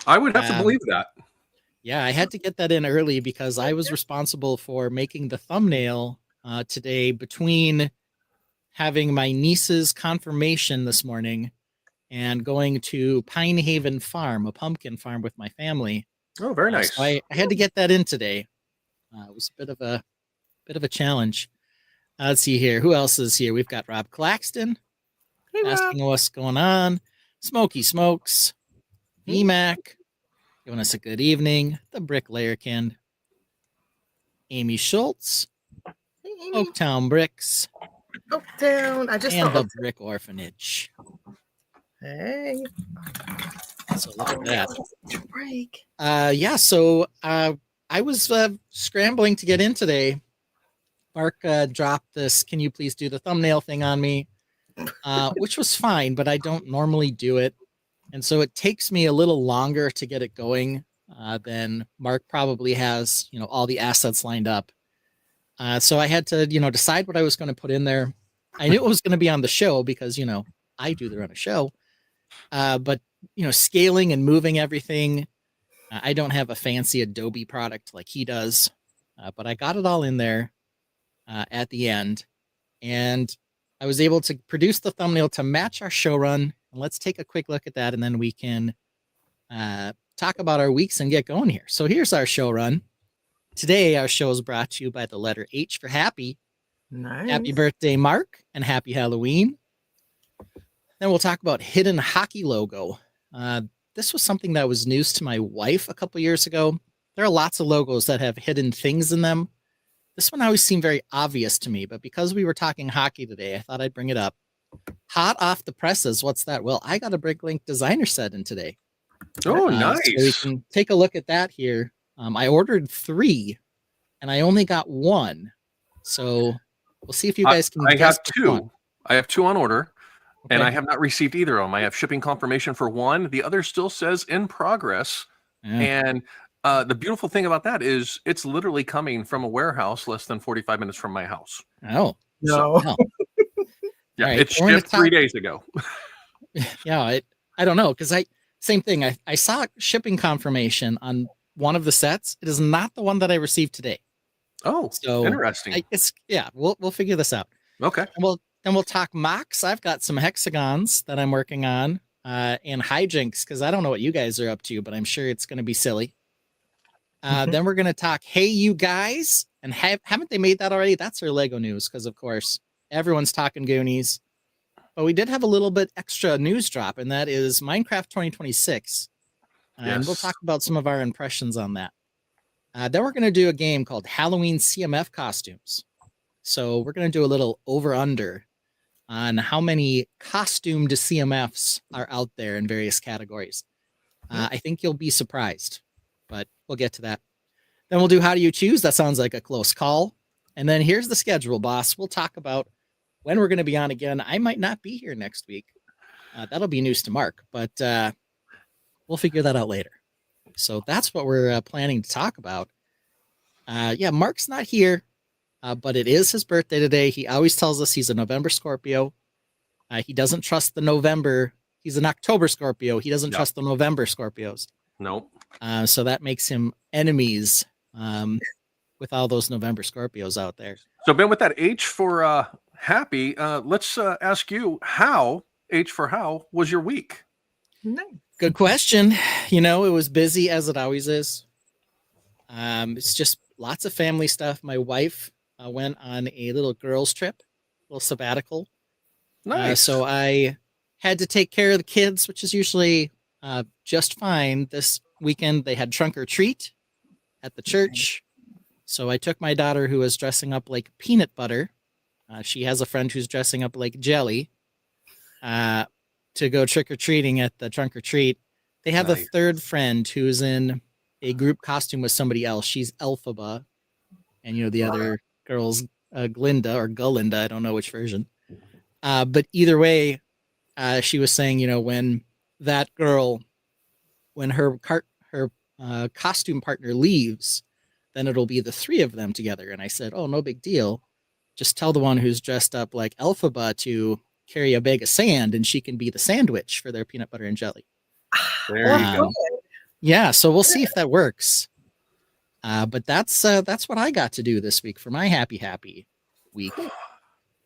I would have to believe that. Yeah, I had to get that in early because I was responsible for making the thumbnail today between having my niece's confirmation this morning and going to Pine Haven Farm, a pumpkin farm with my family. Oh, very nice. So I had to get that in today. It was a bit of a challenge. Let's see here. Who else is here? We've got Rob Claxton asking what's going on. Smoky Smokes. VMAC giving us a good evening. The Bricklayerkin. Amy Schultz. Oaktown Bricks. Oaktown. I just and the Brick Orphanage. Hey. So look at that. Break. So I was scrambling to get in today. Mark dropped this, can you please do the thumbnail thing on me? Which was fine, but I don't normally do it. And so it takes me a little longer to get it going than Mark probably has, all the assets lined up. So I had to, decide what I was going to put in there. I knew it was going to be on the show because, I do run a show. But, scaling and moving everything, I don't have a fancy Adobe product like he does. But I got it all in there at the end. And I was able to produce the thumbnail to match our show run. And let's take a quick look at that, and then we can talk about our weeks and get going here. So here's our show run. Today, our show is brought to you by the letter H for happy. Nice. Happy birthday, Mark, and happy Halloween. Then we'll talk about hidden hockey logo. This was something that was news to my wife a couple years ago. There are lots of logos that have hidden things in them. This one always seemed very obvious to me, but because we were talking hockey today, I thought I'd bring it up. Hot off the presses. What's that? Well, I got a Bricklink designer set in today. Oh, nice. So we can take a look at that here. I ordered 3 and I only got 1. So we'll see if you guys can guess. I have 2. One. I have 2 on order. Okay. And I have not received either of them. I have shipping confirmation for 1. The other still says in progress. Yeah. And the beautiful thing about that is it's literally coming from a warehouse less than 45 minutes from my house. Oh, no. Yeah, right. It shipped 3 days ago. Yeah, I don't know, because same thing. I saw shipping confirmation on one of the sets. It is not the one that I received today. Oh, so interesting. We'll figure this out. Okay. And we'll talk mocks. I've got some hexagons that I'm working on, and hijinks, because I don't know what you guys are up to, but I'm sure it's going to be silly. Then we're going to talk, hey, you guys, and haven't they made that already? That's our Lego news, because of course everyone's talking Goonies. But we did have a little bit extra news drop, and that is Minecraft 2026. And we'll talk about some of our impressions on that. Then we're going to do a game called Halloween CMF Costumes. So we're going to do a little over-under on how many costumed CMFs are out there in various categories. I think you'll be surprised, but we'll get to that. Then we'll do How Do You Choose? That sounds like a close call. And then here's the schedule, boss. We'll talk about when we're going to be on again. I might not be here next week. That'll be news to Mark, but we'll figure that out later. So that's what we're planning to talk about. Mark's not here, but it is his birthday today. He always tells us he's a November Scorpio. He doesn't trust the November. He's an October Scorpio. He doesn't trust the November Scorpios. Nope. So that makes him enemies with all those November Scorpios out there. So Ben, with that H for happy, let's ask you, how, H for how, was your week? Good question. It was busy as it always is. It's just lots of family stuff. My wife went on a little girls trip, a little sabbatical. Nice. So I had to take care of the kids, which is usually just fine. This weekend they had trunk or treat at the church. So I took my daughter, who was dressing up like peanut butter. She has a friend who's dressing up like jelly to go trick-or-treating at the trunk or treat. They have a third friend who's in a group costume with somebody else. She's Elphaba. And, the other girl's Glinda or Galinda. I don't know which version. But either way, she was saying, when that girl, when her costume partner leaves, then it'll be the 3 of them together. And I said, oh, no big deal. Just tell the one who's dressed up like Elphaba to carry a bag of sand, and she can be the sandwich for their peanut butter and jelly. There you go. Yeah, so we'll see if that works. But that's what I got to do this week for my happy week.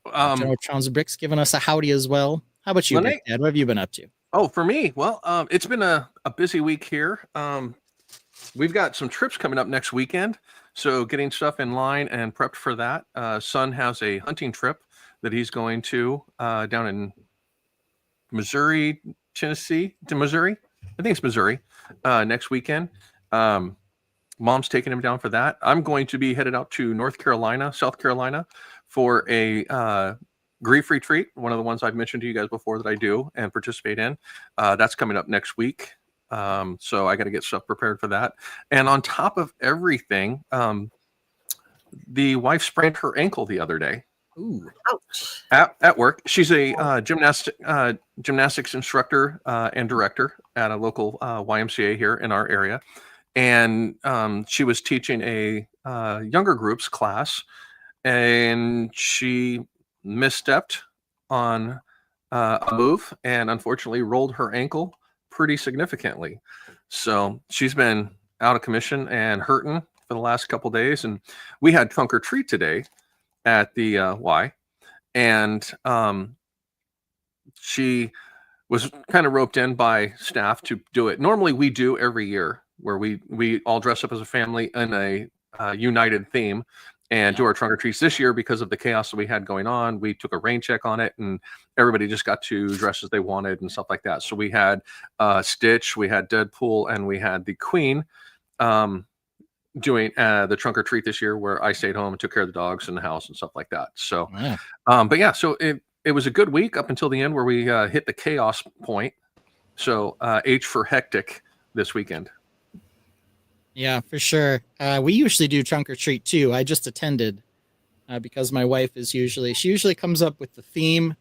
General Trons Brick's giving us a howdy as well. How about you, Brick Dad? What have you been up to? Oh, for me, well, it's been a busy week here. We've got some trips coming up next weekend, so getting stuff in line and prepped for that. Son has a hunting trip that he's going to down in Missouri, Tennessee, to Missouri. I think it's Missouri next weekend. Mom's taking him down for that. I'm going to be headed out to South Carolina for a grief retreat, one of the ones I've mentioned to you guys before that I do and participate in. That's coming up next week. So I got to get stuff prepared for that. And on top of everything, the wife sprained her ankle the other day. Ooh. Ouch. At work. She's a gymnastics instructor and director at a local YMCA here in our area. And she was teaching a younger groups class, and she misstepped on a move and unfortunately rolled her ankle pretty significantly. So she's been out of commission and hurting for the last couple days. And we had trunk or treat today at the Y, and she was kind of roped in by staff to do it. Normally we do every year where we all dress up as a family in a united theme and do our trunk or treats. This year, because of the chaos that we had going on, we took a rain check on it, and everybody just got to dress as they wanted and stuff like that. So we had Stitch, we had Deadpool, and we had the Queen doing the trunk or treat this year, where I stayed home and took care of the dogs in the house and stuff like that. So, but yeah, so it was a good week up until the end where we hit the chaos point. So H for hectic this weekend. Yeah, for sure. We usually do trunk or treat too. I just attended because my wife she usually comes up with the theme,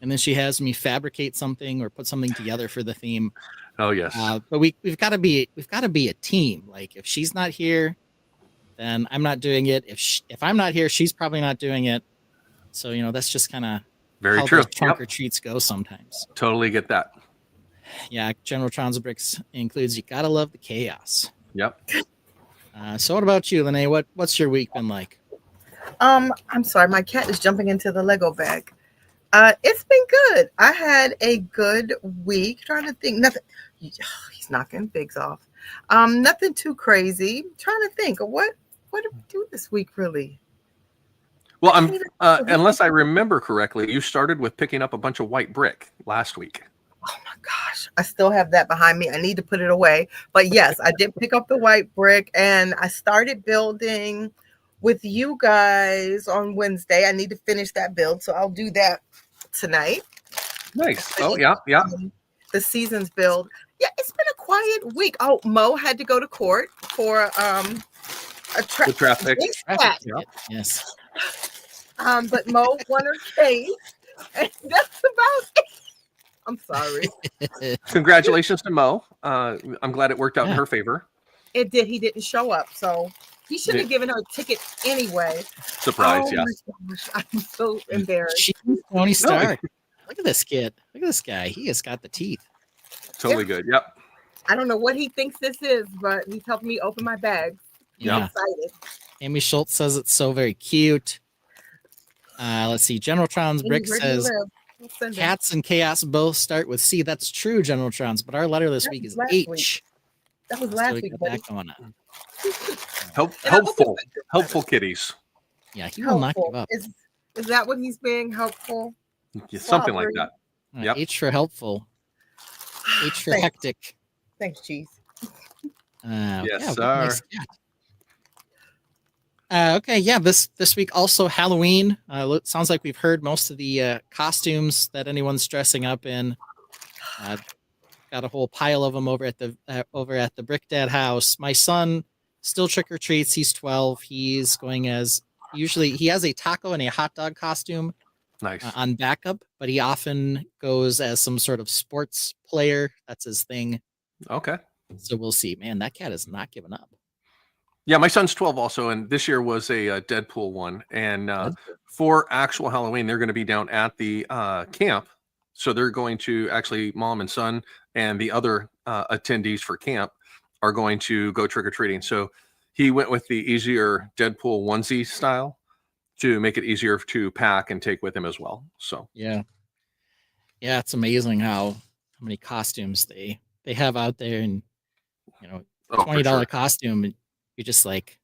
and then she has me fabricate something or put something together for the theme. Oh yes. But we've got to be a team. Like if she's not here, then I'm not doing it. If I'm not here, she's probably not doing it. So that's just kind of very how true. those trunk or treats go sometimes. Totally get that. Yeah, General Trons Bricks includes you gotta love the chaos. Yep. So what about you, Lene? What's your week been like? I'm sorry, my cat is jumping into the Lego bag. It's been good. I had a good week. Trying to think. Nothing. He's knocking bigs off. Nothing too crazy. Trying to think of what did we do this week really? Well, unless I remember correctly, you started with picking up a bunch of white brick last week. Oh my gosh, I still have that behind me. I need to put it away. But yes, I did pick up the white brick, and I started building with you guys on Wednesday. I need to finish that build, so I'll do that tonight. Nice. Oh yeah. The season's build. Yeah, it's been a quiet week. Oh, Mo had to go to court for a traffic. Yeah. Yes. But Mo won her case, and that's about it. I'm sorry. Congratulations to Mo. I'm glad it worked out in her favor. It did. He didn't show up, so he should have given her a ticket anyway. Surprise, oh my gosh, I'm so embarrassed. Tony Stark. Look at this kid. Look at this guy. He has got the teeth. Totally good. Yep. I don't know what he thinks this is, but he's helped me open my bag. Yeah. I'm excited. Amy Schultz says it's so very cute. Let's see. General Trons Brick says cats and chaos both start with C. That's true, General Trons, but our letter this week is H. That was last week. That going on. Helpful kitties. Yeah, he will not give up. Is that what he's being helpful? Yeah, something like that. Yep. H for helpful. H for hectic. Thanks, Cheese. Yes, sir. Nice okay, yeah. This week also Halloween. Sounds like we've heard most of the costumes that anyone's dressing up in. Got a whole pile of them over at the Brick Dad house. My son still trick or treats. He's 12. He's going as usually he has a taco and a hot dog costume. Nice. On backup, but he often goes as some sort of sports player. That's his thing. Okay. So we'll see. Man, that cat is not giving up. Yeah, my son's 12 also, and this year was a Deadpool one. And for actual Halloween, they're going to be down at the camp. So they're going to actually, mom and son and the other attendees for camp are going to go trick or treating. So he went with the easier Deadpool onesie style to make it easier to pack and take with him as well. So Yeah. Yeah, it's amazing how many costumes they have out there, and oh, for $20 sure. costume, and you're just like,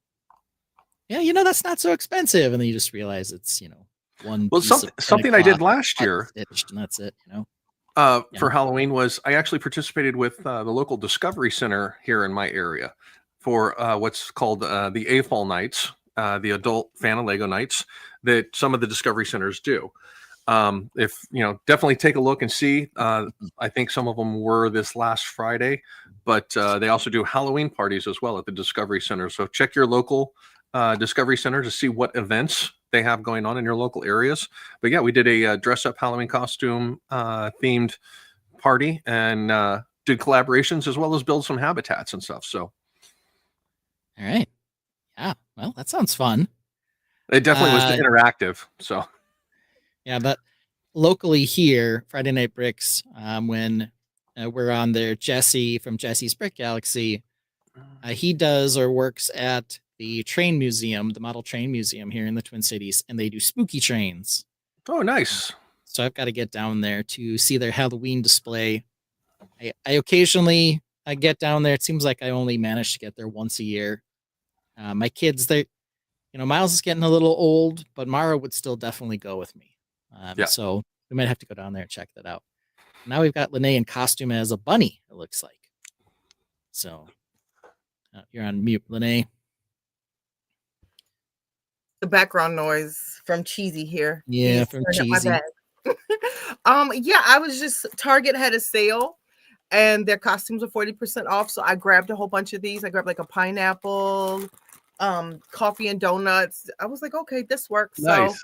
yeah, that's not so expensive, and then you just realize it's one Well, piece of printed something I did cloth last cut and year stitched, and that's it. for Yeah. Halloween was I actually participated with the local Discovery Center here in my area for what's called the AFOL nights, the adult fan of Lego nights that some of the Discovery Centers do. If definitely take a look and see. I think some of them were this last Friday, but they also do Halloween parties as well at the Discovery Center. So check your local Discovery Center to see what events they have going on in your local areas. But yeah, we did a dress up Halloween costume themed party and did collaborations as well as build some habitats and stuff. So All right. Yeah. Well, that sounds fun. it definitely was interactive. So Yeah, but locally here, Friday Night Bricks, when we're on there, Jesse from Jesse's Brick Galaxy, he does or works at the train museum, the model train museum here in the Twin Cities, and they do spooky trains. oh, nice. So I've got to get down there to see their Halloween display. I occasionally I get down there. It seems like I only manage to get there once a year. My kids, Miles is getting a little old, but Mara would still definitely go with me. Yeah. So we might have to go down there and check that out. Now we've got Lene in costume as a bunny, it looks like. So you're on mute, Lene. The background noise from Cheesy here. Yeah, He's from stirring up my Cheesy. bag. Yeah, I was just Target had a sale and their costumes are 40% off. So I grabbed a whole bunch of these. I grabbed like a pineapple, coffee and donuts. I was like, okay, this works. Nice. So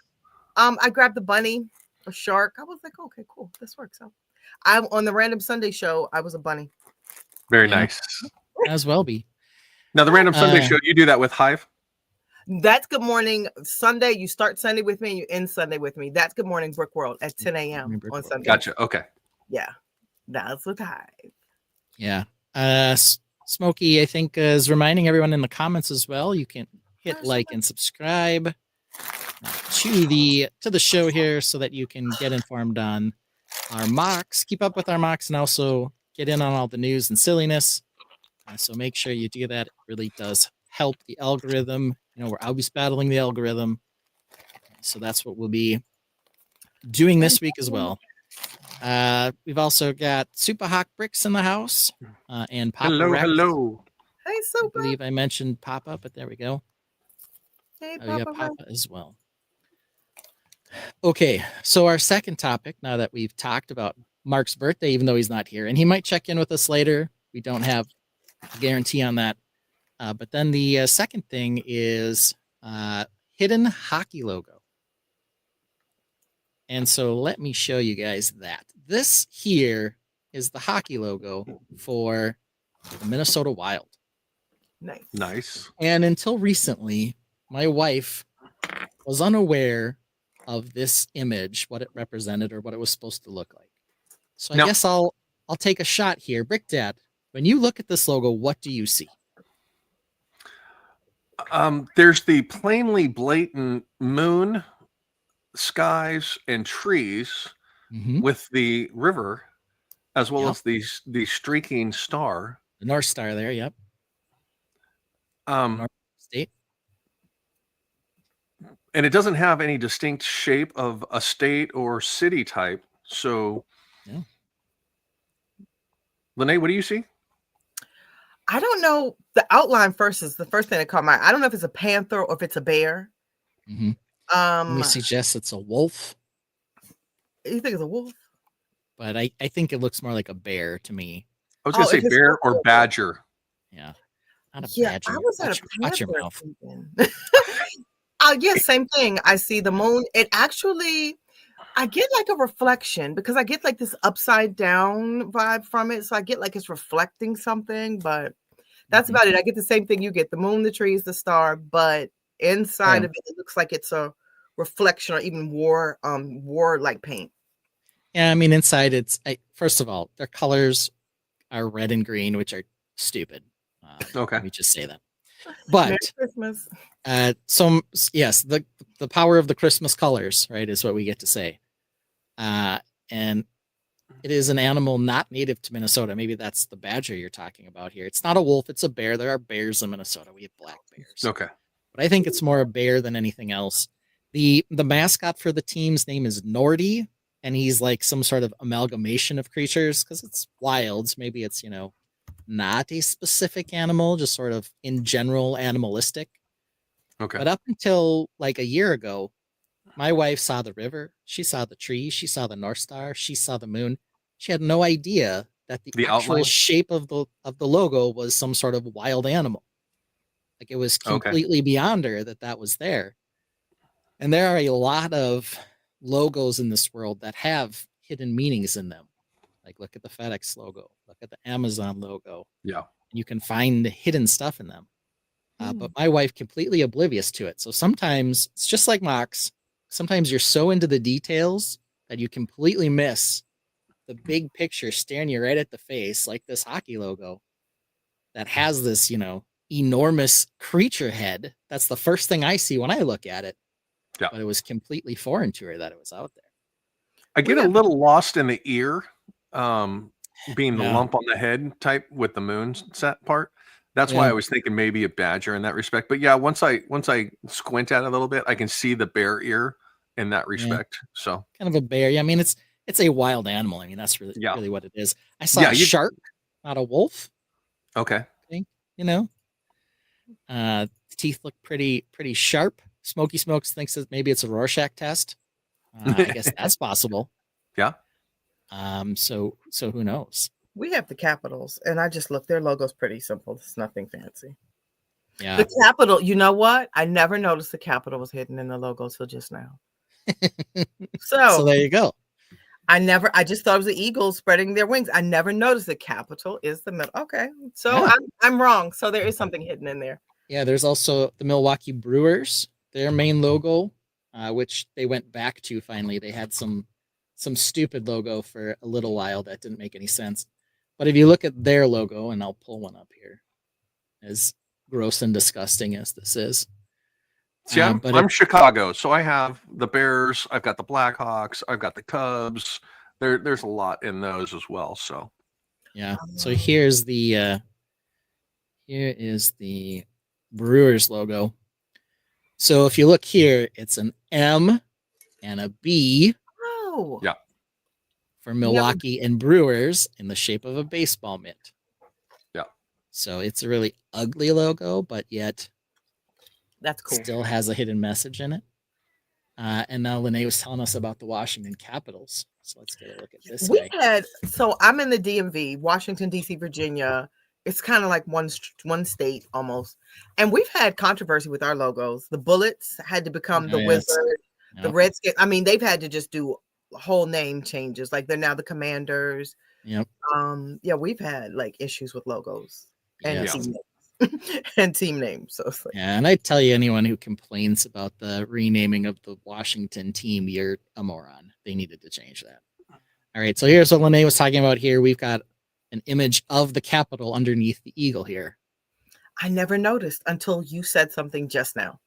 I grabbed the bunny, a shark. I was like, okay, cool, this works. So I'm on the Random Sunday show. I was a bunny. Very nice. As well be. Now the Random Sunday show, you do that with Hive? That's Good Morning Sunday. You start Sunday with me and you end Sunday with me. That's Good Morning Brickworld at 10 a.m. on Sunday. Gotcha. Okay. Yeah. That's with Hive. Yeah. Smokey, I think, is reminding everyone in the comments as well. You can hit like and subscribe to the show here so that you can get informed on our mocks, keep up with our mocks, and also get in on all the news and silliness. So make sure you do that. It really does help the algorithm. We're always battling the algorithm. So that's what we'll be doing this week as well. We've also got Super Hawk Bricks in the house and Papa Rex. Hello. Hey, I Super. believe I mentioned Papa, but there we go. Hey, We got Papa. Papa as well. Okay, so our second topic, now that we've talked about Mark's birthday, even though he's not here, and he might check in with us later. We don't have a guarantee on that. But then the second thing is hidden hockey logo. And so let me show you guys that. This here is the hockey logo for the Minnesota Wild. Nice. And until recently, my wife was unaware of this image, what it represented or what it was supposed to look like. So I guess I'll take a shot here. Brick Dad, when you look at this logo, what do you see? There's the plainly blatant moon, skies, and trees with the river, as well as the streaking star. The North Star there, yep. And North State. it doesn't have any distinct shape of a state or city type. So, Lene, what do you see? I don't know. The outline first is the first thing that caught my eye. I don't know if it's a panther or if it's a bear. Let me suggest it's a wolf. You think it's a wolf? But I think it looks more like a bear to me. I was going to say bear or badger. Yeah. Not a badger. I was at Watch your mouth. Yeah, same thing. I see the moon. It actually, I get like a reflection because I get like this upside down vibe from it. So I get like it's reflecting something, but that's about it. I get the same thing you get, the moon, the trees, the star, but inside of it, it looks like it's a reflection or even war like paint. Yeah, I mean, inside first of all, their colors are red and green, which are stupid. Okay. Let me just say that. Merry But Christmas. yes, the power of the Christmas colors, right, is what we get to say. And it is an animal not native to Minnesota. Maybe that's the badger you're talking about here. It's not a wolf, it's a bear. There are bears in Minnesota. We have black bears. Okay. But I think it's more a bear than anything else. The mascot for the team's name is Nordy, and he's like some sort of amalgamation of creatures because it's wilds. Maybe it's, not a specific animal, just sort of in general animalistic. Okay. But up until like a year ago, my wife saw the river, she saw the trees, she saw the North Star, she saw the moon. She had no idea that the actual outline? shape of the logo was some sort of wild animal. Like it was Okay. completely beyond her that was there. And there are a lot of logos in this world that have hidden meanings in them. Like look at the FedEx logo, look at the Amazon logo. Yeah. You can find hidden stuff in them. But my wife completely oblivious to it. So sometimes it's just like Mox. Sometimes you're so into the details that you completely miss the big picture staring you right at the face, like this hockey logo that has this, enormous creature head. That's the first thing I see when I look at it. Yeah. But it was completely foreign to her that it was out there. I get a little lost in the ear, being the Yeah. lump on the head type with the moon set part. That's why Yeah. I was thinking maybe a badger in that respect. But yeah, once I squint at it a little bit, I can see the bear ear in that respect. So Kind of a bear. Yeah, I mean it's a wild animal. I mean that's really Yeah. really what it is. I saw a shark, not a wolf. okay. The teeth look pretty sharp. Smoky Smokes thinks that maybe it's a Rorschach test. I guess that's possible. Yeah. So who knows? We have the Capitals, and I just looked. Their logo's pretty simple. It's nothing fancy. Yeah. The Capitol, you know what? I never noticed the Capitol was hidden in the logo till just now. So there you go. I just thought it was the Eagles spreading their wings. I never noticed the Capitol is the middle. Okay. So Yeah. I'm wrong. So there is something hidden in there. Yeah, there's also the Milwaukee Brewers, their main logo, which they went back to finally. They had some stupid logo for a little while that didn't make any sense. But if you look at their logo, and I'll pull one up here, as gross and disgusting as this is. See, I'm Chicago, so I have the Bears, I've got the Blackhawks, I've got the Cubs. There's a lot in those as well. So yeah. So here is the Brewers logo. So if you look here, it's an M and a B. Oh. Yeah. For Milwaukee and Brewers in the shape of a baseball mitt. Yeah. So it's a really ugly logo, but yet that's cool. Still has a hidden message in it. And now Lene was telling us about the Washington Capitals. So let's get a look at this. So I'm in the DMV, Washington, D.C., Virginia. It's kind of like one state almost. And we've had controversy with our logos. The Bullets had to become the Wizard, the Redskins. I mean, they've had to just do whole name changes. Like they're now the Commanders. Yep. Yeah, we've had like issues with logos and Yes. team names. And team names. So it's like, yeah, and I tell you, anyone who complains about the renaming of the Washington team, you're a moron. They needed to change that. All right, so here's what Lene was talking about here. We've got an image of the Capitol underneath the eagle here. I never noticed until you said something just now.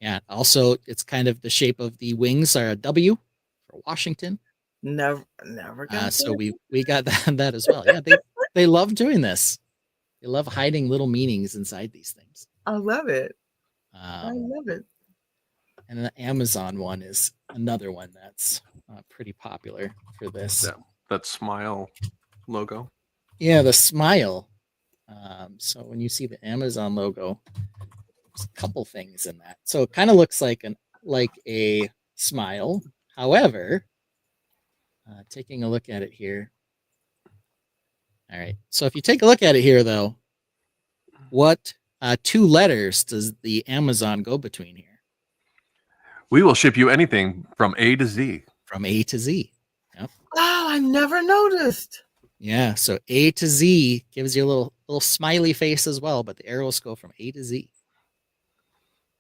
Yeah, also it's kind of the shape of the wings are a W for Washington. Never got so we got that as well. Yeah, they love doing this. They love hiding little meanings inside these things. I love it. I love it. And the Amazon one is another one that's pretty popular for this. Yeah, that smile logo. Yeah, the smile. So when you see the Amazon logo, there's a couple things in that. So it kind of looks like a smile. However, taking a look at it here. All right. So if you take a look at it here, though, what two letters does the Amazon go between here? We will ship you anything from A to Z. From A to Z. Yep. Oh, I never noticed. Yeah. So A to Z gives you a little smiley face as well, but the arrows go from A to Z.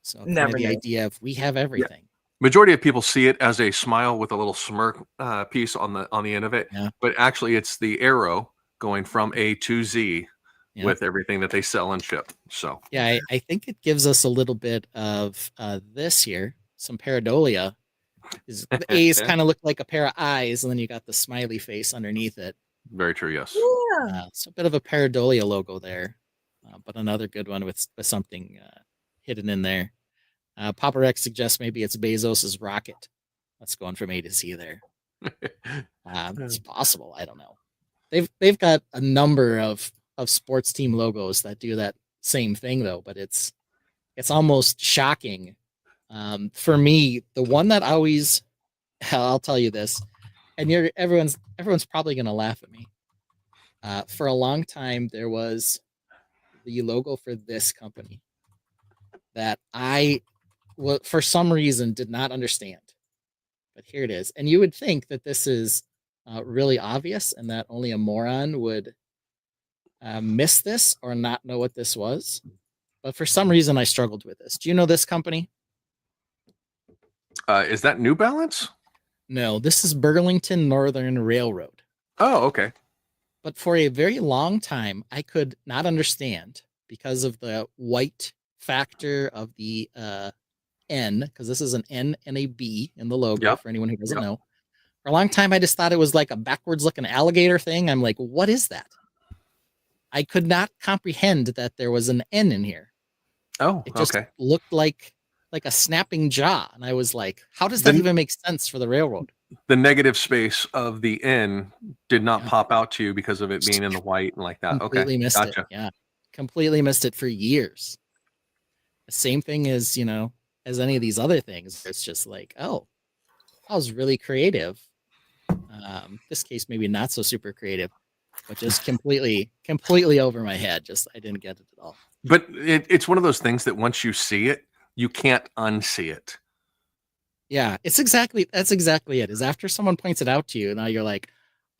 So kind of the idea of we have everything. Yeah. Majority of people see it as a smile with a little smirk piece on the end of it, but actually it's the arrow going from A to Z Yeah. with everything that they sell and ship. So Yeah, I think it gives us a little bit of this here, some pareidolia. The A's kind of look like a pair of eyes, and then you got the smiley face underneath it. very true. Yes. Yeah. So a bit of a pareidolia logo there, but another good one with something hidden in there. Papa Rex suggests maybe it's Bezos's rocket. That's going from A to Z there. It's possible. I don't know. They've got a number of sports team logos that do that same thing though, but it's almost shocking. For me, the one that always, I'll tell you this, and everyone's probably gonna laugh at me. For a long time, there was the logo for this company that I, for some reason, did not understand. But here it is, and you would think that this is really obvious, and that only a moron would miss this or not know what this was. But for some reason, I struggled with this. Do you know this company? Is that New Balance? No, this is Burlington Northern Railroad. Oh, okay. But for a very long time, I could not understand because of the white factor of the N, because this is an N and a B in the logo Yep. for anyone who doesn't Yep. know. For a long time, I just thought it was like a backwards looking alligator thing. I'm like, what is that? I could not comprehend that there was an N in here. Oh, It just okay. looked like a snapping jaw. And I was like, how does that even make sense for the railroad? The negative space of the N did not Yeah. pop out to you because of it being in the white and like that. Completely Okay. missed Gotcha. it. Yeah. Completely missed it for years. The same thing as, as any of these other things. It's just like, oh, that was really creative. This case, maybe not so super creative, but just completely over my head. Just, I didn't get it at all. But it's one of those things that once you see it, you can't unsee it. Yeah, that's exactly it. Is after someone points it out to you, now you're like,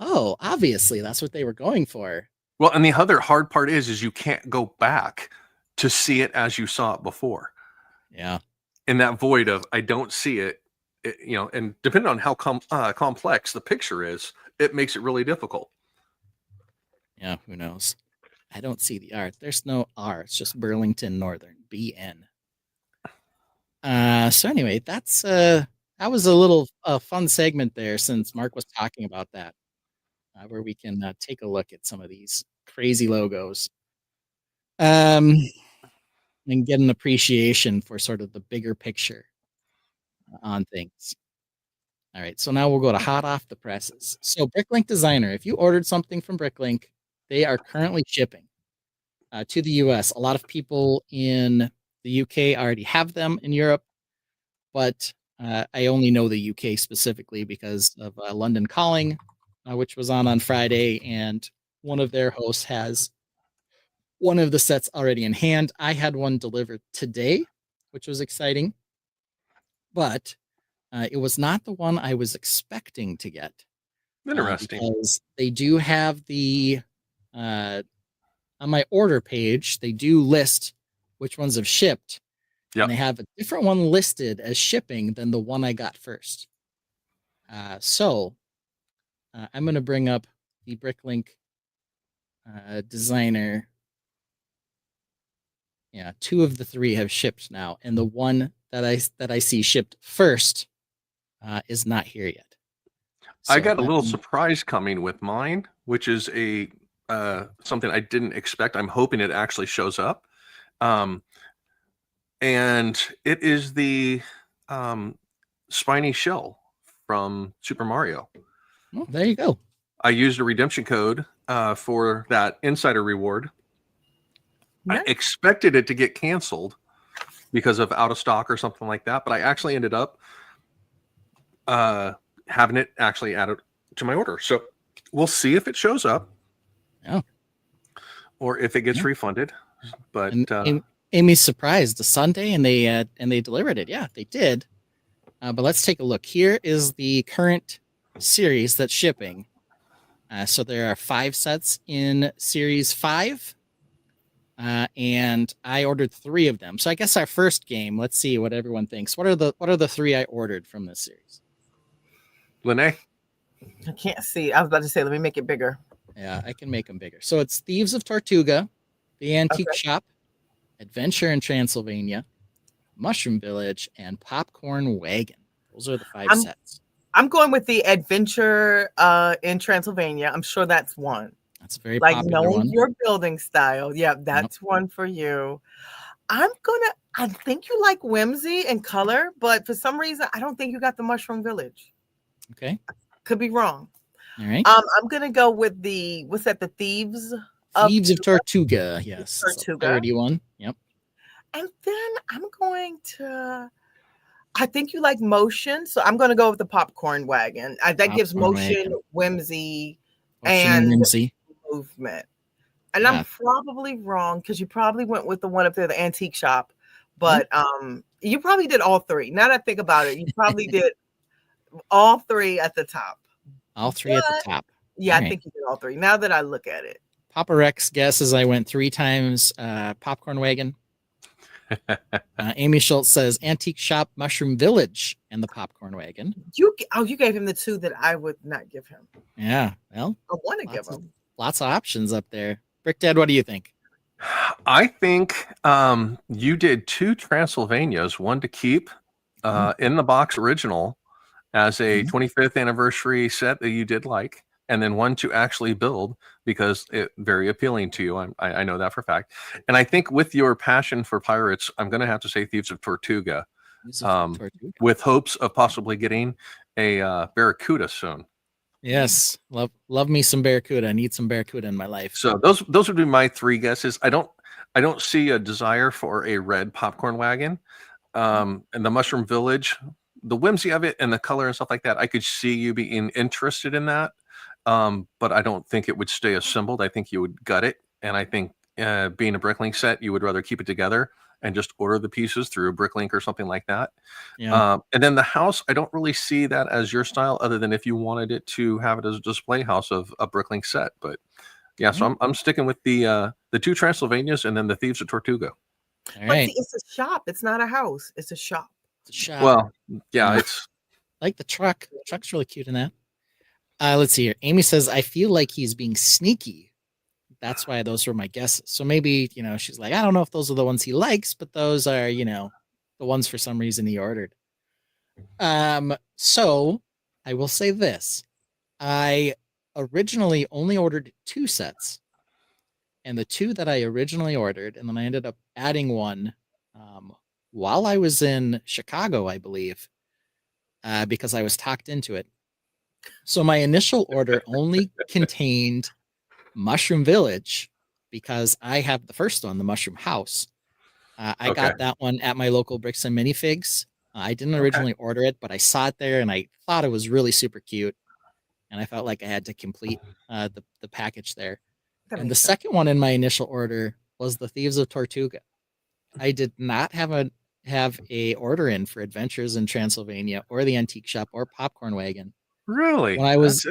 oh, obviously that's what they were going for. Well, and the other hard part is you can't go back to see it as you saw it before. Yeah. In that void of I don't see it, and depending on how complex the picture is, it makes it really difficult. Yeah, who knows? I don't see the R. There's no R. It's just Burlington Northern, BN. So anyway, that was a little fun segment there since Mark was talking about that, where we can take a look at some of these crazy logos, and get an appreciation for sort of the bigger picture on things. All right, so now we'll go to hot off the presses. So Bricklink Designer, if you ordered something from Bricklink, they are currently shipping to the US. A lot of people in the UK already have them in Europe, but I only know the UK specifically because of London Calling, which was on Friday, and one of their hosts has one of the sets already in hand. I had one delivered today, which was exciting, but it was not the one I was expecting to get. Interesting. Because they do have the on my order page, they do list which ones have shipped. Yep. And they have a different one listed as shipping than the one I got first. So I'm going to bring up the Bricklink Designer. Yeah, 2 of the 3 have shipped now, and the one that I see shipped first is not here yet. I got a little surprise coming with mine, which is a something I didn't expect. I'm hoping it actually shows up. And it is the spiny shell from Super Mario. Well, there you go. I used a redemption code for that insider reward. Nice. I expected it to get canceled because of out of stock or something like that, but I actually ended up having it actually added to my order. So we'll see if it shows up. Yeah. Or if it gets refunded. But Amy's surprised the Sunday, and they delivered it. Yeah, they did. But let's take a look. Here is the current series that's shipping. So there are 5 sets in series 5. And I ordered 3 of them. So I guess our first game, let's see what everyone thinks. What are the 3 I ordered from this series? Lene? I can't see. I was about to say, let me make it bigger. Yeah, I can make them bigger. So it's Thieves of Tortuga, The Antique Okay. Shop, Adventure in Transylvania, Mushroom Village, and Popcorn Wagon. Those are the 5 I'm sets. I'm going with the adventure in Transylvania. I'm sure that's one. That's a very Like popular knowing one. your building style. Yeah, Yep. that's one for you. I think you like whimsy and color, but for some reason, I don't think you got the Mushroom Village. Okay. Could be wrong. All right. I'm gonna go with what's that? The Thieves Thieves of Tortuga. Yes. It's a Tortuga. piratey one. Yep. And then I think you like motion, so I'm gonna go with the popcorn wagon. That gives Popcorn motion, Wagon. whimsy, Motion and and whimsy. movement. And Yeah. I'm probably wrong because you probably went with the one up there, the antique shop. Mm-hmm. But you probably did all 3. Now that I think about it, you probably did all 3 at the top. All 3 at the But top. yeah, All I right. think you did all 3. Now that I look at it. Papa Rex guesses I went 3 times. Popcorn Wagon. Amy Schultz says Antique Shop, Mushroom Village, and the Popcorn Wagon. You gave him the 2 that I would not give him. Yeah. Well, I want to give him. lots of options up there. Brick Dad, what do you think? I think you did 2 Transylvanias, one to keep in the box original as a 25th anniversary set that you did like, and then one to actually build because it's very appealing to you. I know that for a fact. And I think with your passion for pirates, I'm going to have to say Thieves of Tortuga, with hopes of possibly getting a Barracuda soon. Yes, love me some Barracuda. I need some Barracuda in my life. So those would be my 3 guesses. I don't see a desire for a red popcorn wagon, and the Mushroom Village, the whimsy of it and the color and stuff like that. I could see you being interested in that, but I don't think it would stay assembled. I think you would gut it, and I think being a Bricklink set, you would rather keep it together and just order the pieces through Bricklink or something like that. Yeah. And then the house, I don't really see that as your style, other than if you wanted it to have it as a display house of a Bricklink set. But yeah, so I'm sticking with the 2 Transylvanias and then the Thieves of Tortuga. All right. But see, it's a shop. It's not a house. It's a shop. It's a shop. Well, yeah, it's I like the truck. The truck's really cute in that. Let's see here. Amy says, I feel like he's being sneaky. That's why those were my guesses. So maybe, she's like, I don't know if those are the ones he likes, but those are, the ones for some reason he ordered. So I will say this. I originally only ordered 2 sets. And the 2 that I originally ordered, and then I ended up adding one while I was in Chicago, I believe, because I was talked into it. So my initial order only contained Mushroom Village because I have the first one, the Mushroom House. I got that one at my local Bricks and Minifigs. I didn't originally order it, but I saw it there and I thought it was really super cute. And I felt like I had to complete the package there. And the second one in my initial order was the Thieves of Tortuga. I did not have a order in for Adventures in Transylvania or the Antique Shop or Popcorn Wagon. really When I was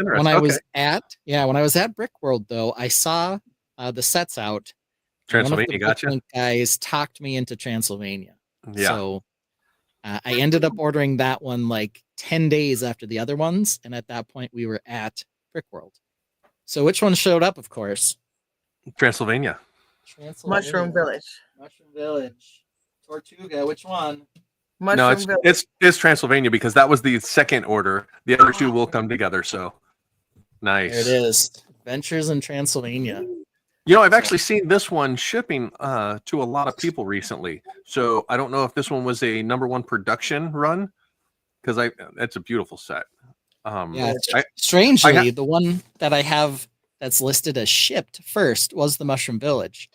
at Brickworld, though, I saw the sets out. Transylvania. Gotcha. Bricklink guys talked me into Transylvania. Yeah. So I ended up ordering that one like 10 days after the other ones, and at that point we were at Brickworld. So which one showed up? Of course, Transylvania. Mushroom Village. Mushroom Village. Tortuga. Which one? Mushroom No, it's Transylvania because that was the second order. The other 2 will come together. So nice. There it is. Adventures in Transylvania. I've actually seen this one shipping to a lot of people recently. So I don't know if this one was a #1 production run because it's a beautiful set. Strangely, the one that I have that's listed as shipped first was the Mushroom Village.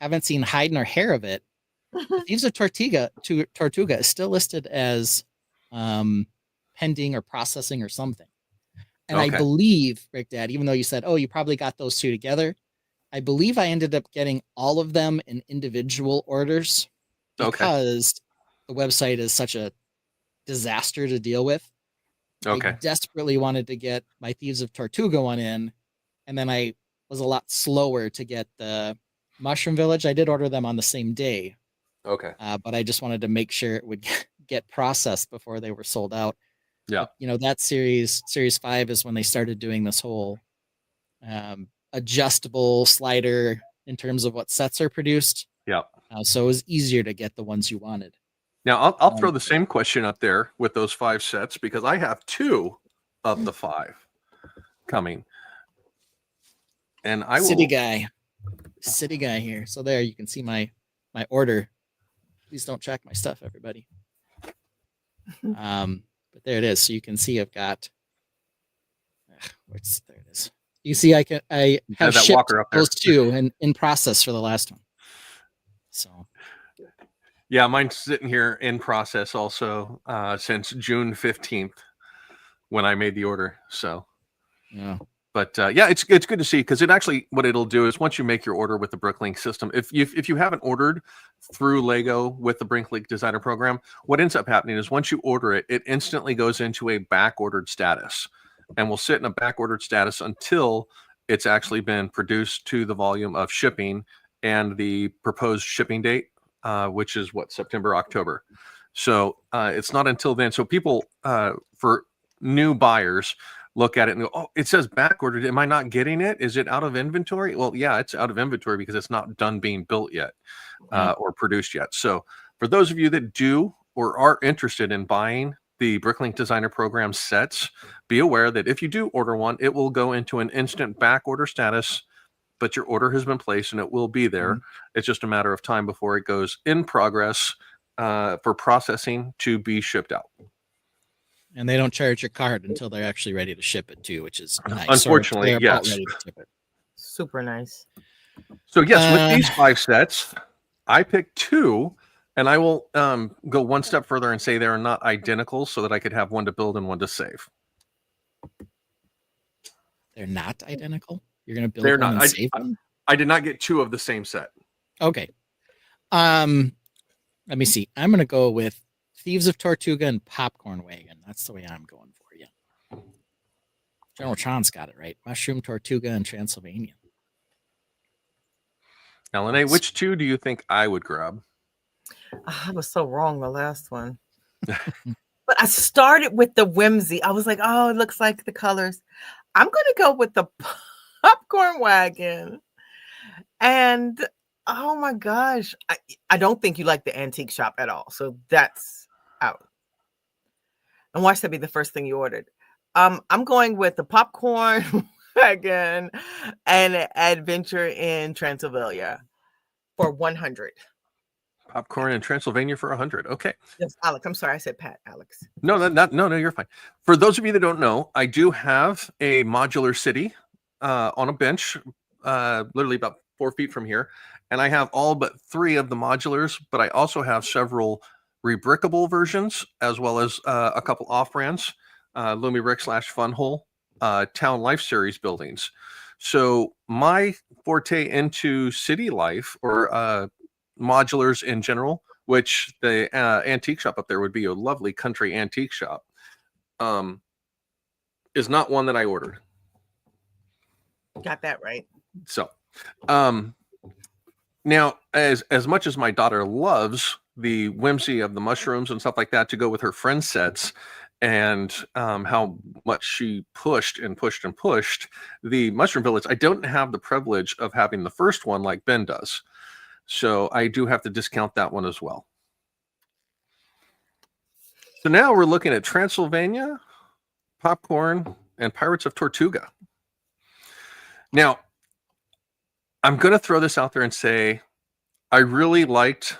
Haven't seen hide nor hair of it. The Thieves of Tortuga is still listed as pending or processing or something. And I believe, Rick Dad, even though you said, you probably got those 2 together, I believe I ended up getting all of them in individual orders because the website is such a disaster to deal with. I desperately wanted to get my Thieves of Tortuga one in, and then I was a lot slower to get the Mushroom Village. I did order them on the same day. Okay. But I just wanted to make sure it would get processed before they were sold out. Yeah. But, that series 5 is when they started doing this whole adjustable slider in terms of what sets are produced. Yeah. So it was easier to get the ones you wanted. Now I'll throw the same question up there with those 5 sets because I have 2 of the 5 coming. And I City will guy here. So there you can see my order. Please don't check my stuff, everybody. But there it is. So you can see I've got there it is. You see I have that shipped walker up there. those 2 in process for the last one. So yeah, mine's sitting here in process also since June 15th when I made the order. So yeah. But yeah, it's good to see because it actually what it'll do is once you make your order with the Bricklink system, if you haven't ordered through Lego with the Bricklink Designer Program, what ends up happening is once you order it, it instantly goes into a back ordered status, and will sit in a back ordered status until it's actually been produced to the volume of shipping and the proposed shipping date, which is September, October. So it's not until then. So people for new buyers look at it and go, oh, it says back ordered. Am I not getting it? Is it out of inventory? Well, yeah, it's out of inventory because it's not done being built yet or produced yet. So for those of you that do or are interested in buying the Bricklink Designer Program sets, be aware that if you do order one, it will go into an instant back order status, but your order has been placed and it will be there. It's just a matter of time before it goes in progress for processing to be shipped out. And they don't charge your card until they're actually ready to ship it too, which is nice. Unfortunately, they're yes. about ready to ship it. Super nice. So yes, with these 5 sets, I picked 2, and I will go one step further and say they're not identical so that I could have one to build and one to save. They're not identical? You're going to build They're one not. and save one? I did not get 2 of the same set. Okay. Let me see. I'm going to go with Thieves of Tortuga and Popcorn Wagon. That's the way I'm going for you. General Tron's got it right. Mushroom, Tortuga, and Transylvania. Now, Lene, which 2 do you think I would grab? I was so wrong the last one. But I started with the whimsy. I was like, oh, it looks like the colors. I'm going to go with the Popcorn Wagon. And oh my gosh, I don't think you like the antique shop at all. So that's out. And watch that be the first thing you ordered. I'm going with the Popcorn Wagon and Adventure in Transylvania for 100. Popcorn in Transylvania for 100. Okay. Yes, Alex. I'm sorry, I said Pat. Alex. No, no, you're fine. For those of you that don't know, I do have a modular city on a bench, literally about 4 feet from here, and I have all but 3 of the modulars. But I also have several rebrickable versions, as well as a couple off-brands, Lumi Brick / Funhole, Town Life Series buildings. So my forte into city life or modulars in general, which the antique shop up there would be a lovely country antique shop, is not one that I ordered. Got that right. So now, as much as my daughter loves the whimsy of the mushrooms and stuff like that to go with her friend sets, and how much she pushed the Mushroom Village, I don't have the privilege of having the first one like Ben does. So I do have to discount that one as well. So now we're looking at Transylvania, Popcorn, and Pirates of Tortuga. Now, I'm going to throw this out there and say I really liked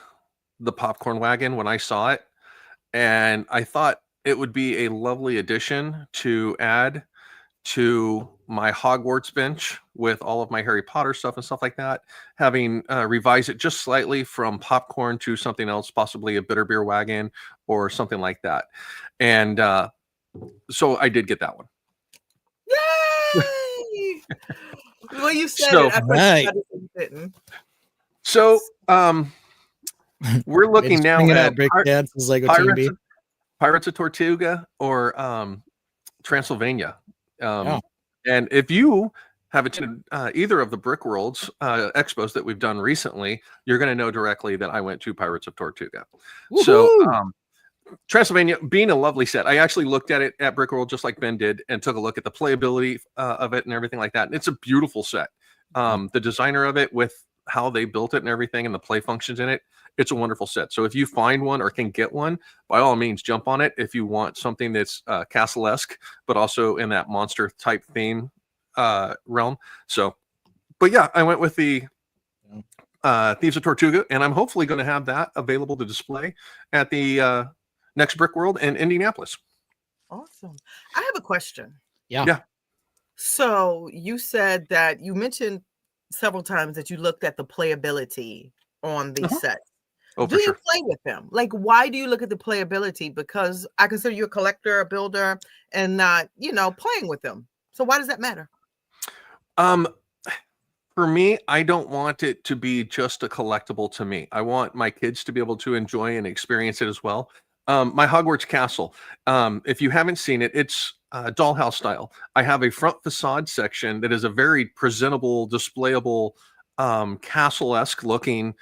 the Popcorn Wagon when I saw it, and I thought it would be a lovely addition to add to my Hogwarts bench with all of my Harry Potter stuff and stuff like that, having revised it just slightly from Popcorn to something else, possibly a bitter beer wagon or something like that. And so I did get that one. Yay! Well, you said So, it. I right. didn't. So we're looking now at Pirates of Tortuga or Transylvania. And if you have attended either of the Brickworlds expos that we've done recently, you're going to know directly that I went to Pirates of Tortuga. Woo-hoo! So Transylvania being a lovely set, I actually looked at it at Brickworld just like Ben did and took a look at the playability of it and everything like that. And it's a beautiful set. The designer of it with how they built it and everything and the play functions in it, it's a wonderful set. So if you find one or can get one, by all means, jump on it if you want something that's castle-esque, but also in that monster type theme realm. So, but yeah, I went with the Thieves of Tortuga, and I'm hopefully going to have that available to display at the next Brickworld in Indianapolis. Awesome. I have a question. Yeah. So you said that you mentioned several times that you looked at the playability on these sets. Oh, Do for you sure. play with them? Like, why do you look at the playability? Because I consider you a collector, a builder, and not, playing with them. So why does that matter? For me, I don't want it to be just a collectible to me. I want my kids to be able to enjoy and experience it as well. My Hogwarts castle, if you haven't seen it, it's dollhouse style. I have a front facade section that is a very presentable, displayable, castle-esque looking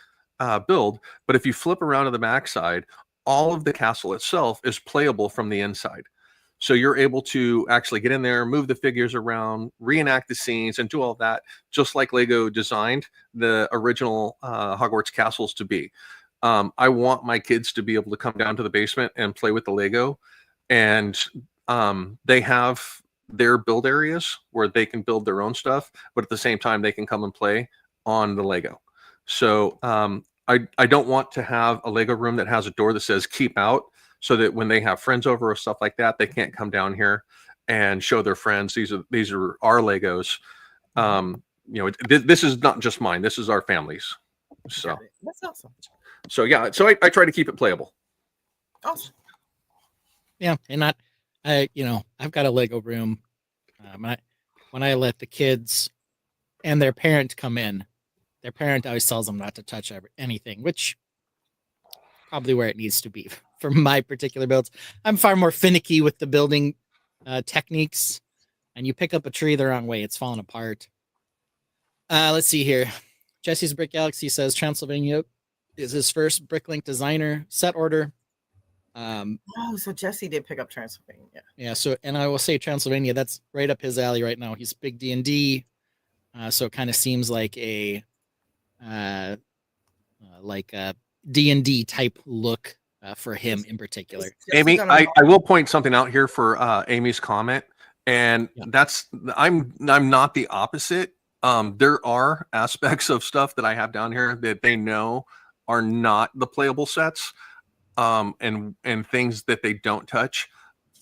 build. But if you flip around to the backside, all of the castle itself is playable from the inside. So you're able to actually get in there, move the figures around, reenact the scenes, and do all that, just like Lego designed the original Hogwarts castles to be. I want my kids to be able to come down to the basement and play with the Lego. And they have their build areas where they can build their own stuff, but at the same time, they can come and play on the Lego. So I don't want to have a Lego room that has a door that says keep out, so that when they have friends over or stuff like that, they can't come down here and show their friends. These are our Legos. This is not just mine. This is our family's. So that's awesome. So yeah, so I try to keep it playable. Awesome. Yeah, and I've got a Lego room. When I let the kids and their parent come in, their parent always tells them not to touch anything, which probably where it needs to be for my particular builds. I'm far more finicky with the building techniques, and you pick up a tree the wrong way, it's falling apart. Let's see here. Jesse's Brick Galaxy says Transylvania is his first Bricklink designer set order. So Jesse did pick up Transylvania. Yeah, so, and I will say Transylvania, that's right up his alley right now. He's big D&D, so it kind of seems like a D&D type look for him in particular. Amy, I will point something out here for Amy's comment, and that's I'm not the opposite. There are aspects of stuff that I have down here that they know are not the playable sets, and things that they don't touch.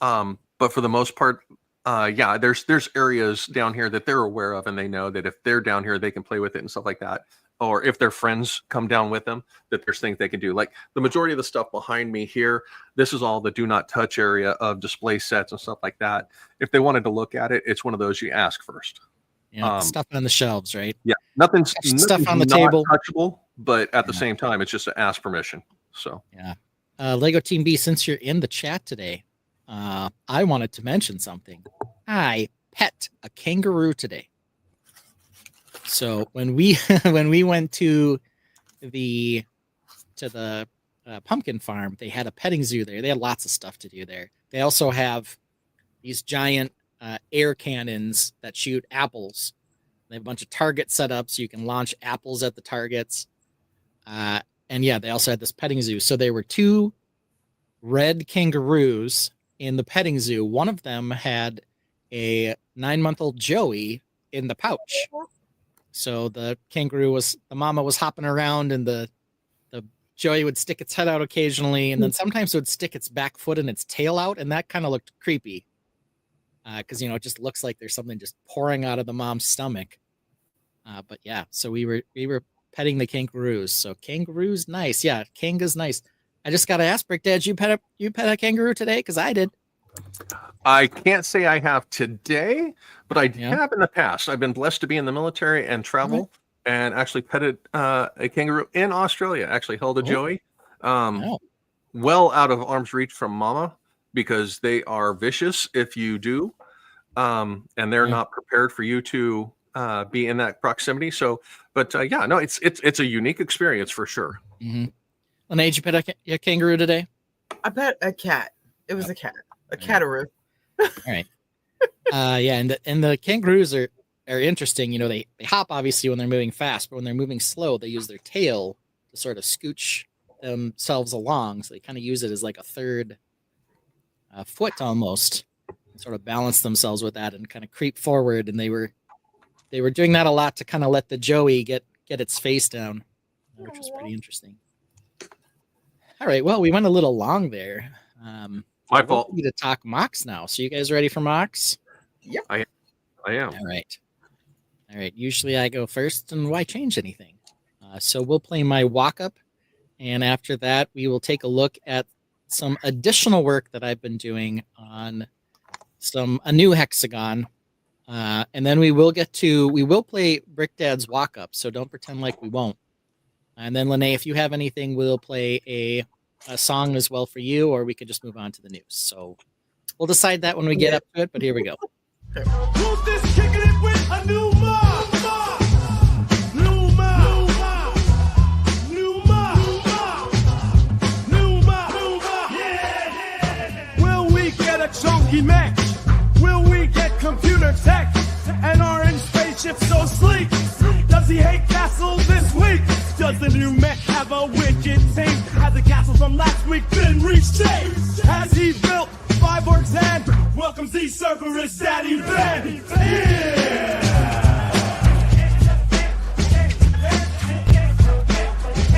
But for the most part, there's areas down here that they're aware of, and they know that if they're down here, they can play with it and stuff like that. Or if their friends come down with them, that there's things they can do. Like the majority of the stuff behind me here, this is all the do not touch area of display sets and stuff like that. If they wanted to look at it, it's one of those you ask first. Yeah, stuff on the shelves, right? Yeah, nothing's stuff on the table, touchable, but at the same time, it's just to ask permission. So yeah, Lego Team B, since you're in the chat today, I wanted to mention something. I pet a kangaroo today. So when we went to the pumpkin farm, they had a petting zoo there. They had lots of stuff to do there. They also have these giant air cannons that shoot apples. They have a bunch of targets set up so you can launch apples at the targets. And yeah, they also had this petting zoo. So there were 2 red kangaroos in the petting zoo. One of them had a 9-month-old Joey in the pouch. So the mama was hopping around, and the Joey would stick its head out occasionally, and then sometimes it would stick its back foot and its tail out, and that kind of looked creepy. Because it just looks like there's something just pouring out of the mom's stomach. But yeah, so we were petting the kangaroos. So kangaroos, nice. Yeah, kanga's nice. I just gotta ask, Brick Dad, you pet a kangaroo today? Because I did. I can't say I have today, but I have in the past. I've been blessed to be in the military and travel, and actually petted a kangaroo in Australia. Actually held a Joey, well out of arm's reach from mama, because they are vicious if you do, and they're not prepared for you to be in that proximity. So, but it's a unique experience for sure. Mm-hmm. Lene, did you pet a kangaroo today? I pet a cat. It was a cat. A cataroo. All right. And the kangaroos are are interesting. They hop obviously when they're moving fast, but when they're moving slow, they use their tail to sort of scooch themselves along. So they kind of use it as like a third foot almost, and sort of balance themselves with that and kind of creep forward. And they were doing that a lot to kind of let the joey get its face down, which was pretty interesting. All right, well, we went a little long there. My fault. We need to talk mocks now. So you guys ready for mocks? Yep. I am. All right. Usually I go first, and why change anything? So we'll play my walk-up, and after that, we will take a look at some additional work that I've been doing on a new hexagon. And then we will play Brick Dad's walk-up, so don't pretend like we won't. And then, Lene, if you have anything, we'll play a song as well for you, or we could just move on to the news. So we'll decide that when we get up to it, but here we go. Who's this kicking it with a new mob? New mob. New mob. New mob. Yeah. Will we get a chunky match? Will we get computer tech? An orange spaceship so sleek? Does he hate castles this week? Does the new mech have a wicked team? Has the castle from last week been reshaped? Has he built Fireworks and welcomes the Cerberus Daddy Ben? Yeah!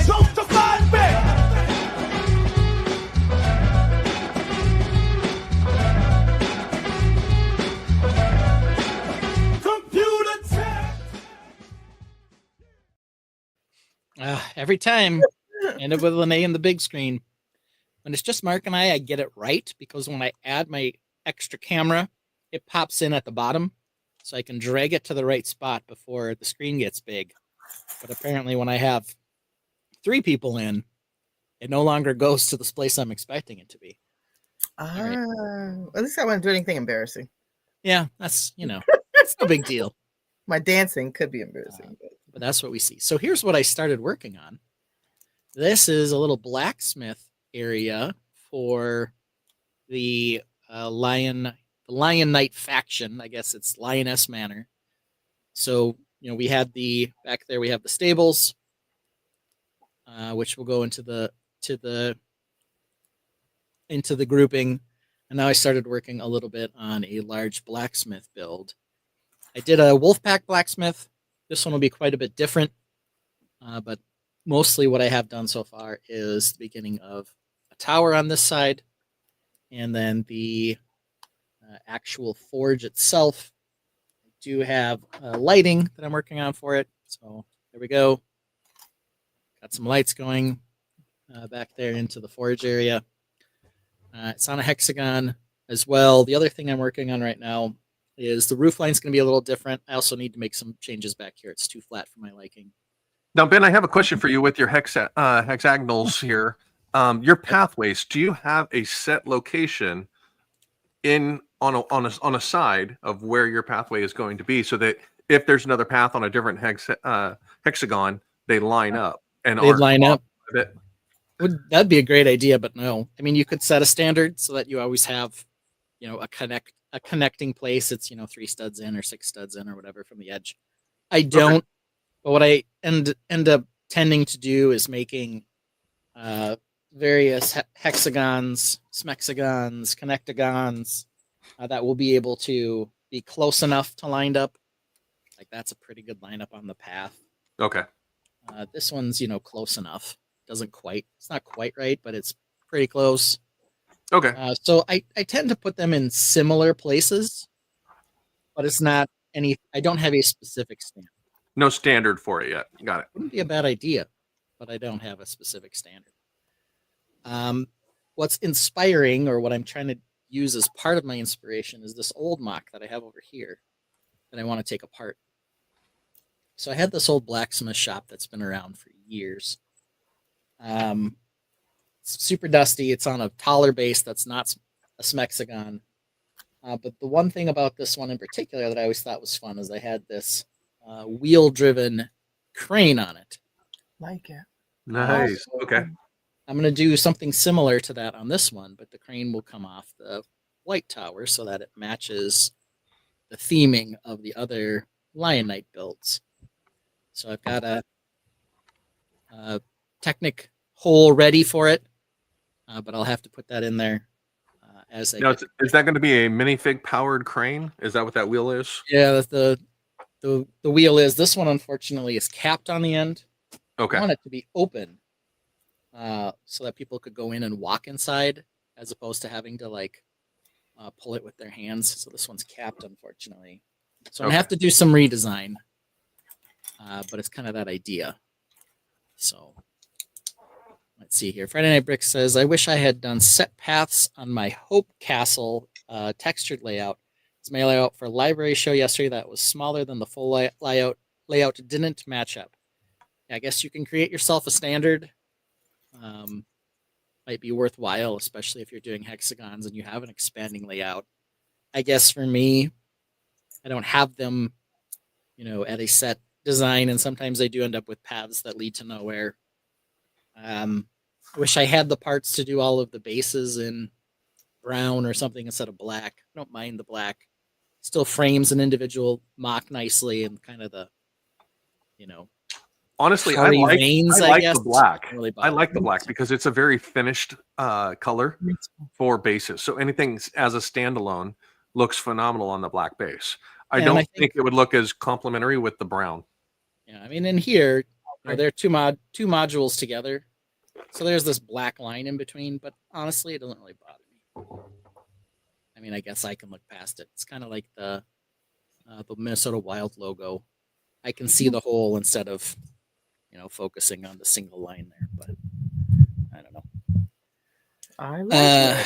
Jump to 5-bit! Computer tech! Every time, end up with Lene in the big screen. When it's just Mark and I get it right, because when I add my extra camera, it pops in at the bottom, so I can drag it to the right spot before the screen gets big. But apparently when I have 3 people in, it no longer goes to the place I'm expecting it to be. Right. At least I wouldn't do anything embarrassing. Yeah, that's, it's no big deal. My dancing could be embarrassing. But that's what we see. So here's what I started working on. This is a little blacksmith area for the Lion Knight faction. I guess it's Lioness Manor. So we had back there we have the stables, which will go into the grouping. And now I started working a little bit on a large blacksmith build. I did a Wolfpack blacksmith. This one will be quite a bit different, but mostly what I have done so far is the beginning of a tower on this side, and then the actual forge itself. I do have lighting that I'm working on for it. So there we go. Got some lights going back there into the forge area. It's on a hexagon as well. The other thing I'm working on right now is the roof line's going to be a little different. I also need to make some changes back here. It's too flat for my liking. Now, Ben, I have a question for you with your hexagonals here. Your pathways, do you have a set location on a side of where your pathway is going to be, so that if there's another path on a different hexagon, they line up and they line up? That'd be a great idea, but no. I mean, you could set a standard so that you always have, a connecting place. It's 3 studs in or 6 studs in or whatever from the edge. I don't. Okay. But what I end up tending to do is making various hexagons, smexagons, connectagons that will be able to be close enough to lined up. Like that's a pretty good lineup on the path. Okay. This one's close enough. It's not quite right, but it's pretty close. Okay. So I tend to put them in similar places, but it's not I don't have a specific standard. No standard for it yet. Got it. Wouldn't be a bad idea, but I don't have a specific standard. What's inspiring, or what I'm trying to use as part of my inspiration, is this old mock that I have over here that I want to take apart. So I had this old blacksmith shop that's been around for years. It's super dusty. It's on a taller base that's not a smexagon. But the one thing about this one in particular that I always thought was fun is I had this wheel-driven crane on it. Like it. Nice. Okay. I'm going to do something similar to that on this one, but the crane will come off the white tower so that it matches the theming of the other Lionite builds. So I've got a Technic hole ready for it, but I'll have to put that in there as I Now, get. is that going to be a minifig powered crane? Is that what that wheel is? Yeah, the wheel is. This one unfortunately is capped on the end. I Okay. want it to be open, so that people could go in and walk inside, as opposed to having to like pull it with their hands. So this one's capped, unfortunately. So I'm gonna have to do some redesign, but it's kind of that idea. So let's see here. Friday Night Brick says, I wish I had done set paths on my Hope Castle textured layout. It's my layout for library show yesterday that was smaller than the full layout. Layout didn't match up. I guess you can create yourself a standard. Might be worthwhile, especially if you're doing hexagons and you have an expanding layout. I guess for me, I don't have them, at a set design, and sometimes I do end up with paths that lead to nowhere. I wish I had the parts to do all of the bases in brown or something instead of black. I don't mind the black. Still frames an individual mock nicely, and kind of the, Honestly, I Harry like Veins, I I like guess, the black. doesn't really I bother like me. the black because it's a very finished color for bases. So anything as a standalone looks phenomenal on the black base. I Yeah, and don't I think think- it would look as complementary with the brown. Yeah, I mean, in here, there are two modules together, so there's this black line in between. But honestly, it doesn't really bother me. I mean, I guess I can look past it. It's kind of like the Minnesota Wild logo. I can see the whole instead of, focusing on the single line there. But I don't know. I like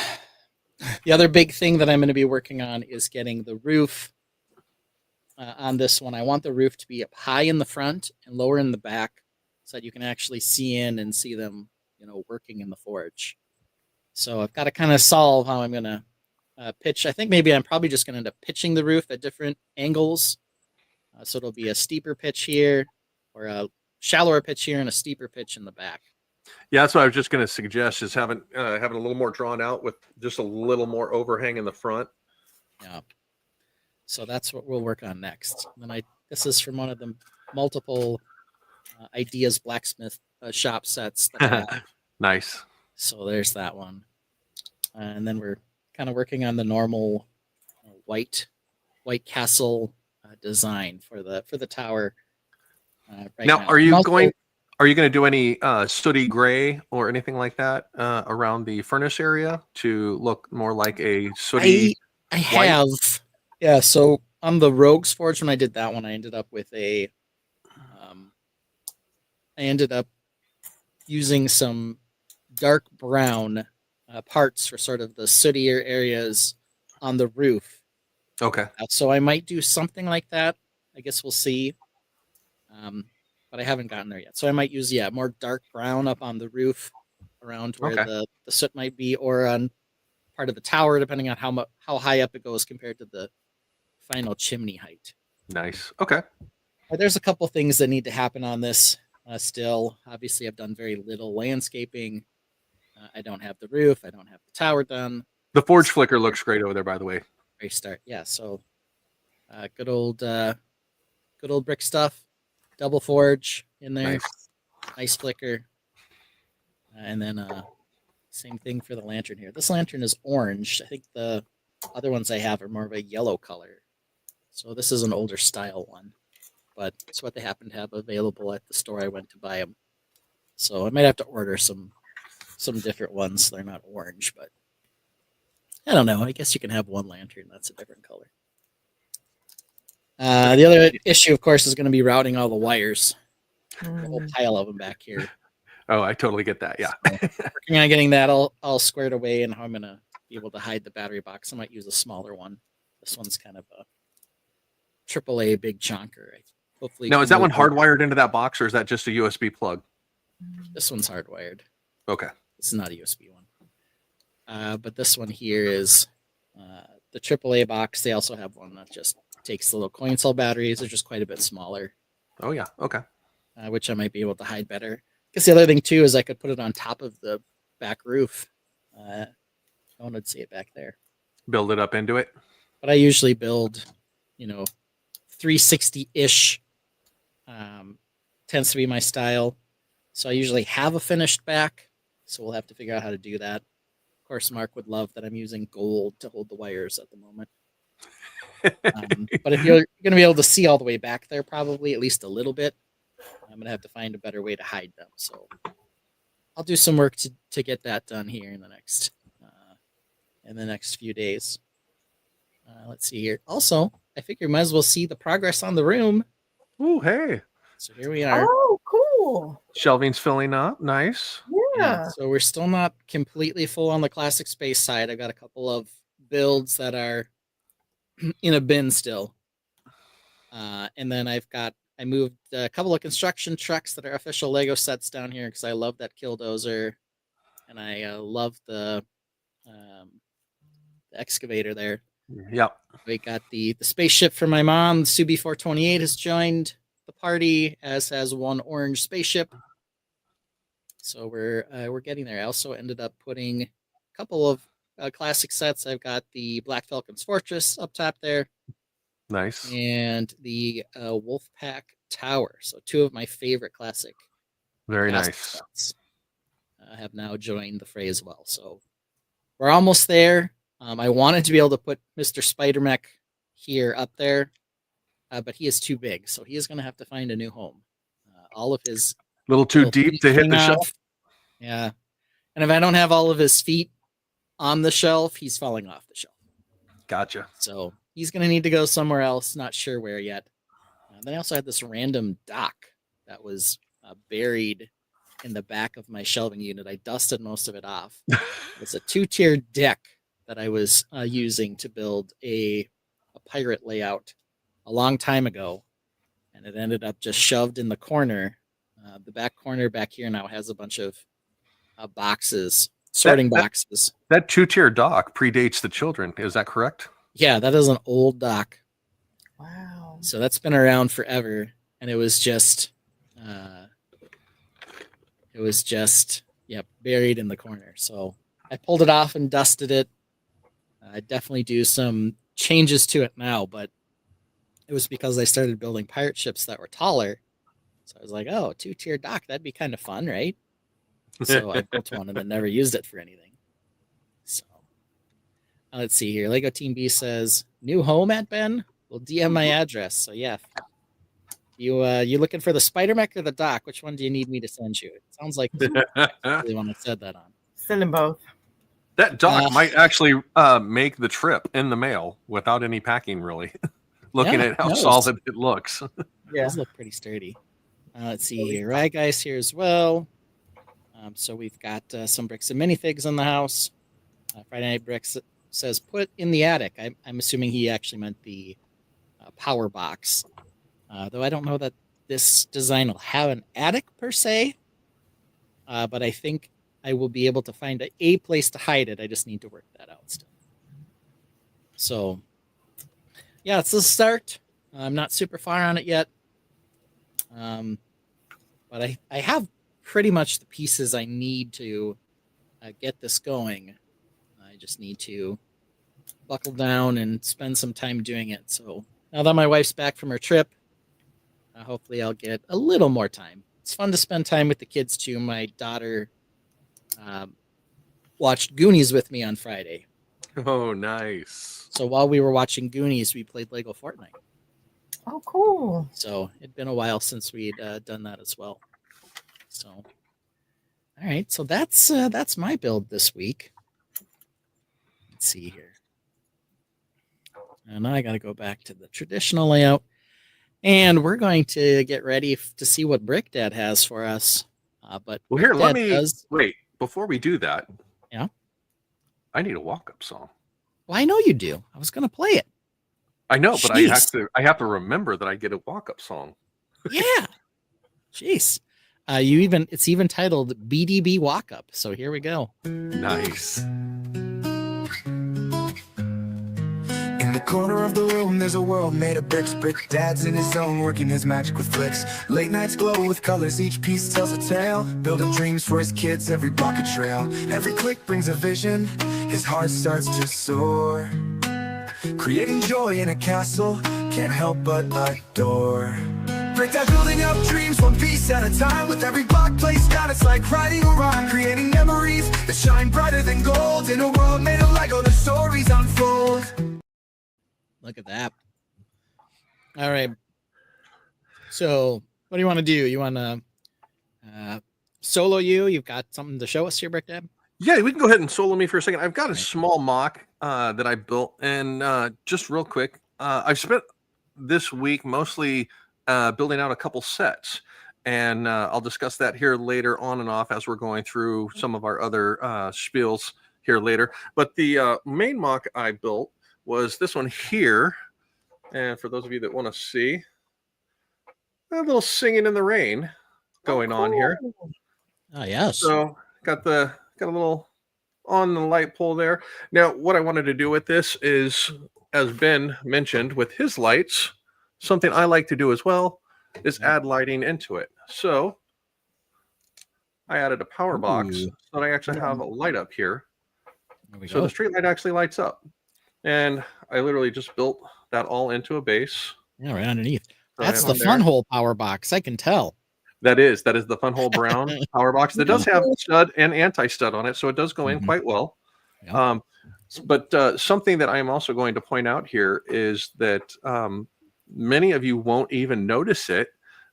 it. The other big thing that I'm going to be working on is getting the roof on this one. I want the roof to be up high in the front and lower in the back, so that you can actually see in and see them, working in the forge. So I've got to kind of solve how I'm going to pitch. I think maybe I'm probably just going to end up pitching the roof at different angles. So it'll be a steeper pitch here, or a shallower pitch here, and a steeper pitch in the back. Yeah, that's what I was just going to suggest is having a little more drawn out with just a little more overhang in the front. Yeah. So that's what we'll work on next. And then this is from one of the multiple ideas blacksmith shop sets that I have. Nice. So there's that one. And then we're kind of working on the normal white castle design for the tower. Right Now, now, are you also, going to do any sooty gray or anything like that around the furnace area to look more like a sooty? I have. Yeah, so on the Rogues Forge, when I did that one, I ended up with I ended up using some dark brown parts for sort of the sootier areas on the roof. Okay. So I might do something like that. I guess we'll see. But I haven't gotten there yet. So I might use, more dark brown up on the roof around where the soot might be, or on part of the tower, depending on how high up it goes compared to the final chimney height. Nice. Okay. But there's a couple things that need to happen on this still. Obviously, I've done very little landscaping. I don't have the roof. I don't have the tower done. The forge flicker looks great over there, by the way. Very start. Yeah. So good old brick stuff. Double forge in there. Nice flicker. And then same thing for the lantern here. This lantern is orange. I think the other ones I have are more of a yellow color. So this is an older style one, but it's what they happen to have available at the store I went to buy them. So I might have to order some different ones. They're not orange, but I don't know. I guess you can have one lantern that's a different color. The other issue, of course, is going to be routing all the wires. A whole pile of them back here. Oh, I totally get that. Yeah. Working on getting that all squared away, and how I'm going to be able to hide the battery box. I might use a smaller one. This one's kind of a AAA big chunker. Hopefully. Now, is that one hardwired into that box, or is that just a USB plug? This one's hardwired. Okay. This is not a USB one. But this one here is the AAA box. They also have one that just takes the little coin cell batteries. They're just quite a bit smaller. Oh, yeah. Okay. Which I might be able to hide better. I guess the other thing, too, is I could put it on top of the back roof. No one would see it back there. Build it up into it. But I usually build, 360-ish tends to be my style. So I usually have a finished back. So we'll have to figure out how to do that. Of course, Mark would love that I'm using gold to hold the wires at the moment. But if you're going to be able to see all the way back there, probably at least a little bit, I'm going to have to find a better way to hide them. So I'll do some work to get that done here in the next few days. Let's see here. Also, I figure might as well see the progress on the room. Ooh, hey. So here we are. Oh, cool. Shelving's filling up. Nice. Yeah. So we're still not completely full on the classic space side. I've got a couple of builds that are in a bin still. And then I moved a couple of construction trucks that are official Lego sets down here because I love that killdozer. And I love the excavator there. Yep. We got the spaceship for my mom. The Subi 428 has joined the party, as has one orange spaceship. So we're getting there. I also ended up putting a couple of classic sets. I've got the Black Falcon's Fortress up top there. Nice. And the Wolfpack Tower. So two of my favorite classic. Very classic nice. sets have now joined the fray as well. So we're almost there. I wanted to be able to put Mr. Spider-Mech here up there, but he is too big, so he is going to have to find a new home. All of his Little too little deep feet to hit hang the off. shelf. Yeah, and if I don't have all of his feet on the shelf, he's falling off the shelf. Gotcha. So he's going to need to go somewhere else. Not sure where yet. Then I also had this random dock that was buried in the back of my shelving unit. I dusted most of it off. It's a 2-tier deck that I was using to build a pirate layout a long time ago, and it ended up just shoved in the corner. The back corner back here now has a bunch of boxes, sorting boxes. That 2-tier dock predates the children. Is that correct? Yeah, that is an old dock. Wow. So that's been around forever, and it was just buried in the corner. So I pulled it off and dusted it. I definitely do some changes to it now, but it was because I started building pirate ships that were taller. So I was like, oh, 2-tier dock, that'd be kind of fun, right? So I built one and then never used it for anything. So let's see here. Lego Team B says, new home at Ben? We'll DM my address. So yeah. You looking for the Spider-Mech or the dock? Which one do you need me to send you? It sounds like the one I said that on. Send them both. That dock might actually make the trip in the mail without any packing, really. Looking Yeah, at how no, solid it looks. Yeah. Those look pretty sturdy. Let's see here. Right, guys, here as well. So we've got some bricks and minifigs in the house. Friday Night Bricks says put in the attic. I'm assuming he actually meant the power box. Though I don't know that this design will have an attic per se. But I think I will be able to find a place to hide it. I just need to work that out still. So, yeah, it's the start. I'm not super far on it yet. But I have pretty much the pieces I need to get this going. I just need to buckle down and spend some time doing it. So now that my wife's back from her trip, hopefully I'll get a little more time. It's fun to spend time with the kids too. My daughter watched Goonies with me on Friday. Oh, nice. So while we were watching Goonies, we played Lego Fortnite. Oh, cool. So it'd been a while since we'd done that as well. So, all right. So that's my build this week. Let's see here. And now I got to go back to the traditional layout. And we're going to get ready to see what Brick Dad has for us. But Well, here, Brick let Dad me wait. Before we do that, Yeah? I need a walk-up song. Well, I know you do. I was going to play it. I know, but Jeez. I have to remember that I get a walk-up song. Yeah. Jeez. It's even titled BDB Walk Up. So here we go. Nice. In the corner of the room, there's a world made of bricks. Brick Dad's in his zone, working his magic with flicks. Late nights glow with colors, each piece tells a tale. Building dreams for his kids, every block a trail. Every click brings a vision, his heart starts to soar. creating joy in a castle, can't help but adore. Brick that building up dreams, one piece at a time. With every block placed down, it's like writing a rhyme. Creating memories that shine brighter than gold. In a world made of Lego, the stories unfold. Look at that. All right. So what do you want to do? You want to solo you? You've got something to show us here, Brick Dad? Yeah, we can go ahead and solo me for a second. I've got a Right. small mock that I built, and just real quick, I've spent this week mostly building out a couple sets, and I'll discuss that here later on and off as we're going through some of our other spiels here later. But the main mock I built was this one here, and for those of you that want to see, a little singing in the rain going on here. Oh, yes. So got a little on the light pole there. Now, what I wanted to do with this is, as Ben mentioned with his lights, something I like to do as well is add lighting into it. So I added a power box Ooh. so that I actually have a light up here. There we So go. the street light actually lights up. And I literally just built that all into a base. Yeah, right underneath. Throw That's it the on there. fun hole power box. I can tell. That is the Fun Hole Brown power box. That does have stud and anti-stud on it, so it does go in Mhm. quite well. Yeah. But something that I am also going to point out here is that many of you won't even notice it,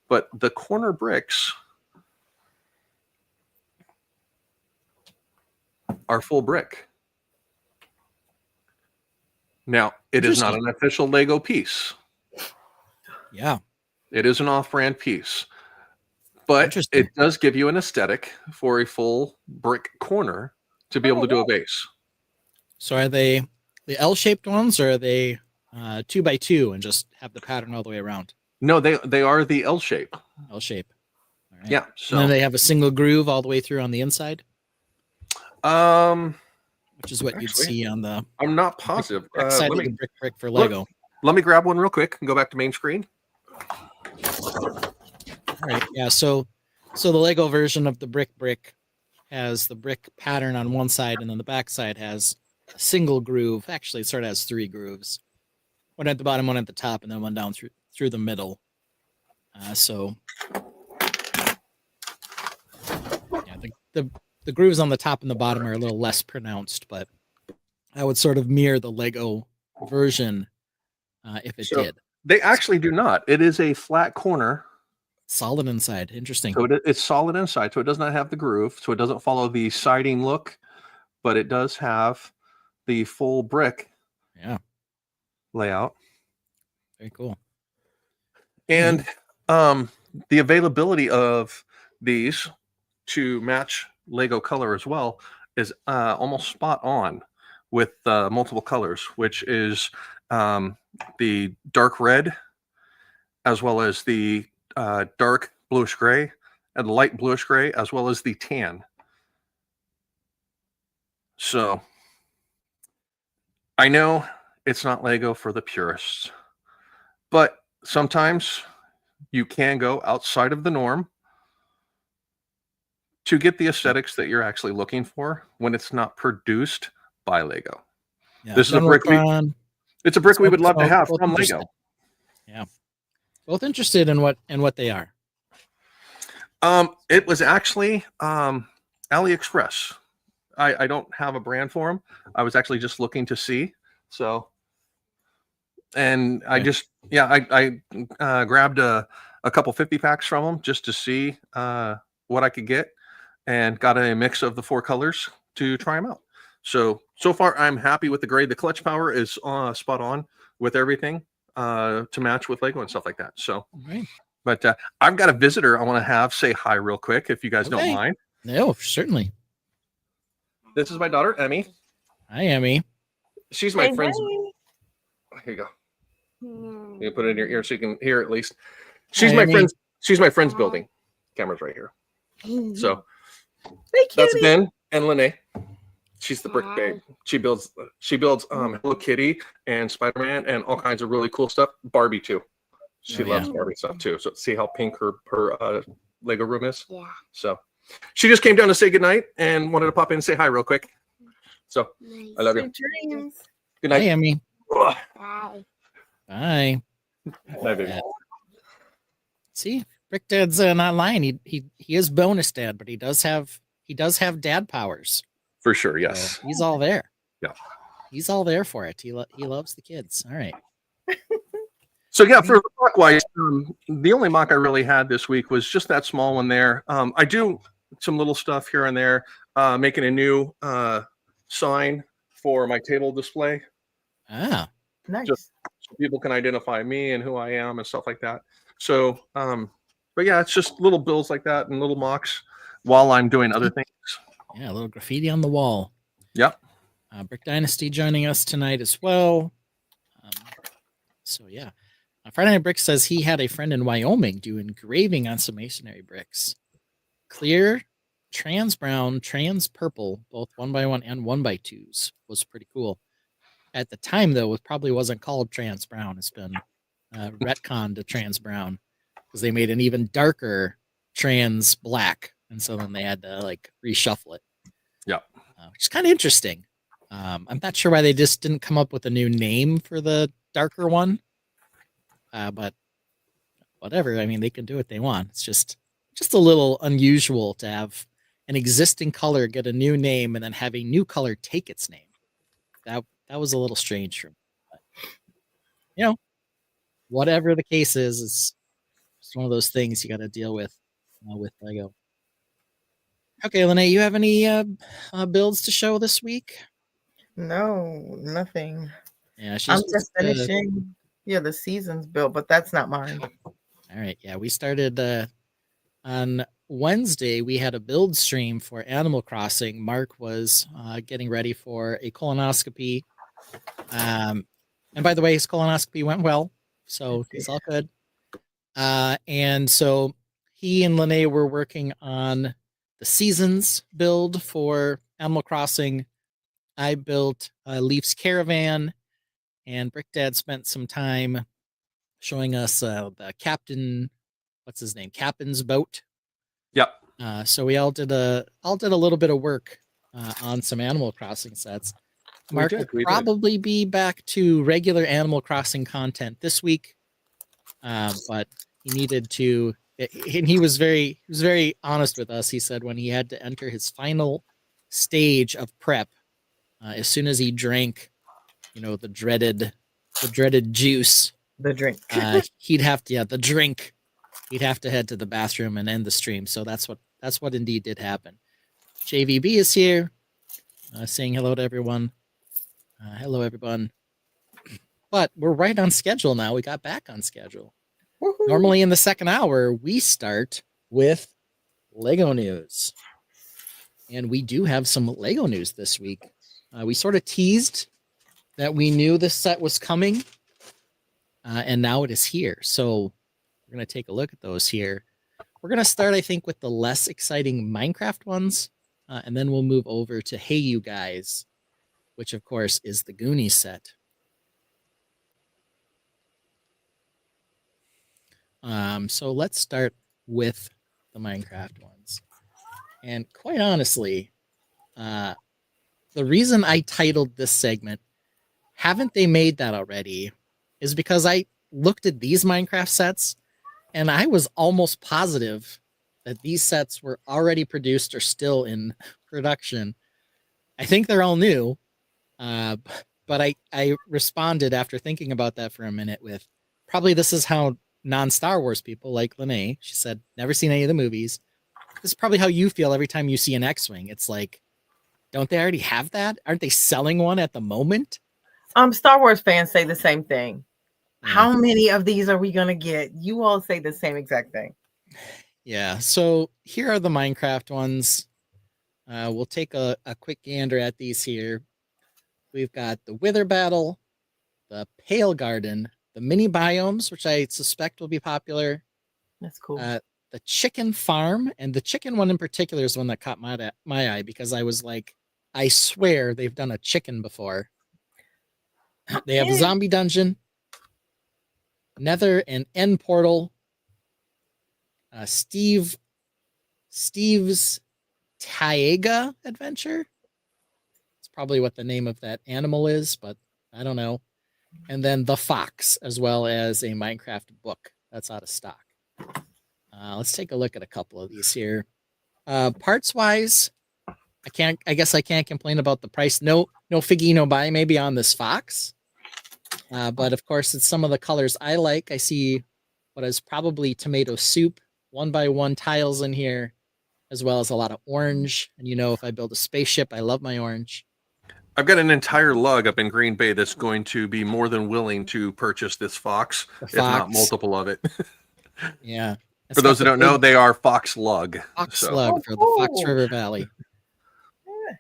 but the corner bricks are full brick. Now, it is not an official Lego piece. Yeah. It is an off-brand piece. But Interesting. it does give you an aesthetic for a full brick corner to be able to do a base. So are they the L-shaped ones, or are they 2x2 and just have the pattern all the way around? No, they are the L shape. L shape. All right. Yeah. And then So they have a single groove all the way through on the inside, which is what you'd actually, see on the I'm not positive. back side Let of the me brick for Lego. let me grab one real quick and go back to main screen. All right. Yeah. So the Lego version of the brick has the brick pattern on one side, and then the back side has a single groove. Actually, it sort of has 3 grooves. One at the bottom, one at the top, and then one down through the middle. So yeah, the grooves on the top and the bottom are a little less pronounced, but I would sort of mirror the Lego version if it So- did. They actually do not. It is a flat corner, Solid inside. Interesting. so it's solid inside. So it does not have the groove. So it doesn't follow the siding look, but it does have the full brick Yeah. layout. Very cool. And the availability of these to match Lego color as well is almost spot on with multiple colors, which is the dark red, as well as the dark bluish gray, and the light bluish gray, as well as the tan. So I know it's not Lego for the purists, but sometimes you can go outside of the norm to get the aesthetics that you're actually looking for when it's not produced by Lego. Yeah. This is a Done brick with we- on- It's a brick we both- would love to both- have both from interested. Lego. Yeah. Both interested in what they are. It was actually AliExpress. I don't have a brand for them. I was actually just looking to see. So, and I Okay. just, I grabbed a couple 50 packs from them just to see what I could get, and got a mix of the 4 colors to try them out. So far I'm happy with the grade. The clutch power is spot on with everything to match with Lego and stuff like that. So, Right. but I've got a visitor I want to have say hi real quick, if you guys don't Okay. mind. No, certainly. This is my daughter, Emmy. Hi, Emmy. She's my Hey, friend's. hey. Here you go. Hmm. You put it in your ear so you can hear at least. She's Hi, my Emmy. friend's. She's my friend's building. Camera's right here. So Hey, that's cutie. Ben and Lene. She's the brick babe. She builds Hello Kitty and Spider-Man and all kinds of really cool stuff. Barbie too. She Oh, loves yeah. Barbie stuff too. So see how pink her Lego room is. Yeah. So she just came down to say goodnight and wanted to pop in and say hi real quick. So Nice. I love you. Sweet dreams. Good Hi, night. Emmy. Ugh. Bye. Bye. Bye, baby. Yeah. See, Brick Dad's not lying. He is bonus dad, but he does have dad powers. For sure, So yes. he's all there. Yeah. He's all there for it. He loves the kids. All right. So yeah, for the mock wise, the only mock I really had this week was just that small one there. I do some little stuff here and there, making a new sign for my table display, Ah, Nice. Just- so people can identify me and who I am and stuff like that. So, but yeah, it's just little bills like that and little mocks while I'm doing other things. yeah, a little graffiti on the wall. Yep. Brick Dynasty joining us tonight as well. So yeah, Friday Night Brick says he had a friend in Wyoming do engraving on some masonry bricks. Clear, trans brown, trans purple, both 1x1 and 1x2s was pretty cool. At the time, though, it probably wasn't called trans brown. It's been retconned to trans brown because they made an even darker trans black, and so then they had to like reshuffle it. Yeah. Which is kind of interesting. I'm not sure why they just didn't come up with a new name for the darker one. But whatever. I mean, they can do what they want. It's just a little unusual to have an existing color get a new name and then have a new color take its name. That was a little strange for me. But, you know, whatever the case is, it's one of those things you got to deal with Lego. Okay, Lene, you have any builds to show this week? No, nothing. Yeah, I'm just finishing. Yeah, the season's built, but that's not mine. All right. Yeah, we started on Wednesday. We had a build stream for Animal Crossing. Mark was getting ready for a colonoscopy. And by the way, his colonoscopy went well, so he's all good. And so he and Lene were working on the seasons build for Animal Crossing. I built Leaf's Caravan, and Brick Dad spent some time showing us the captain, what's his name, Captain's boat. Yep. So we all did a little bit of work on some Animal Crossing sets. Mark will probably be back to regular Animal Crossing content this week, but he needed to, and he was very honest with us. He said when he had to enter his final stage of prep, as soon as he drank, the dreaded juice, The drink. he'd have to the drink. He'd have to head to the bathroom and end the stream. So that's what indeed did happen. JVB is here, saying hello to everyone. Hello, everyone. But we're right on schedule now. We got back on schedule. Woohoo. Normally in the second hour, we start with Lego news. And we do have some Lego news this week. We sort of teased that we knew this set was coming. And now it is here. So we're going to take a look at those here. We're going to start, I think, with the less exciting Minecraft ones. And then we'll move over to Hey You Guys, which of course is the Goonies set. So let's start with the Minecraft ones. And quite honestly, the reason I titled this segment, "Haven't They Made That Already?" is because I looked at these Minecraft sets and I was almost positive that these sets were already produced or still in production. I think they're all new. But I responded after thinking about that for a minute with, probably this is how non-Star Wars people like Lene, she said, never seen any of the movies. This is probably how you feel every time you see an X-Wing. It's like, don't they already have that? Aren't they selling one at the moment? Star Wars fans say the same thing. Yeah. How many of these are we going to get? You all say the same exact thing. Yeah, so here are the Minecraft ones. We'll take a quick gander at these here. We've got the Wither Battle, the Pale Garden, the mini biomes, which I suspect will be popular. That's cool. The Chicken Farm, and the chicken one in particular is one that caught my eye because I was like, I swear they've done a chicken before. They have a zombie dungeon, Nether and End Portal, Steve's Taiga Adventure. It's probably what the name of that animal is, but I don't know. and then the Fox, as well as a Minecraft book that's out of stock. Let's take a look at a couple of these here. Parts wise, I guess I can't complain about the price. No figgy, no buy maybe on this Fox. But of course, it's some of the colors I like. I see what is probably tomato soup, 1x1 tiles in here, as well as a lot of orange. And if I build a spaceship, I love my orange. I've got an entire lug up in Green Bay that's going to be more than willing to purchase this Fox, The if not Fox. multiple of it. Yeah. For those that don't know, they are Fox lug. Fox So slug for the Fox cool. River Valley.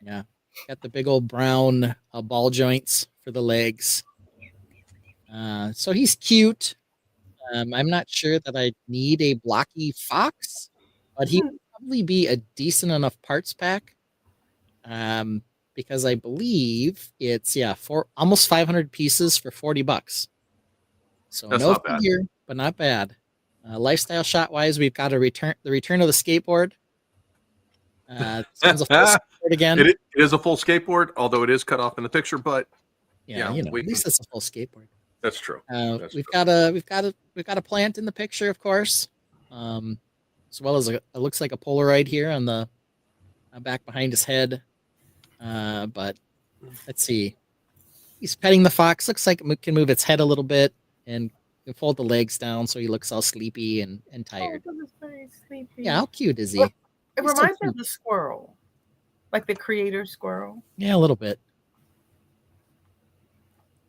Yeah. Got the big old brown ball joints for the legs. So he's cute. I'm not sure that I need a blocky Fox, but he would probably be a decent enough parts pack. Because I believe it's for almost 500 pieces for $40. So That's no not bad. figure, but not bad. Lifestyle shot wise, we've got the return of the skateboard. This one's a full skateboard again. It is a full skateboard, although it is cut off in the picture. But Yeah, yeah, at least it's a full skateboard. that's true. We've got a plant in the picture, of course, as well as it looks like a Polaroid here on the back behind his head. But let's see. He's petting the fox. Looks like it can move its head a little bit and can fold the legs down, so he looks all sleepy and tired. Oh, that is very sleepy. Yeah, how cute is he? Well, It He's so reminds me cute. of the squirrel, like the creator squirrel. Yeah, a little bit.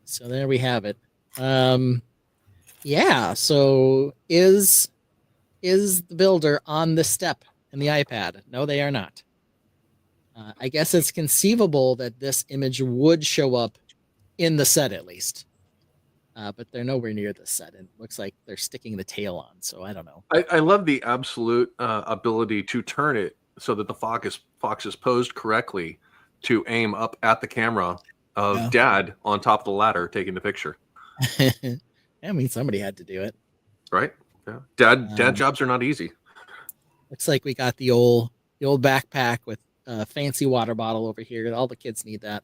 So there we have it. Yeah. So is the builder on the step in the iPad? No, they are not. I guess it's conceivable that this image would show up in the set at least, but they're nowhere near the set. It looks like they're sticking the tail on. So I don't know. I love the absolute ability to turn it so that the fox is posed correctly to aim up at the camera of Yeah. Dad on top of the ladder taking the picture. I mean, somebody had to do it. Right? Yeah. Dad Um, jobs are not easy. Looks like we got the old backpack with a fancy water bottle over here. All the kids need that.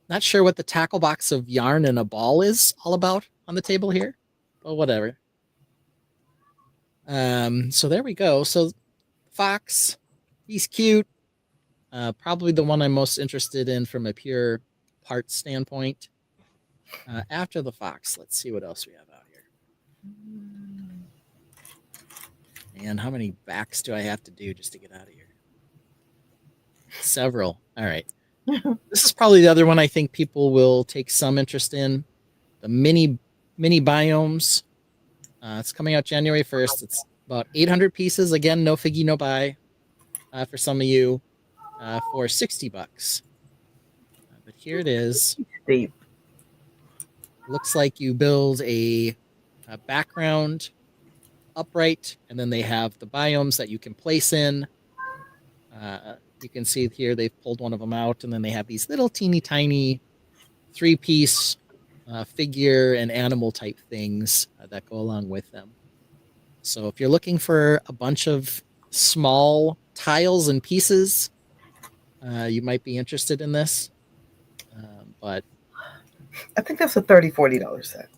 Not sure what the tackle box of yarn and a ball is all about on the table here, but whatever. So there we go. So Fox, he's cute. Probably the one I'm most interested in from a pure parts standpoint. After the Fox, let's see what else we have out here. And how many backs do I have to do just to get out of here? Several. All right. This is probably the other one I think people will take some interest in. The mini biomes. It's coming out January 1st. It's about 800 pieces. Again, no figgy, no buy for some of you for $60. But here it is. Deep. Looks like you build a background upright, and then they have the biomes that you can place in. You can see here they've pulled one of them out, and then they have these little teeny tiny 3-piece figure and animal type things that go along with them. So if you're looking for a bunch of small tiles and pieces, you might be interested in this. But I think that's a $30-$40 set.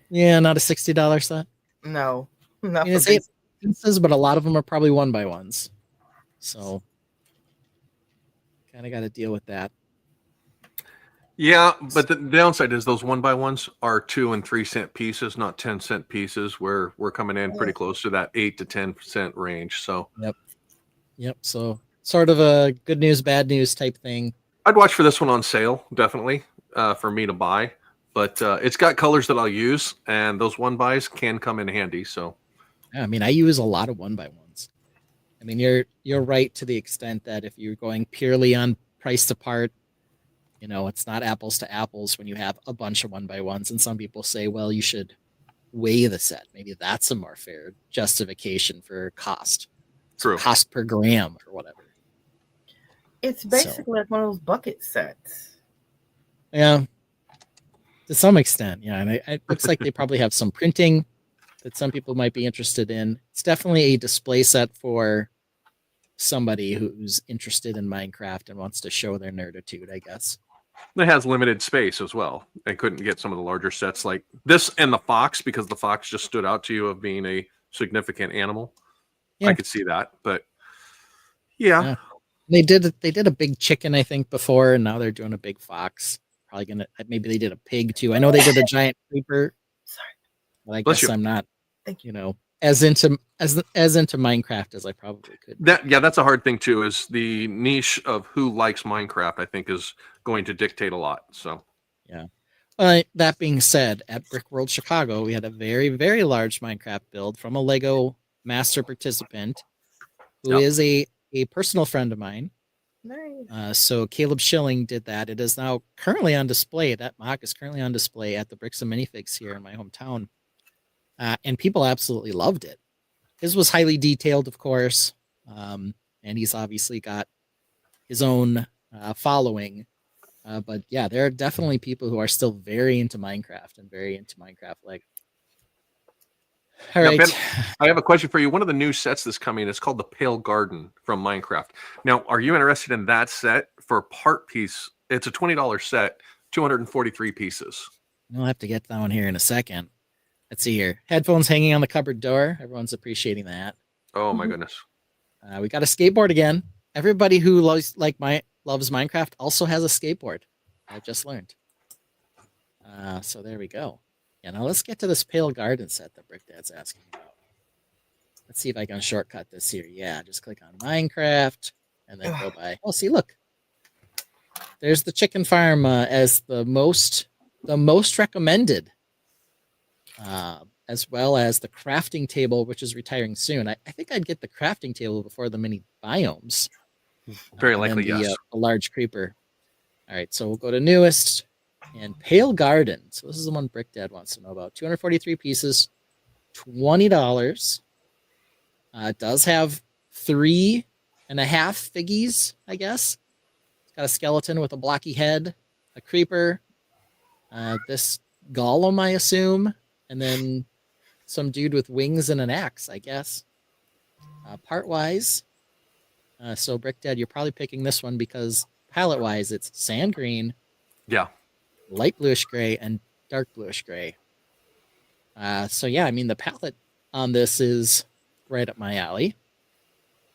yeah, not a $60 set. No, I not mean, for it's 8 basic. pieces, but a lot of them are probably 1x1s. So kind of got to deal with that. Yeah, but the downside is those 1x1s are 2 and 3 cent pieces, not 10-cent pieces. Where we're coming in pretty close to that 8 to 10% range. So Yep. So sort of a good news, bad news type thing. I'd watch for this one on sale, definitely, for me to buy. But it's got colors that I'll use, and those 1-buys can come in handy. So Yeah, I mean, I use a lot of 1x1s. I mean, you're right to the extent that if you're going purely on price to part, it's not apples to apples when you have a bunch of 1x1s. And some people say, well, you should weigh the set. Maybe that's a more fair justification for cost. true. Cost per gram or whatever. It's basically like one of those bucket sets. Yeah, to some extent. Yeah, and it looks like they probably have some printing that some people might be interested in. It's definitely a display set for somebody who's interested in Minecraft and wants to show their nerditude, I guess. It has limited space as well. I couldn't get some of the larger sets like this and the fox because the fox just stood out to you of being a significant animal. Yeah. I could see that, but yeah. Yeah. They did a big chicken, I think, before, and now they're doing a big fox. Probably gonna maybe they did a pig too. I know they did a giant creeper. Sorry. But I Bless guess you. I'm not, Thank you. as into Minecraft as I probably could. That's a hard thing too. Is the niche of who likes Minecraft? I think is going to dictate a lot. So That being said, at Brickworld Chicago, we had a very, very large Minecraft build from a Lego master participant who Yep. is a personal friend of mine. Nice. So Caleb Schilling did that. It is now currently on display. That mock is currently on display at the Bricks and Minifigs here in my hometown. And people absolutely loved it. His was highly detailed, of course. And he's obviously got his own following. But yeah, there are definitely people who are still very into Minecraft and very into Minecraft Lego. All Now, right. Ben, I have a question for you. One of the new sets that's coming is called the Pale Garden from Minecraft. Now, are you interested in that set for part piece? It's a $20 set, 243 pieces. We'll have to get down here in a second. Let's see here. Headphones hanging on the cupboard door. Everyone's appreciating that. Oh my goodness. We got a skateboard again. Everybody who loves Minecraft also has a skateboard. I've just learned. So there we go. Yeah, now let's get to this Pale Garden set that Brick Dad's asking about. Let's see if I can shortcut this here. Yeah, just click on Minecraft and then go by. Oh, see, look. There's the chicken farm as the most recommended, as well as the crafting table, which is retiring soon. I think I'd get the crafting table before the mini biomes. Very and then likely, yes. The large creeper. All right, so we'll go to newest and Pale Garden. So this is the one Brick Dad wants to know about. 243 pieces, $20. It does have 3.5 figgies, I guess. It's got a skeleton with a blocky head, a creeper, this golem, I assume, and then some dude with wings and an axe, I guess. Part-wise, so Brick Dad, you're probably picking this one because palette-wise, it's sand green, Yeah. light bluish gray, and dark bluish gray. So yeah, I mean, the palette on this is right up my alley.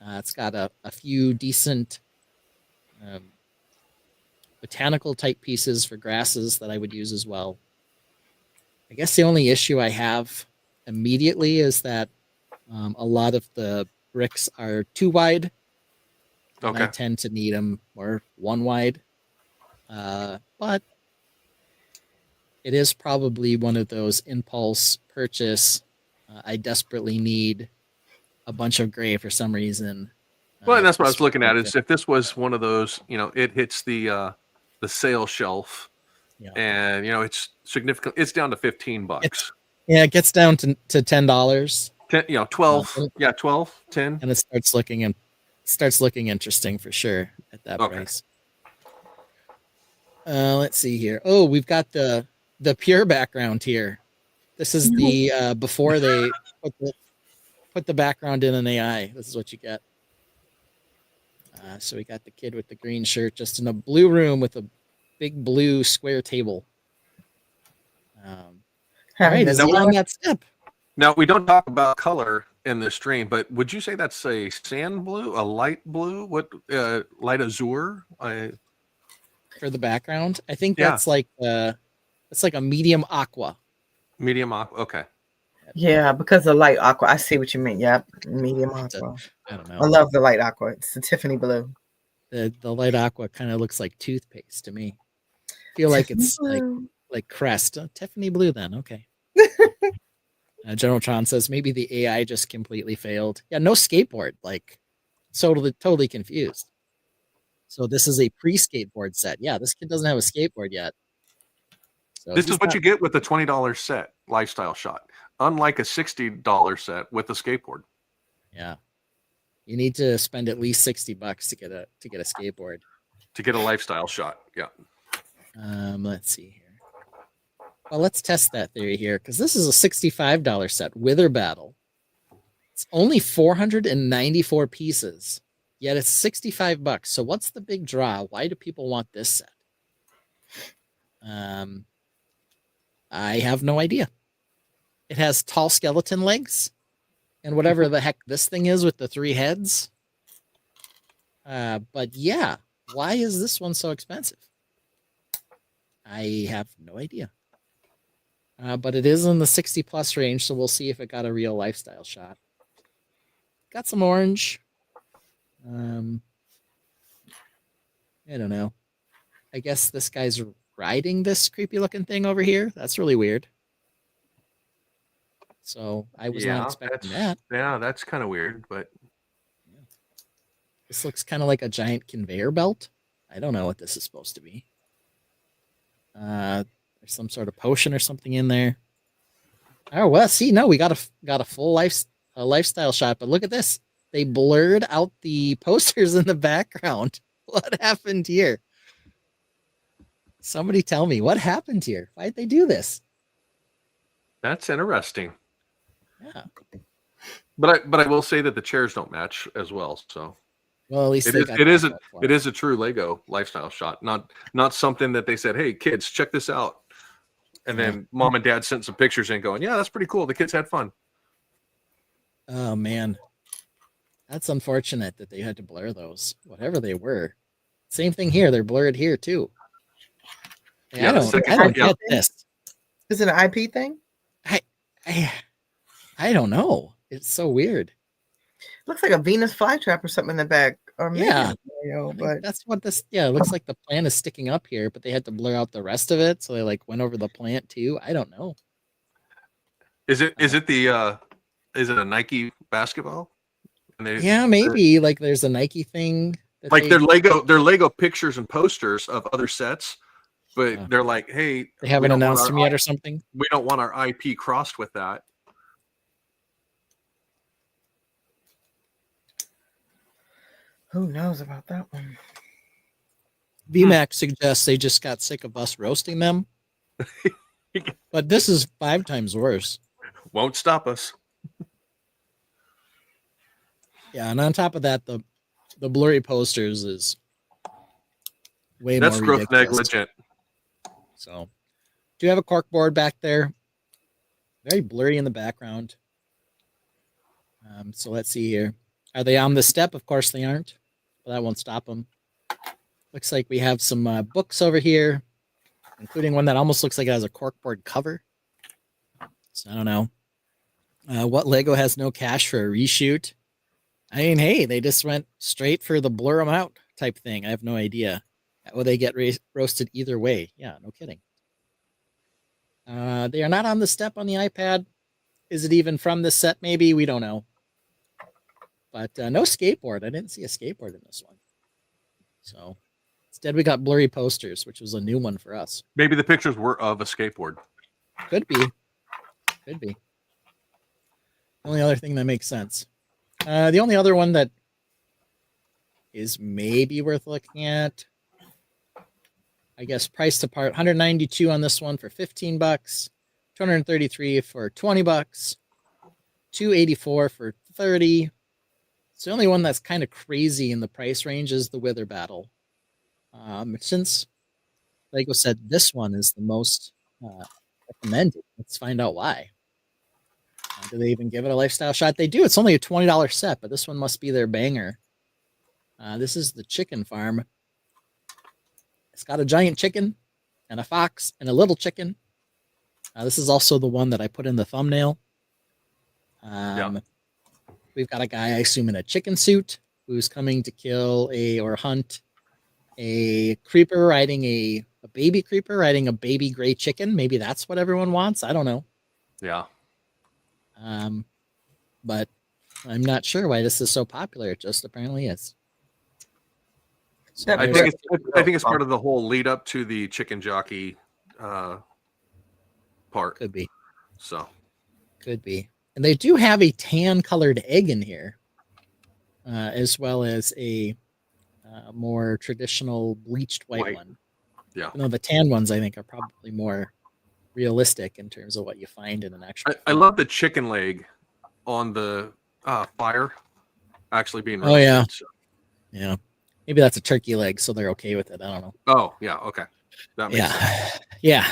It's got a few decent botanical type pieces for grasses that I would use as well. I guess the only issue I have immediately is that a lot of the bricks are too wide. And I Okay. tend to need them more one wide. But it is probably one of those impulse purchase. I desperately need a bunch of gray for some reason. Well, and that's what I was Just looking at. like Is if this was one of those, it hits the sale shelf, Yeah. and it's significant. It's down to $15. Yeah, it gets down to $10, 12. Yeah, 12, 10. and it starts looking interesting for sure at that Okay. price. Let's see here. Oh, we've got the pure background here. This is the before they put the background in an AI. This is what you get. So we got the kid with the green shirt just in a blue room with a big blue square table. All right, is he on that step? Now we don't talk about color in this stream, but would you say that's a sand blue, a light blue, what light azure? For the background? I think Yeah. that's like it's like a medium aqua. Medium aqua. Okay. Yeah, because the light aqua. I see what you mean. Yep, medium aqua. I don't know. I love the light aqua. It's the Tiffany blue. The light aqua kind of looks like toothpaste to me. Feel like it's Blue. like Crest. Tiffany blue then. Okay. General Tron says maybe the AI just completely failed. Yeah, no skateboard. Like totally confused. So this is a pre-skateboard set. Yeah, this kid doesn't have a skateboard yet. So This he's is what not- you get with a $20 set lifestyle shot, unlike a $60 set with a skateboard. Yeah. You need to spend at least $60 to get a skateboard. To get a lifestyle shot. Yeah. Let's see here. Well, let's test that theory here because this is a $65 set, Wither Battle. It's only 494 pieces, yet it's $65. So what's the big draw? Why do people want this set? I have no idea. It has tall skeleton legs and whatever the heck this thing is with the 3 heads. But yeah, why is this one so expensive? I have no idea. But it is in the 60 plus range, so we'll see if it got a real lifestyle shot. Got some orange. I don't know. I guess this guy's riding this creepy looking thing over here. That's really weird. So I was not expecting that. Yeah, that's kind of weird, but This looks kind of like a giant conveyor belt. I don't know what this is supposed to be. There's some sort of potion or something in there. Oh well, see, no, we got a full lifestyle shot, but look at this. They blurred out the posters in the background. What happened here? Somebody tell me what happened here. Why'd they do this? that's interesting. Yeah. But I will say that the chairs don't match as well. So Well, at least it they is got it that is a, going for it them. is a true Lego lifestyle shot, not something that they said, "Hey kids, check this out," and then mom and dad sent some pictures in, going, "Yeah, that's pretty cool. The kids had fun." Oh man, that's unfortunate that they had to blur those, whatever they were. Same thing here; they're blurred here too. Hey, Yeah, I the don't, second I one, don't yeah. get this. Is it an IP thing? I don't know. It's so weird. Looks like a Venus flytrap or something in the back. Or maybe Yeah. Mario, but That's what this. Yeah, it looks like the plant is sticking up here, but they had to blur out the rest of it, so they like went over the plant too. I don't know. Is it is it a Nike basketball? And they, Yeah, maybe like there's a Nike thing. That like they, they're Lego pictures and posters of other sets, but Oh. they're like, hey, they haven't we don't want announced our them yet or something. we don't want our IP crossed with that. who knows about that one? VMAX suggests they just got sick of us roasting them, but this is 5 times worse. Won't stop us. Yeah, and on top of that, the blurry posters is way That's more growth ridiculous. negligent. So, do you have a cork board back there? Very blurry in the background. So let's see here. Are they on the step? Of course they aren't. But that won't stop them. Looks like we have some books over here, including one that almost looks like it has a corkboard cover. So I don't know. What Lego has no cash for a reshoot? I mean, hey, they just went straight for the blur them out type thing. I have no idea. Will they get roasted either way? Yeah, no kidding. They are not on the step on the iPad. Is it even from this set? Maybe. We don't know. But no skateboard. I didn't see a skateboard in this one. So instead we got blurry posters, which was a new one for us. Maybe the pictures were of a skateboard. Could be. Could be. Only other thing that makes sense. The only other one that is maybe worth looking at, I guess, price to part, 192 on this one for 15 bucks, 233 for 20 bucks, 284 for 30. It's the only one that's kind of crazy in the price range is the Wither Battle. Since Lego said this one is the most recommended, let's find out why. Do they even give it a lifestyle shot? They do. It's only a $20 set, but this one must be their banger. This is the chicken farm. It's got a giant chicken and a fox and a little chicken. This is also the one that I put in the thumbnail. We've got a guy, I assume, in a chicken suit who's coming to kill or hunt a creeper riding a baby creeper riding a baby gray chicken. Maybe that's what everyone wants. I don't know. Yeah. But I'm not sure why this is so popular. It just apparently is. So That I there's- think it's part of the whole lead up to the chicken jockey part. could be. So Could be. And they do have a tan colored egg in here, as well as a more traditional bleached white one. Yeah. No, the tan ones I think are probably more realistic in terms of what you find in an actual. I love the chicken leg on the fire actually being Oh, yeah. roasted, so. Yeah. Maybe that's a turkey leg, so they're okay with it. I don't know. Oh, yeah. Okay. That makes sense. Yeah.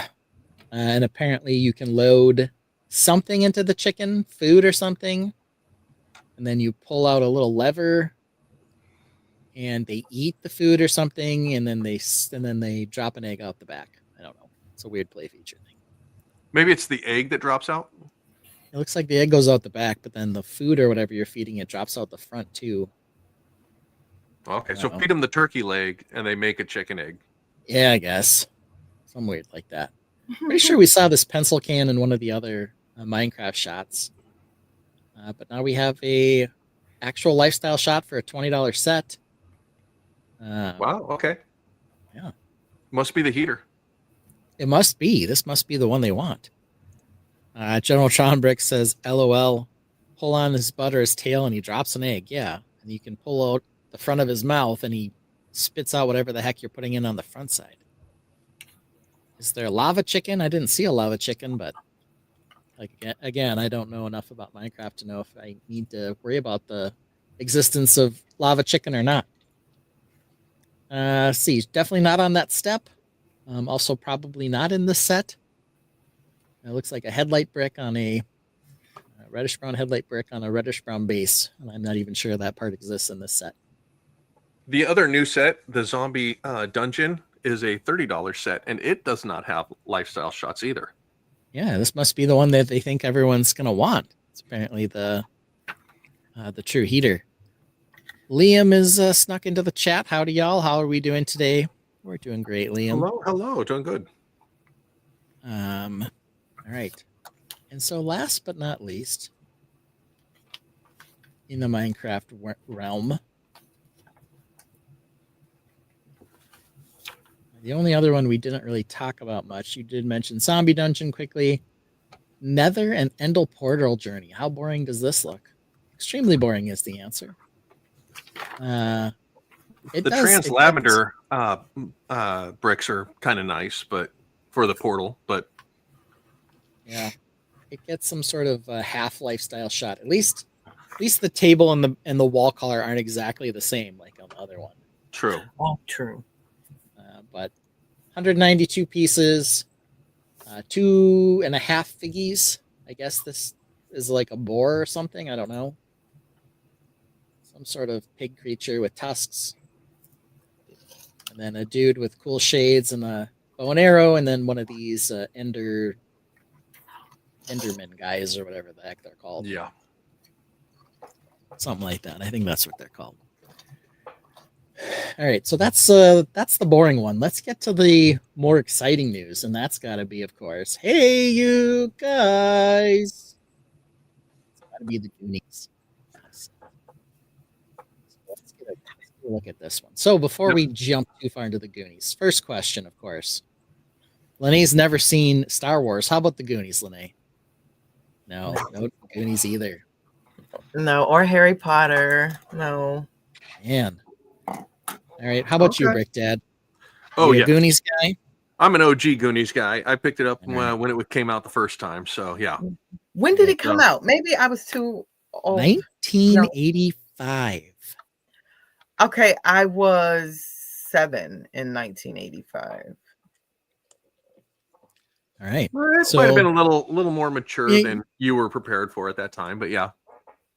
And apparently you can load something into the chicken, food or something, and then you pull out a little lever, and they eat the food or something, and then they drop an egg out the back. I don't know. It's a weird play feature thing. Maybe it's the egg that drops out. It looks like the egg goes out the back, but then the food or whatever you're feeding it drops out the front too. Okay, I so don't know. feed them the turkey leg, and they make a chicken egg. Yeah, I guess. Some weird like that. Pretty sure we saw this pencil can in one of the other Minecraft shots. But now we have a actual lifestyle shot for a $20 set. Wow. Okay. Yeah. Must be the heater. It must be. This must be the one they want. General Tronbrick says, LOL, pull on his butt or his tail and he drops an egg. Yeah. And you can pull out the front of his mouth and he spits out whatever the heck you're putting in on the front side. Is there a lava chicken? I didn't see a lava chicken, but like again, I don't know enough about Minecraft to know if I need to worry about the existence of lava chicken or not. See, definitely not on that step. Also probably not in this set. It looks like a headlight brick on a reddish brown headlight brick on a reddish brown base. And I'm not even sure that part exists in this set. The other new set, the zombie dungeon, is a $30 set, and it does not have lifestyle shots either. Yeah, this must be the one that they think everyone's gonna want. It's apparently the true heater. Liam is snuck into the chat. Howdy, y'all. How are we doing today? We're doing great, Liam. Hello, doing good. All right. And so last but not least, in the Minecraft realm, the only other one we didn't really talk about much, you did mention Zombie Dungeon quickly. Nether and Endel Portal Journey. How boring does this look? Extremely boring is the answer. The trans lavender bricks are kind of nice, but for the portal, but yeah, it gets some sort of half lifestyle shot. At least the table and the wall color aren't exactly the same like on the other one. True. Oh, true. But 192 pieces, 2.5 figgies. I guess this is like a boar or something. I don't know. Some sort of pig creature with tusks. And then a dude with cool shades and a bow and arrow, and then one of these Enderman guys or whatever the heck they're called. Yeah. Something like that. I think that's what they're called. All right, so that's the boring one. Let's get to the more exciting news, and that's got to be, of course, hey, you guys. It's got to be the Goonies. Let's get a look at this one. So before we jump too far into the Goonies, first question, of course. Lene's never seen Star Wars. How about the Goonies, Lene? No Goonies either. No, or Harry Potter. No. Man. All right, how about you, Brick Dad? Oh, you a yeah. Goonies guy? I'm an OG Goonies guy. I picked it up Right. when it came out the first time. So, yeah. When did it come out? Maybe I was too old. 1985. Okay, I was 7 in 1985. All right. Well, it So- might have been a little more mature Yeah. than you were prepared for at that time. But, yeah.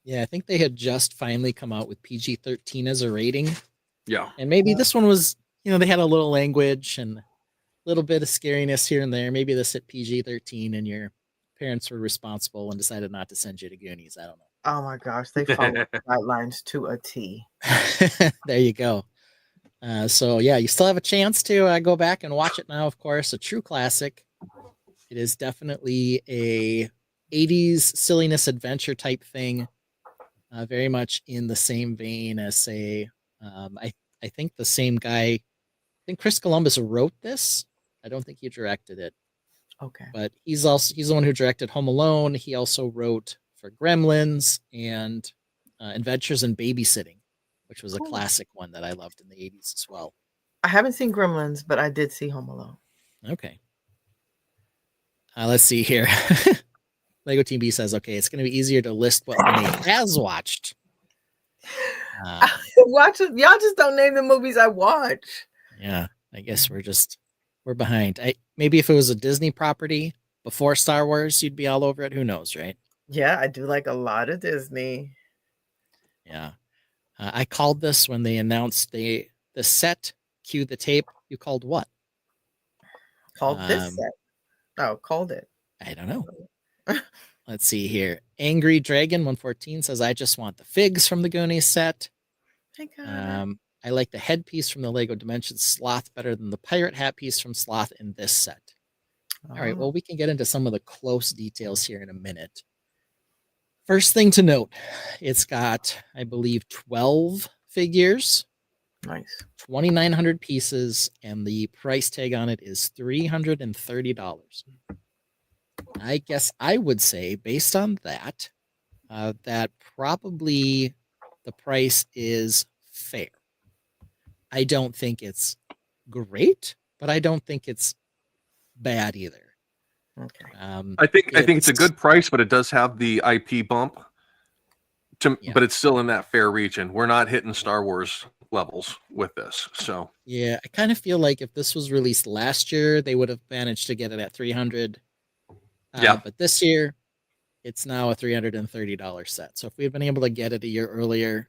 Yeah, I think they had just finally come out with PG-13 as a rating. Yeah. And maybe this one was, they had a little language and a little bit of scariness here and there. Maybe this hit PG-13 and your parents were responsible and decided not to send you to Goonies. I don't know. Oh my gosh, they followed the guidelines to a T. There you go. So yeah, you still have a chance to go back and watch it now, of course. A true classic. It is definitely a 80s silliness adventure type thing. Very much in the same vein as, say, I think the same guy, I think Chris Columbus wrote this. I don't think he directed it. Okay. But he's the one who directed Home Alone. He also wrote for Gremlins and Adventures in Babysitting, which was a classic one that I loved in the 80s as well. I haven't seen Gremlins, but I did see Home Alone. Okay. Let's see here. Lego Team B says, okay, it's going to be easier to list what Renee has watched. watch it. Y'all just don't name the movies I watch. Yeah, I guess we're behind. Maybe if it was a Disney property before Star Wars, you'd be all over it. Who knows, right? Yeah, I do like a lot of Disney. Yeah. I called this when they announced the set, cue the tape. You called what? Called this set. Oh, called it. I don't know. Let's see here. Angry Dragon 114 says, I just want the figs from the Goonies set. I got it. I like the headpiece from the Lego Dimensions Sloth better than the pirate hat piece from Sloth in this set. All right, well, we can get into some of the close details here in a minute. First thing to note, it's got, I believe, 12 figures. Nice. 2,900 pieces, and the price tag on it is $330. I guess I would say, based on that, that probably the price is fair. I don't think it's great, but I don't think it's bad either. Okay. I think it's a good price, but it does have the IP bump. But it's still in that fair region. We're not hitting Star Wars levels with this. So yeah, I kind of feel like if this was released last year, they would have managed to get it at 300. But this year, it's now a $330 set. So if we had been able to get it a year earlier,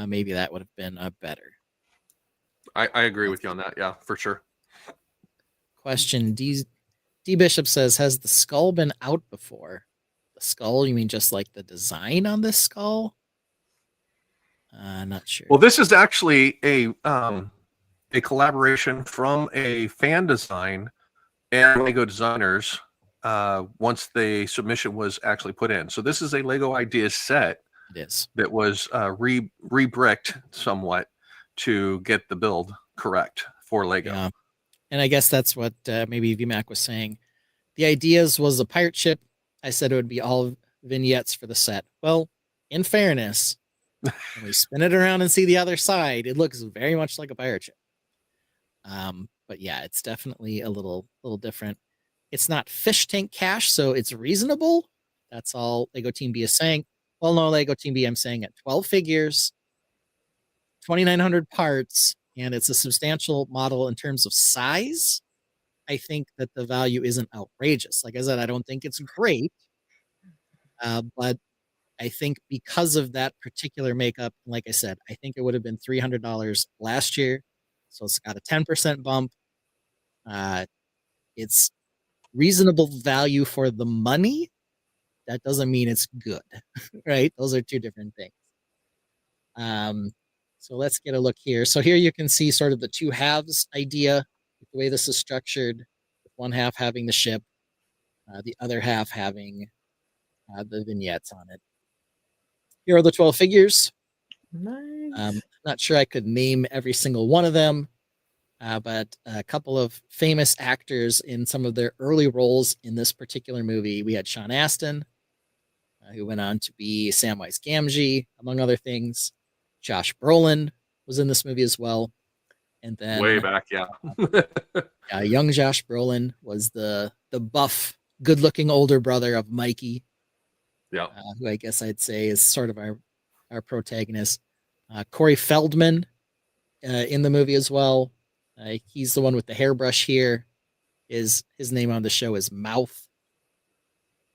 maybe that would have been better. I agree with you on that. Yeah, for sure. Question D Bishop says, has the skull been out before? The skull, you mean just like the design on this skull? Not sure. Well, this is actually a collaboration from a fan design and Lego designers once the submission was actually put in. So this is a Lego Ideas set. It is. That was re-bricked somewhat to get the build correct for Lego. Yeah. And I guess that's what maybe VMAC was saying. The Ideas was a pirate ship. I said it would be all vignettes for the set. Well, in fairness, when we spin it around and see the other side, it looks very much like a pirate ship. But yeah, it's definitely a little different. It's not fish tank cash, so it's reasonable. That's all Lego Team B is saying. Well, no, Lego Team B, I'm saying at 12 figures, 2,900 parts, and it's a substantial model in terms of size. I think that the value isn't outrageous. Like I said, I don't think it's great, but I think because of that particular makeup, like I said, I think it would have been $300 last year. So it's got a 10% bump. It's reasonable value for the money. That doesn't mean it's good, right? Those are two different things. So let's get a look here. So here you can see sort of the two halves idea, the way this is structured, with one half having the ship, the other half having the vignettes on it. Here are the 12 figures. Nice. Not sure I could name every single one of them, but a couple of famous actors in some of their early roles in this particular movie. We had Sean Astin, who went on to be Samwise Gamgee, among other things. Josh Brolin was in this movie as well. And then way back, yeah. Young Josh Brolin was the buff, good-looking older brother of Mikey. Yeah. Who I guess I'd say is sort of our protagonist. Corey Feldman in the movie as well. He's the one with the hairbrush here. His name on the show is Mouth.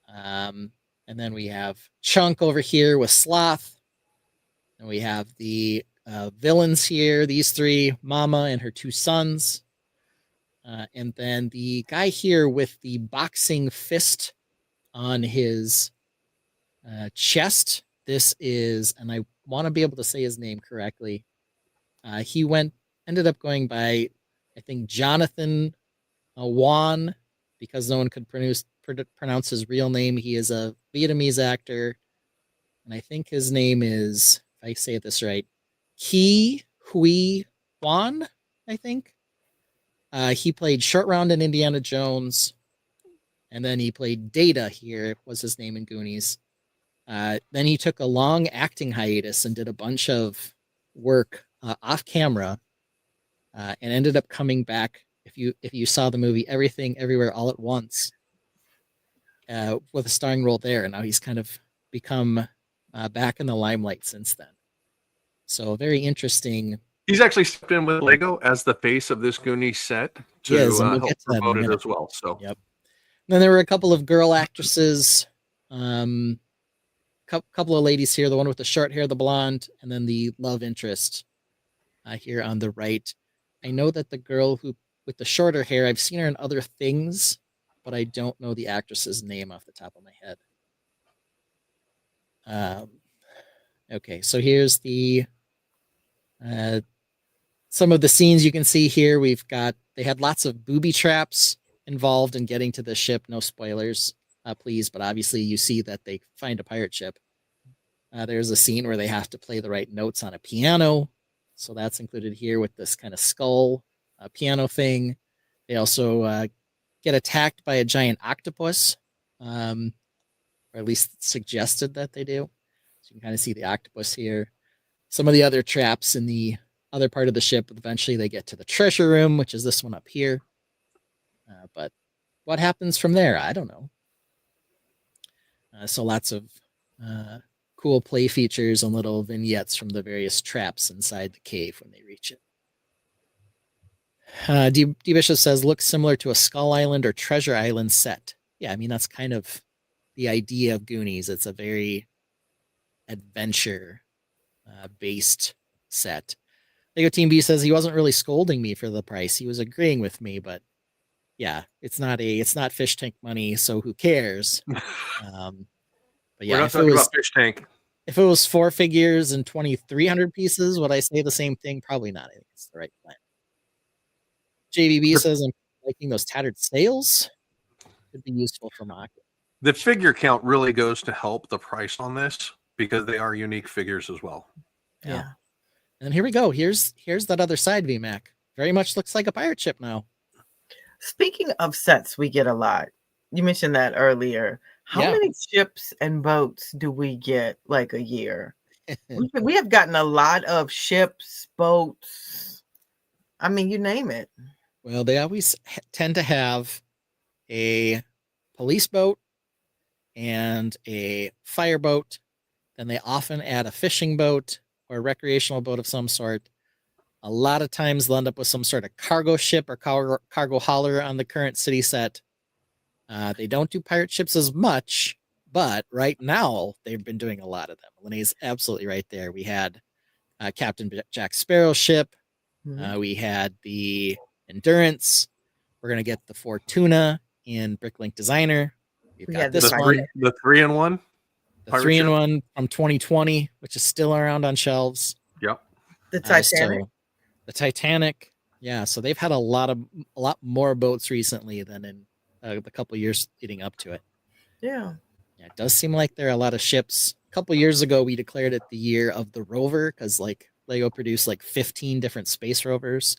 And then we have Chunk over here with Sloth. And we have the villains here, these three, Mama and her two sons. And then the guy here with the boxing fist on his chest. This is, and I want to be able to say his name correctly. He ended up going by, I think, Jonathan Wan, because no one could pronounce his real name. He is a Vietnamese actor, and I think his name is, if I say this right, Ki Hui Wan, I think. He played Short Round in Indiana Jones, and then he played Data here, was his name in Goonies. Then he took a long acting hiatus and did a bunch of work off camera, and ended up coming back. If you saw the movie Everything Everywhere All at Once, with a starring role there, and now he's kind of become back in the limelight since then. So very interesting. He's actually stepped in with Lego as the face of this Goonies set to Yes, and we'll help get to that in a promote it minute. as well. So Yep. Then there were a couple of girl actresses, couple of ladies here. The one with the short hair, the blonde, and then the love interest here on the right. I know that the girl who with the shorter hair, I've seen her in other things, but I don't know the actress's name off the top of my head. Okay, so here's the some of the scenes you can see here. They had lots of booby traps involved in getting to the ship. No spoilers, please, but obviously you see that they find a pirate ship. There's a scene where they have to play the right notes on a piano, so that's included here with this kind of skull piano thing. They also get attacked by a giant octopus, or at least it's suggested that they do. So you can kind of see the octopus here. Some of the other traps in the other part of the ship. Eventually, they get to the treasure room, which is this one up here. But what happens from there? I don't know. So lots of cool play features and little vignettes from the various traps inside the cave when they reach it. D Bishop says, looks similar to a Skull Island or Treasure Island set. Yeah, I mean, that's kind of the idea of Goonies. It's a very adventure based set. Lego Team B says he wasn't really scolding me for the price. He was agreeing with me, but yeah, it's not fish tank money, so who cares? But yeah, we're not talking about Fish Tank. If it was 4 figures and 2,300 pieces, would I say the same thing? Probably not. I think it's the right plan. JVB says I'm liking those tattered sails. Could be useful for market. The figure count really goes to help the price on this because they are unique figures as well. Yeah. And here we go. Here's that other side VMAC. Very much looks like a pirate ship now. Speaking of sets, we get a lot. You mentioned that earlier. How many ships and boats do we get like a year? We have gotten a lot of ships, boats. I mean, you name it. Well, they always tend to have a police boat and a fireboat. Then they often add a fishing boat or a recreational boat of some sort. A lot of times they'll end up with some sort of cargo ship or cargo hauler on the current city set. They don't do pirate ships as much, but right now they've been doing a lot of them. Lene's absolutely right there. We had Captain Jack Sparrow's ship. We had the Endurance. We're going to get the Fortuna in Bricklink Designer. We've got this one. The 3-in-1? The 3-in-1 from 2020, which is still around on shelves. Yep. The Titanic. The Titanic. Yeah, so they've had a lot more boats recently than in the couple years leading up to it. Yeah. It does seem like there are a lot of ships. A couple years ago, we declared it the year of the rover because like Lego produced like 15 different space rovers.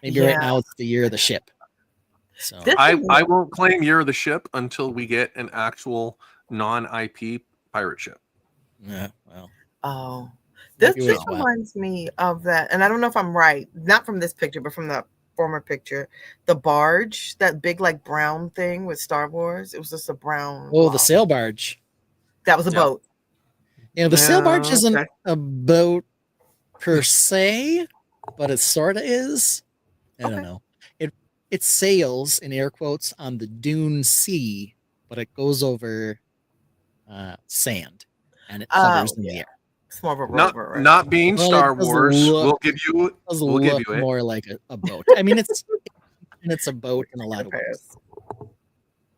Maybe right now it's the year of the ship. So I won't claim year of the ship until we get an actual non-IP pirate ship. Yeah, well. Oh, this reminds me of that, and I don't know if I'm right. Not from this picture, but from the former picture. The barge, that big like brown thing with Star Wars. It was just a brown. Oh, the sail barge. That was a boat. You know, the sail barge isn't a boat per se, but it sort of is. I don't know. It sails in air quotes on the Dune Sea, but it goes over sand and it hovers in the air. It's more of a rover, right? Not being Star Wars, we'll give you it. More like a boat. I mean, it's a boat in a lot of ways.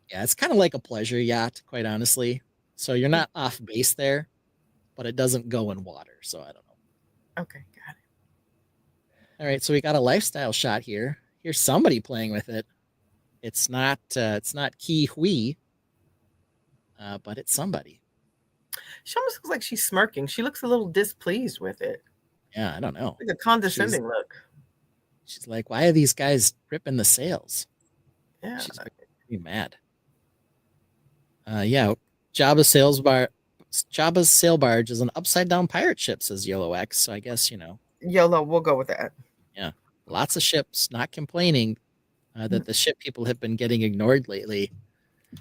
Yeah, it's kind of like a pleasure yacht, quite honestly. So you're not off base there, but it doesn't go in water. So I don't know. Okay, got it. All right, so we got a lifestyle shot here. Here's somebody playing with it. It's not Ki Hui, but it's somebody. She almost looks like she's smirking. She looks a little displeased with it. Yeah, I don't know. Like a condescending look. She's like, why are these guys ripping the sails? Yeah. She's pretty mad. Yeah, Jabba's sail barge is an upside down pirate ship, says YOLO X. So I guess, YOLO, we'll go with that. Yeah. Lots of ships, not complaining that the ship people have been getting ignored lately.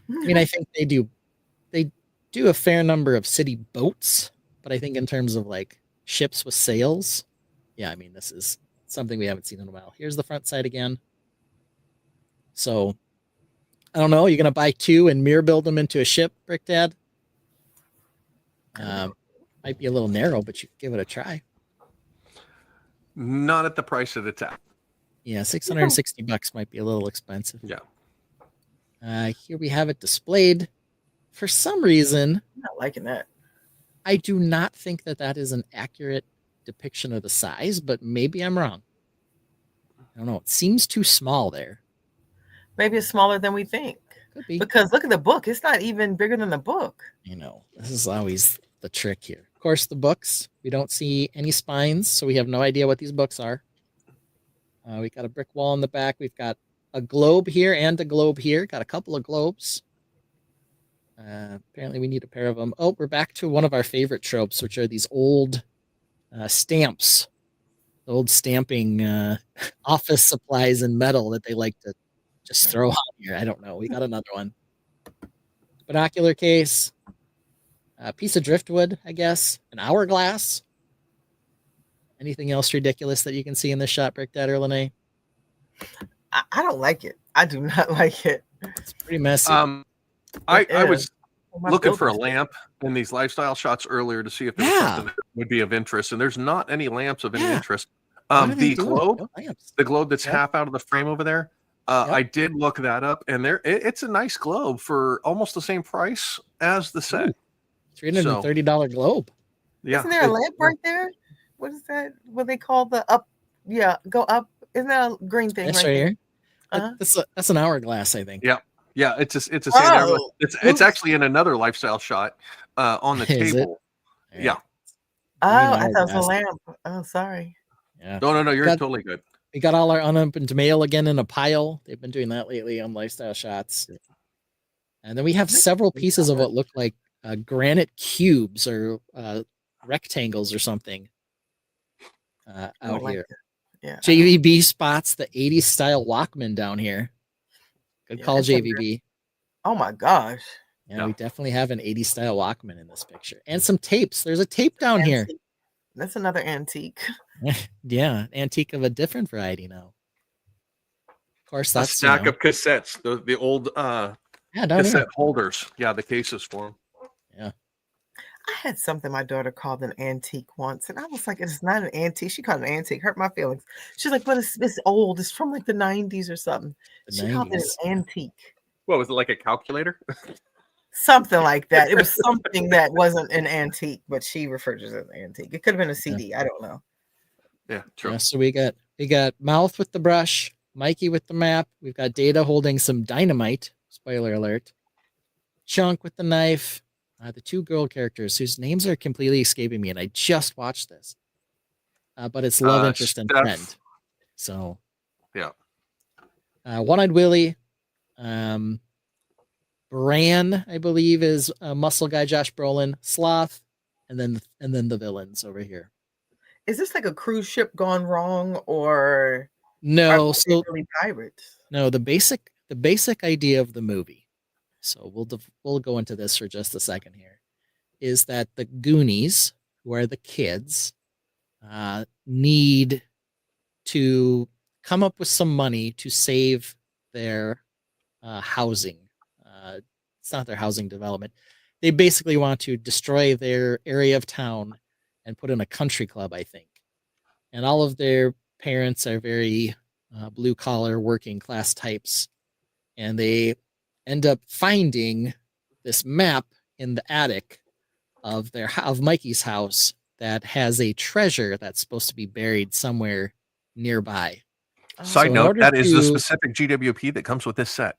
I mean, I think they do a fair number of city boats, but I think in terms of like ships with sails. Yeah, I mean, this is something we haven't seen in a while. Here's the front side again. So, I don't know. You're going to buy 2 and mirror build them into a ship, Brick Dad? Might be a little narrow, but you can give it a try. Not at the price that it's at. Yeah, $660 might be a little expensive. Yeah. Here we have it displayed. For some reason, I'm not liking that. I do not think that that is an accurate depiction of the size, but maybe I'm wrong. I don't know. It seems too small there. Maybe it's smaller than we think. Could be. Because look at the book. It's not even bigger than the book. You know, this is always the trick here. Of course, the books, we don't see any spines, so we have no idea what these books are. We got a brick wall in the back. We've got a globe here and a globe here. Got a couple of globes. Apparently we need a pair of them. Oh, we're back to one of our favorite tropes, which are these old stamps. Old stamping office supplies in metal that they like to just throw on here. I don't know. We got another one. Binocular case. A piece of driftwood, I guess. An hourglass. Anything else ridiculous that you can see in this shot, Brick Dad or Lene? I don't like it. I do not like it. It's pretty messy. I was My looking for a building's- lamp in these lifestyle shots earlier to see if there was Yeah. something that would be of interest, and there's not any lamps of any Yeah. interest. What are they The doing? globe, No lamps. the globe that's Yep. half out of the frame over there. Yep. I did look that up, and it's a nice globe for almost the same price as the set. Ooh. $330 globe. Yeah, Isn't there a lamp right there? What is that? What they call the up? Yeah, go up. Isn't that a green thing That's right right there? here. Uh-huh. That's an hourglass, I think. Yeah. Yeah, it's a same. Oh, It's oops. actually in another lifestyle shot on the Is it? table. Yeah. Oh, I thought it was a hourglass. lamp. Oh, sorry. Yeah. No, you're Got- totally good. We got all our unopened mail again in a pile. They've been doing that lately on lifestyle shots. And then we have several pieces of what look like granite cubes or rectangles or something I out don't like here. it. Yeah. JVB spots the 80s style Walkman down here. Good Yeah, call, it's a JVB. Oh my gosh. Yeah, we definitely have an 80s style Walkman in this picture. And some tapes. There's a tape down here. Antique. That's another antique. Yeah, antique of a different variety now. Of course, A that's stack of cassettes, the old yeah, down cassette here. holders. Yeah, the cases for them. I had something my daughter called an antique once, and I was like, "It's not an antique." She called it an antique. Hurt my feelings. She's like, "But it's old. It's from like the '90s or something." The She called it 90s. an antique, What was it, like a calculator? something like that. It was something that wasn't an antique, but she referred to it as an antique. It could have been a CD. I don't know. Yeah, true. Yeah, so we got Mouth with the brush, Mikey with the map. We've got Data holding some dynamite. Spoiler alert. Chunk with the knife. The 2 girl characters whose names are completely escaping me, and I just watched this. But it's love interest and Steph. friend. So Yeah. One-Eyed Willie. Bran, I believe, is muscle guy Josh Brolin. Sloth, and then the villains over here. Is this like a cruise ship gone wrong, or No, are they so really pirates? no, the basic idea of the movie. So we'll go into this for just a second here. Is that the Goonies, who are the kids, need to come up with some money to save their housing. It's not their housing development. They basically want to destroy their area of town and put in a country club, I think. And all of their parents are very blue collar working class types. And they end up finding this map in the attic of Mikey's house that has a treasure that's supposed to be buried somewhere nearby. Side in note, order that is the to- specific GWP that comes with this set.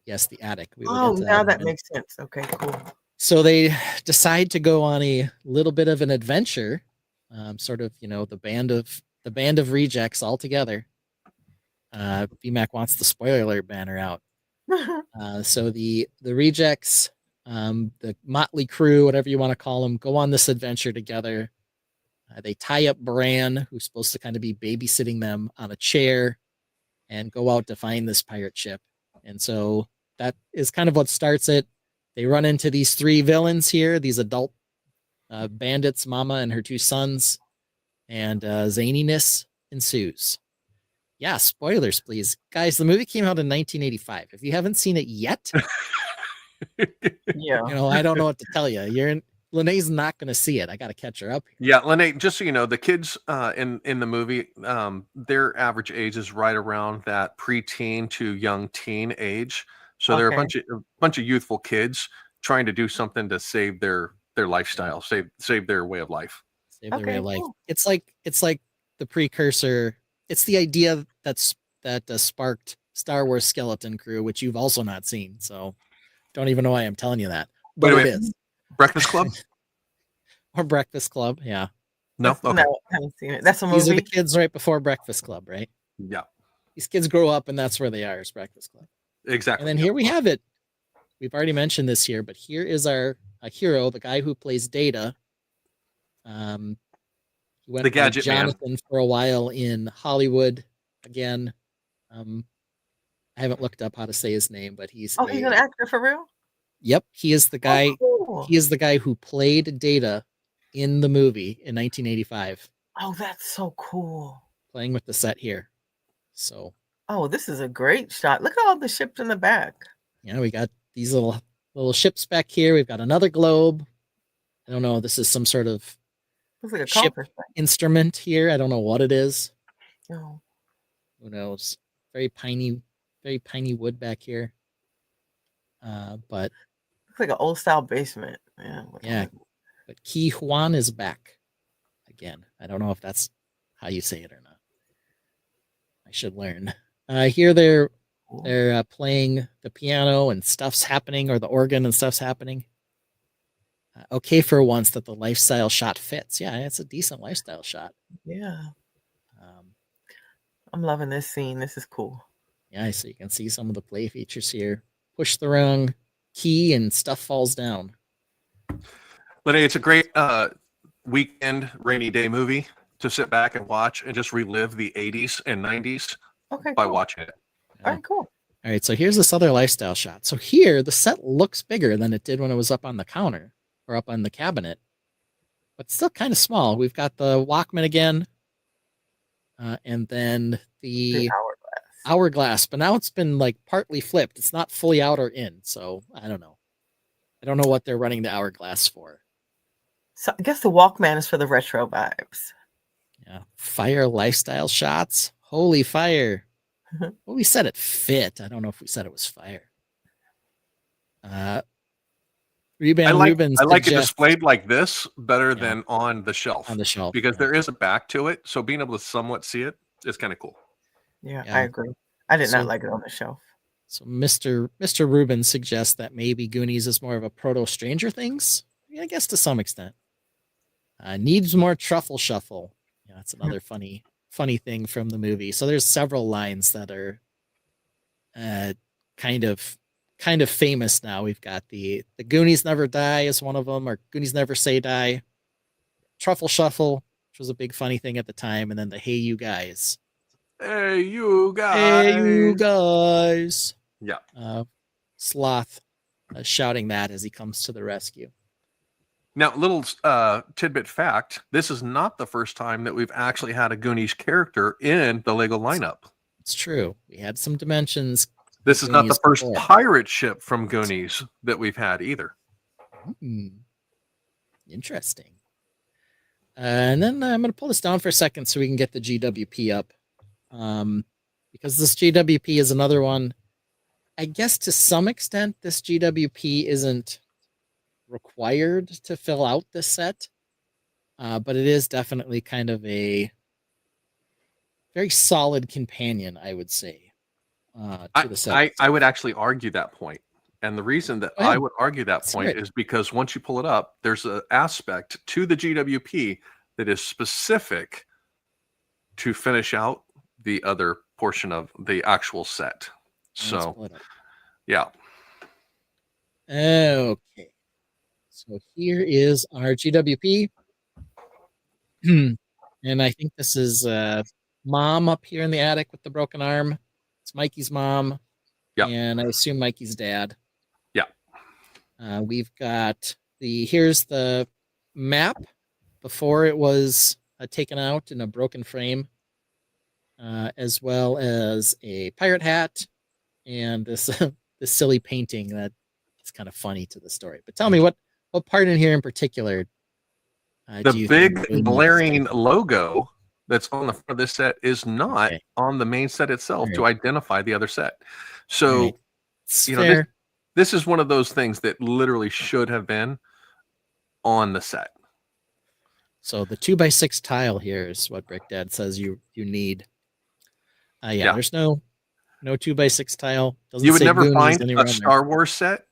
Yes, the attic. We will Oh, get to now in a that minute. makes sense. Okay, cool. So they decide to go on a little bit of an adventure, sort of, the band of rejects all together. BMAC wants the spoiler alert banner out. So the rejects, the motley crew, whatever you want to call them, go on this adventure together. They tie up Bran, who's supposed to kind of be babysitting them, on a chair, and go out to find this pirate ship. And so that is kind of what starts it. They run into these 3 villains here, these adult Bandit's mama and her two sons, and zaniness ensues. Yeah, spoilers, please. Guys, the movie came out in 1985. If you haven't seen it yet, Yeah. I don't know what to tell you. Lene's not going to see it. I got to catch her up here. Yeah, Lene, just so you know, the kids in the movie, their average age is right around that preteen to young teen age. So they're a bunch of youthful kids trying to do something to save their lifestyle, save their way of life. Save their way of life. Cool. It's like the precursor. It's the idea that sparked Star Wars Skeleton Crew, which you've also not seen. So don't even know why I'm telling you that, but it is. Breakfast Club? Or Breakfast Club, yeah. No? Okay. No, I haven't seen it. That's a movie. These are the kids right before Breakfast Club, right? Yeah, These kids grow up and that's where they are, is Breakfast Club. exactly. And then here we have it. We've already mentioned this here, but here is our hero, the guy who plays Data. He went The by Gadget Man. Jonathan for a while in Hollywood. Again, I haven't looked up how to say his name, but he's he's an actor for real? Yep, he is the guy. Oh, cool. He is the guy who played Data in the movie in 1985, Oh, that's so cool. playing with the set here. So Oh, this is a great shot. Look at all the ships in the back. yeah, we got these little ships back here. We've got another globe. I don't know. This is some sort of Looks like a Ship. compass. instrument here. I don't know what it is. Oh, Who knows? Very piney wood back here. But looks like an old style basement. Yeah. yeah, but Ki Huan is back again. I don't know if that's how you say it or not. I should learn. Here they're playing the piano and stuff's happening, or the organ and stuff's happening. Okay, for once that the lifestyle shot fits. Yeah, it's a decent lifestyle shot. Yeah. Um, I'm loving this scene. This is cool. yeah, so you can see some of the play features here. Push the wrong key and stuff falls down. Lene, it's a great weekend rainy day movie to sit back and watch and just relive the 80s and 90s Okay. by Cool. watching it. All right, cool. All right, so here's this other lifestyle shot. So here, the set looks bigger than it did when it was up on the counter or up on the cabinet, but still kind of small. We've got the Walkman again, and then the hourglass, but now it's been like partly flipped. It's not fully out or in, so I don't know. I don't know what they're running the hourglass for. So I guess the Walkman is for the retro vibes. Yeah, fire lifestyle shots. Holy fire! Mhm. Well, we said it fit. I don't know if we said it was fire. Reuben I like it suggests- displayed like this better than on the shelf. on the shelf because yeah. there is a back to it, so being able to somewhat see it is kind of cool. Yeah, Yeah. I agree. I did So- not like it on the shelf. So Mr. Rubin suggests that maybe Goonies is more of a proto Stranger Things. Yeah, I guess to some extent. Needs more truffle shuffle. Yeah, that's another funny thing from the movie. So there's several lines that are kind of famous now. We've got the Goonies never die is one of them, or Goonies never say die. Truffle shuffle, which was a big funny thing at the time, and then the Hey You Guys. Hey, you guys! Hey you guys! Yeah. Sloth shouting that as he comes to the rescue. Now, little tidbit fact: this is not the first time that we've actually had a Goonies character in the Lego lineup. It's true. We had some dimensions. This is not the Goonies first before. pirate ship from Goonies that we've had either. Interesting. And then I'm going to pull this down for a second so we can get the GWP up. Because this GWP is another one. I guess to some extent, this GWP isn't required to fill out this set. But it is definitely kind of a very solid companion, I would say, to the set. I would actually argue that point. And the reason that Go ahead. I would argue that Let's point hear it. is because once you pull it up, there's an aspect to the GWP that is specific to finish out the other portion of the actual set. Let's So, pull it up. yeah. Okay. So here is our GWP. And I think this is Mom up here in the attic with the broken arm. It's Mikey's mom. Yeah. And I assume Mikey's dad. Yeah. We've got here's the map before it was taken out in a broken frame, as well as a pirate hat and this this silly painting that is kind of funny to the story. But tell me what part in here in particular The do you big think really needs blaring to- logo that's on the front of this set is not Okay. on the main set itself All to identify the other set. All So, right. It's you know, fair. this is one of those things that literally should have been on the set. So the 2x6 tile here is what Brick Dad says you need. Yeah. There's no 2x6 tile. Doesn't You would say never Goonies find anywhere a on there. Star Wars set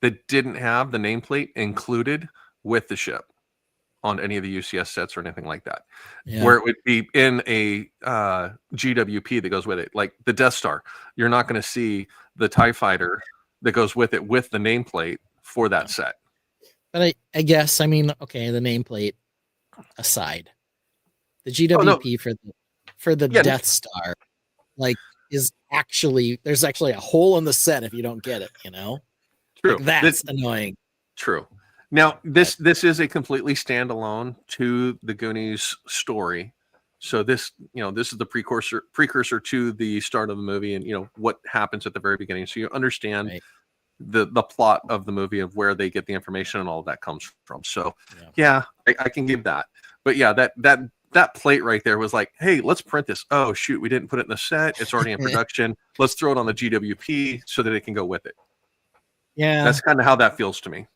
that didn't have the nameplate included with the ship on any of the UCS sets or anything like that. Yeah. Where it would be in a GWP that goes with it, like the Death Star. You're not going to see the TIE fighter that goes with it with the nameplate for that set. But I guess, I mean, okay, the nameplate aside, the Oh, no. GWP for the Yeah. Death Star, like, there's actually a hole in the set if you don't get it, you know? True. Like, that's annoying. True. Now, this is a completely standalone to the Goonies story. So this is the precursor to the start of the movie and, what happens at the very beginning. So you understand Right. the plot of the movie, of where they get the information and all of that comes from. So Yeah. I can give that. But yeah, that plate right there was like, hey, let's print this. Oh shoot, we didn't put it in the set. It's already in production. Let's throw it on the GWP so that it can go with it. Yeah. That's kind of how that feels to me.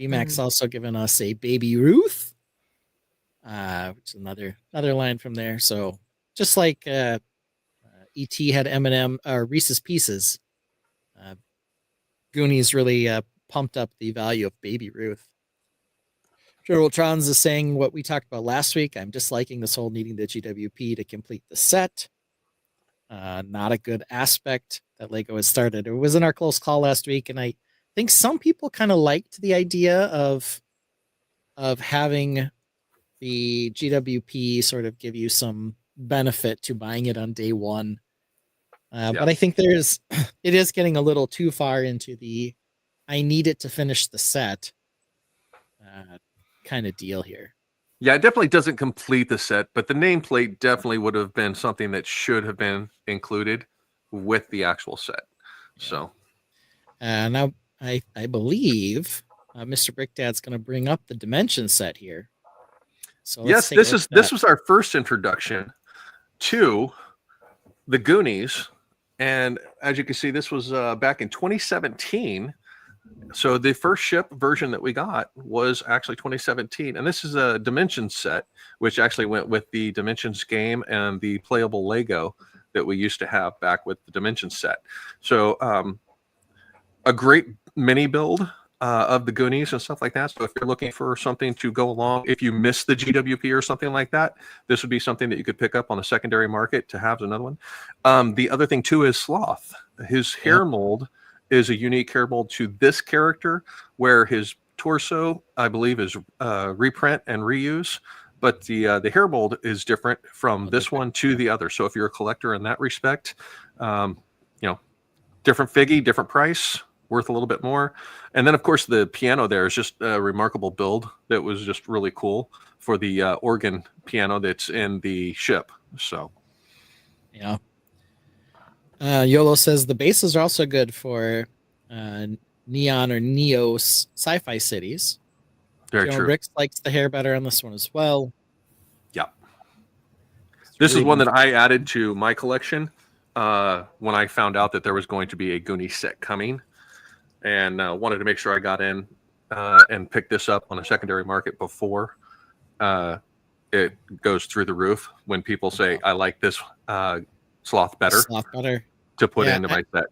BMAX also given us a Baby Ruth, which is another line from there. So just like ET had M&M or Reese's Pieces, Goonies really pumped up the value of Baby Ruth. General Trons is saying what we talked about last week. I'm disliking this whole needing the GWP to complete the set. Not a good aspect that Lego has started. It was in our close call last week, and I think some people kind of liked the idea of having the GWP sort of give you some benefit to buying it on day one. But I think it is getting a little too far into the I need it to finish the set kind of deal here. Yeah, it definitely doesn't complete the set, but the nameplate definitely would have been something that should have been included with the actual set. Yeah. So now I believe Mr. Brickdad's going to bring up the Dimension set here. So yes, this was our first introduction to the Goonies, and as you can see, this was back in 2017. So the first ship version that we got was actually 2017, and this is a Dimensions set, which actually went with the Dimensions game and the playable Lego that we used to have back with the Dimensions set. So a great mini build of the Goonies and stuff like that. So if you're looking for something to go along, if you miss the GWP or something like that, this would be something that you could pick up on the secondary market to have another one. The other thing too is Sloth. His hair mold is a unique hair mold to this character, where his torso, I believe, is reprint and reuse, but the hair mold is different from this one to the other. So if you're a collector in that respect, different figgy, different price, worth a little bit more. And then of course the piano there is just a remarkable build that was just really cool for the organ piano that's in the ship. So yeah. YOLO says the bases are also good for Neon or Neo sci-fi cities. very Joe true. Ricks likes the hair better on this one as well. Yeah. This is one that I added to my collection when I found out that there was going to be a Goonie set coming, and wanted to make sure I got in and picked this up on a secondary market before it goes through the roof when people say, I like this Sloth better to put into my set.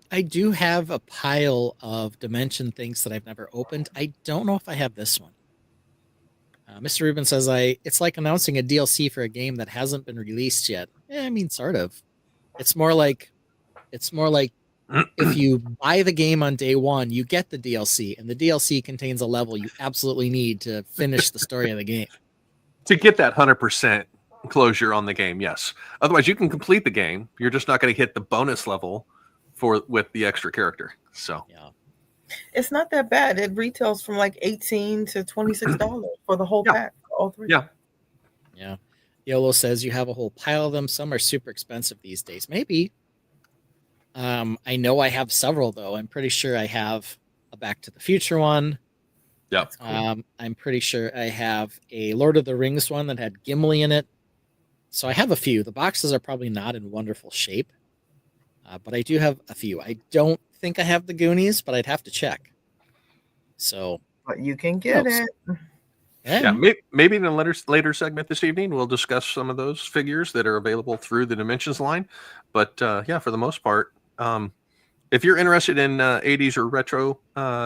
I do have a pile of Dimension things that I've never opened. I don't know if I have this one. Mr. Rubin says it's like announcing a DLC for a game that hasn't been released yet. I mean, sort of. It's more like if you buy the game on day one, you get the DLC, and the DLC contains a level you absolutely need to finish the story of the game. To get that 100% closure on the game, yes. Otherwise, you can complete the game. You're just not going to hit the bonus level with the extra character. So yeah. It's not that bad. It retails from like $18 to $26 for the whole Yeah. pack, all three. Yeah. Yeah. Yolo says you have a whole pile of them. Some are super expensive these days. Maybe. I know I have several though. I'm pretty sure I have a Back to the Future one. Yeah. Cool. I'm pretty sure I have a Lord of the Rings one that had Gimli in it. So I have a few. The boxes are probably not in wonderful shape, but I do have a few. I don't think I have the Goonies, but I'd have to check. So But you can get knows? it. Yeah, maybe in a later segment this evening, we'll discuss some of those figures that are available through the Dimensions line. But yeah, for the most part, if you're interested in 80s or retro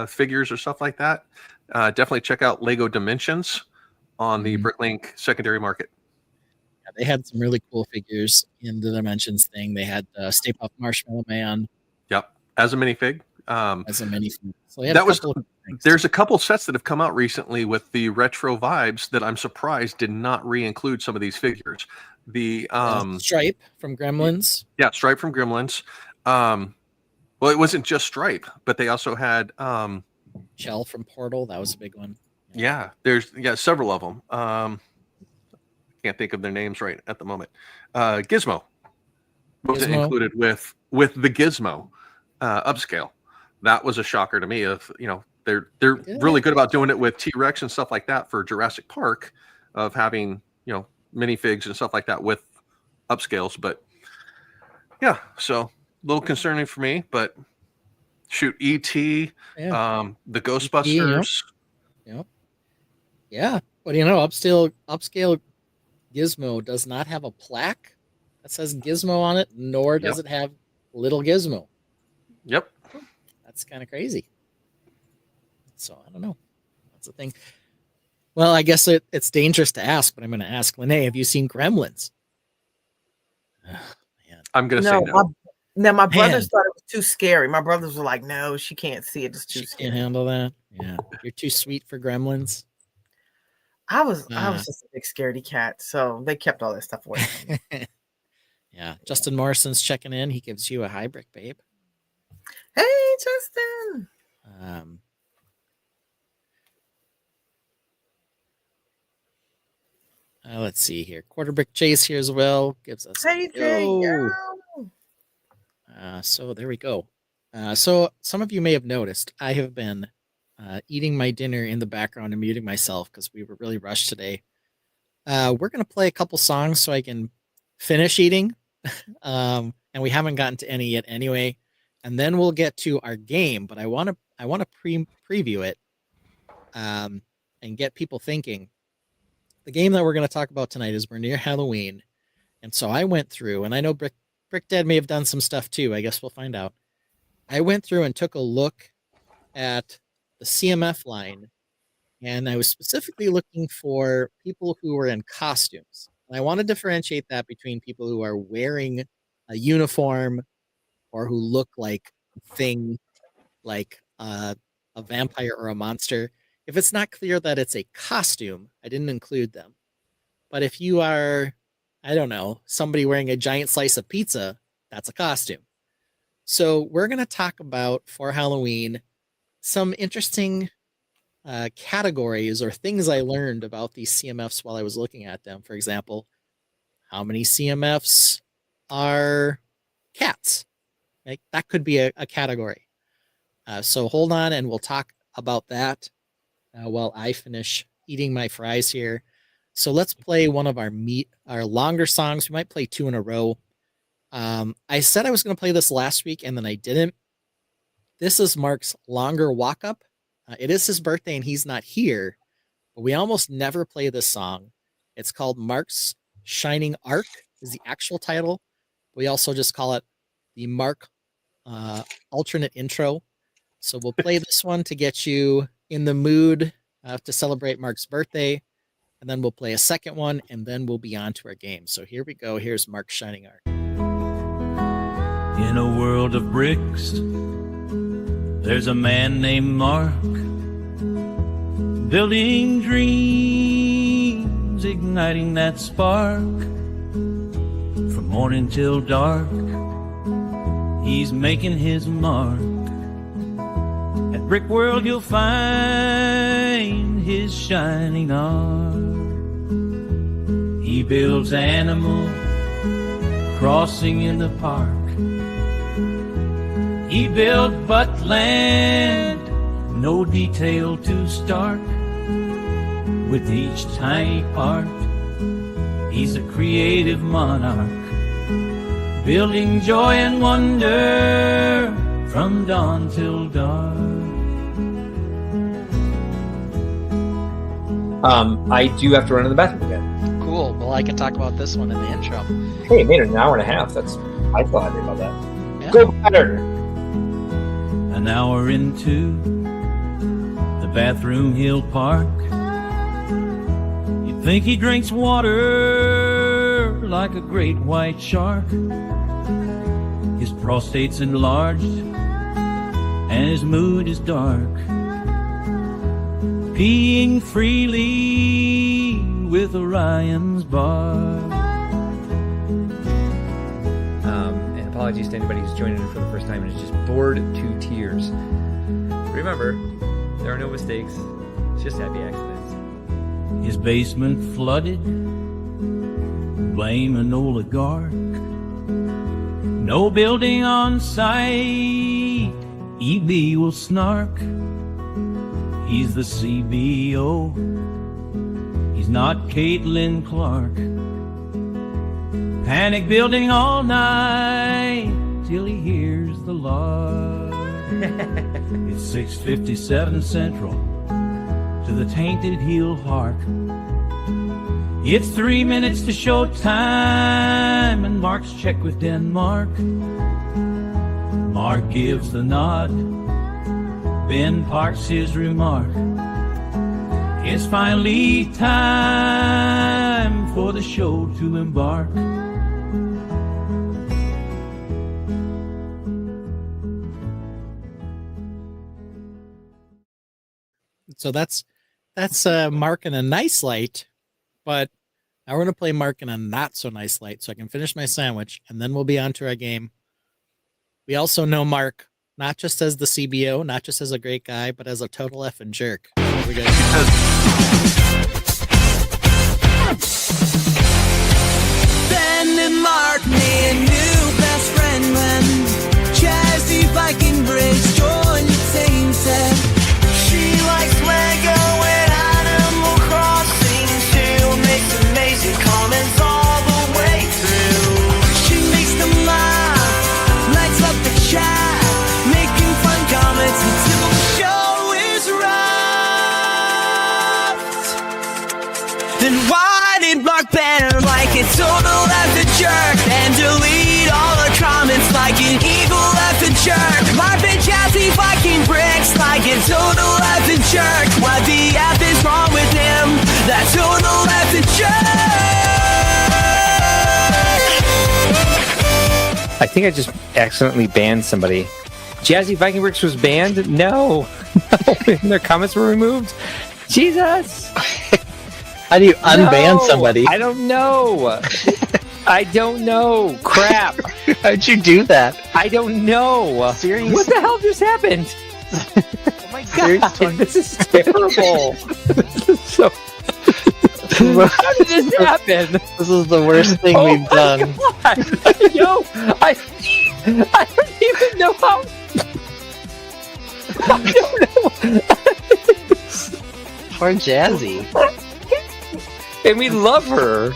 figures or stuff like that, definitely check out Lego Dimensions on the Bricklink secondary market. Yeah, they had some really cool figures in the Dimensions thing. They had Stay Puft Marshmallow Man Yep, as a minifig. as a minifig. So they had That a was couple of things. There's a couple sets that have come out recently with the retro vibes that I'm surprised did not re-include some of these figures. The Stripe from Gremlins. yeah, Stripe from Gremlins. Well, it wasn't just Stripe, but they also had Shell from Portal. That was a big one. yeah, there's several of them. Can't think of their names right at the moment. Gizmo wasn't Gizmo. included with the Gizmo upscale. That was a shocker to me. Of they're really good about doing it with T-Rex and stuff like that for Jurassic Park, of having minifigs and stuff like that with upscales. But yeah, so a little concerning for me. But shoot, E.T., the Ghostbusters. Yep. Yeah. What do you know? Upscale Gizmo does not have a plaque that says Gizmo on it, nor does it have Little Gizmo. Yep. That's kind of crazy. So I don't know. That's the thing. Well, I guess it's dangerous to ask, but I'm going to ask Lene, have you seen Gremlins? I'm going to say no. Now, my brothers thought it was too scary. My brothers were like, no, she can't see it. It's too scary. Can't handle that. Yeah. You're too sweet for Gremlins. I was just a big scaredy cat, so they kept all that stuff away from me. Yeah. Justin Morrison's checking in. He gives you a hi, Brick Babe. Hey, Justin. Let's see here. Quarter Brick Chase here as well. Gives us Hey, so there we go. So some of you may have noticed I have been eating my dinner in the background and muting myself because we were really rushed today. We're going to play a couple songs so I can finish eating. And we haven't gotten to any yet anyway. And then we'll get to our game, but I want to preview it and get people thinking. The game that we're going to talk about tonight is we're near Halloween. And so I went through, and I know Brick Dad may have done some stuff too. I guess we'll find out. I went through and took a look at the CMF line, and I was specifically looking for people who were in costumes. And I want to differentiate that between people who are wearing a uniform or who look like a thing, like a vampire or a monster. If it's not clear that it's a costume, I didn't include them. But if you are, I don't know, somebody wearing a giant slice of pizza, that's a costume. So we're going to talk about, for Halloween, some interesting categories or things I learned about these CMFs while I was looking at them. For example, how many CMFs are cats? Like, that could be a category. So hold on and we'll talk about that while I finish eating my fries here. So let's play one of our longer songs. We might play two in a row. I said I was going to play this last week and then I didn't. This is Mark's longer walk up. It is his birthday and he's not here, but we almost never play this song. It's called Mark's Shining Arc is the actual title. We also just call it the Mark alternate intro. So we'll play this one to get you in the mood to celebrate Mark's birthday. And then we'll play a second one and then we'll be on to our game. So here we go. Here's Mark's Shining Arc. In a world of bricks, there's a man named Mark, building dreams, igniting that spark. From morning till dark, he's making his mark at Brickworld you'll find his shining art. He builds Animal Crossing in the park. He built Buttland, no detail too stark. With each tiny part, he's a creative monarch, building joy and wonder from dawn till dark. I do have to run to the bathroom again. Cool. Well, I can talk about this one in the intro. Hey, it made it an hour and a half. I feel happy about that. Yeah. Go better. An hour into the bathroom he'll park. You'd think he drinks water like a great white shark. His prostate's enlarged and his mood is dark. Peeing freely with Orion's bar. And apologies to anybody who's joining in for the first time and is just bored to tears. Remember, there are no mistakes, it's just happy accidents. His basement flooded, blame an oligarch. No building on site, EB will snark. He's the CBO, he's not Caitlin Clark. Panic building all night till he hears the lark. It's 6:57 Central, to the tainted heel hark. It's 3 minutes to show time, and Mark's check with Denmark. Mark gives the nod, Ben parks his remark. It's finally time for the show to embark. So that's Mark in a nice light, but now we're gonna play Mark in a not so nice light, so I can finish my sandwich, and then we'll be on to our game. We also know Mark not just as the CBO, not just as a great guy, but as a total effing jerk. Here we go. Ben and Mark made a new best friend when Jazzy Viking Bridge joined the team. Said she likes Lego and Animal Crossing. She makes amazing comments all the way through. She makes them laugh, lights up the chat, making fun comments until the show is wrapped. Then why did Mark banner like a total effing jerk and delete all the comments like an evil effing jerk? Mark and Jazzy Viking bricks like a total effing jerk. What the F is wrong with him? That total effing jerk. I think I just accidentally banned somebody. Jazzy Viking Bricks was banned? No. Their comments were removed? Jesus. How do you unban somebody? I don't know. I don't know. Crap. How'd you do that? I don't know. Seriously? What the hell just happened? Oh my god. This is terrible. This is so... How did this happen? This is the worst thing we've done. God. Yo, I don't even know how... I don't know. Poor Jazzy. And we love her.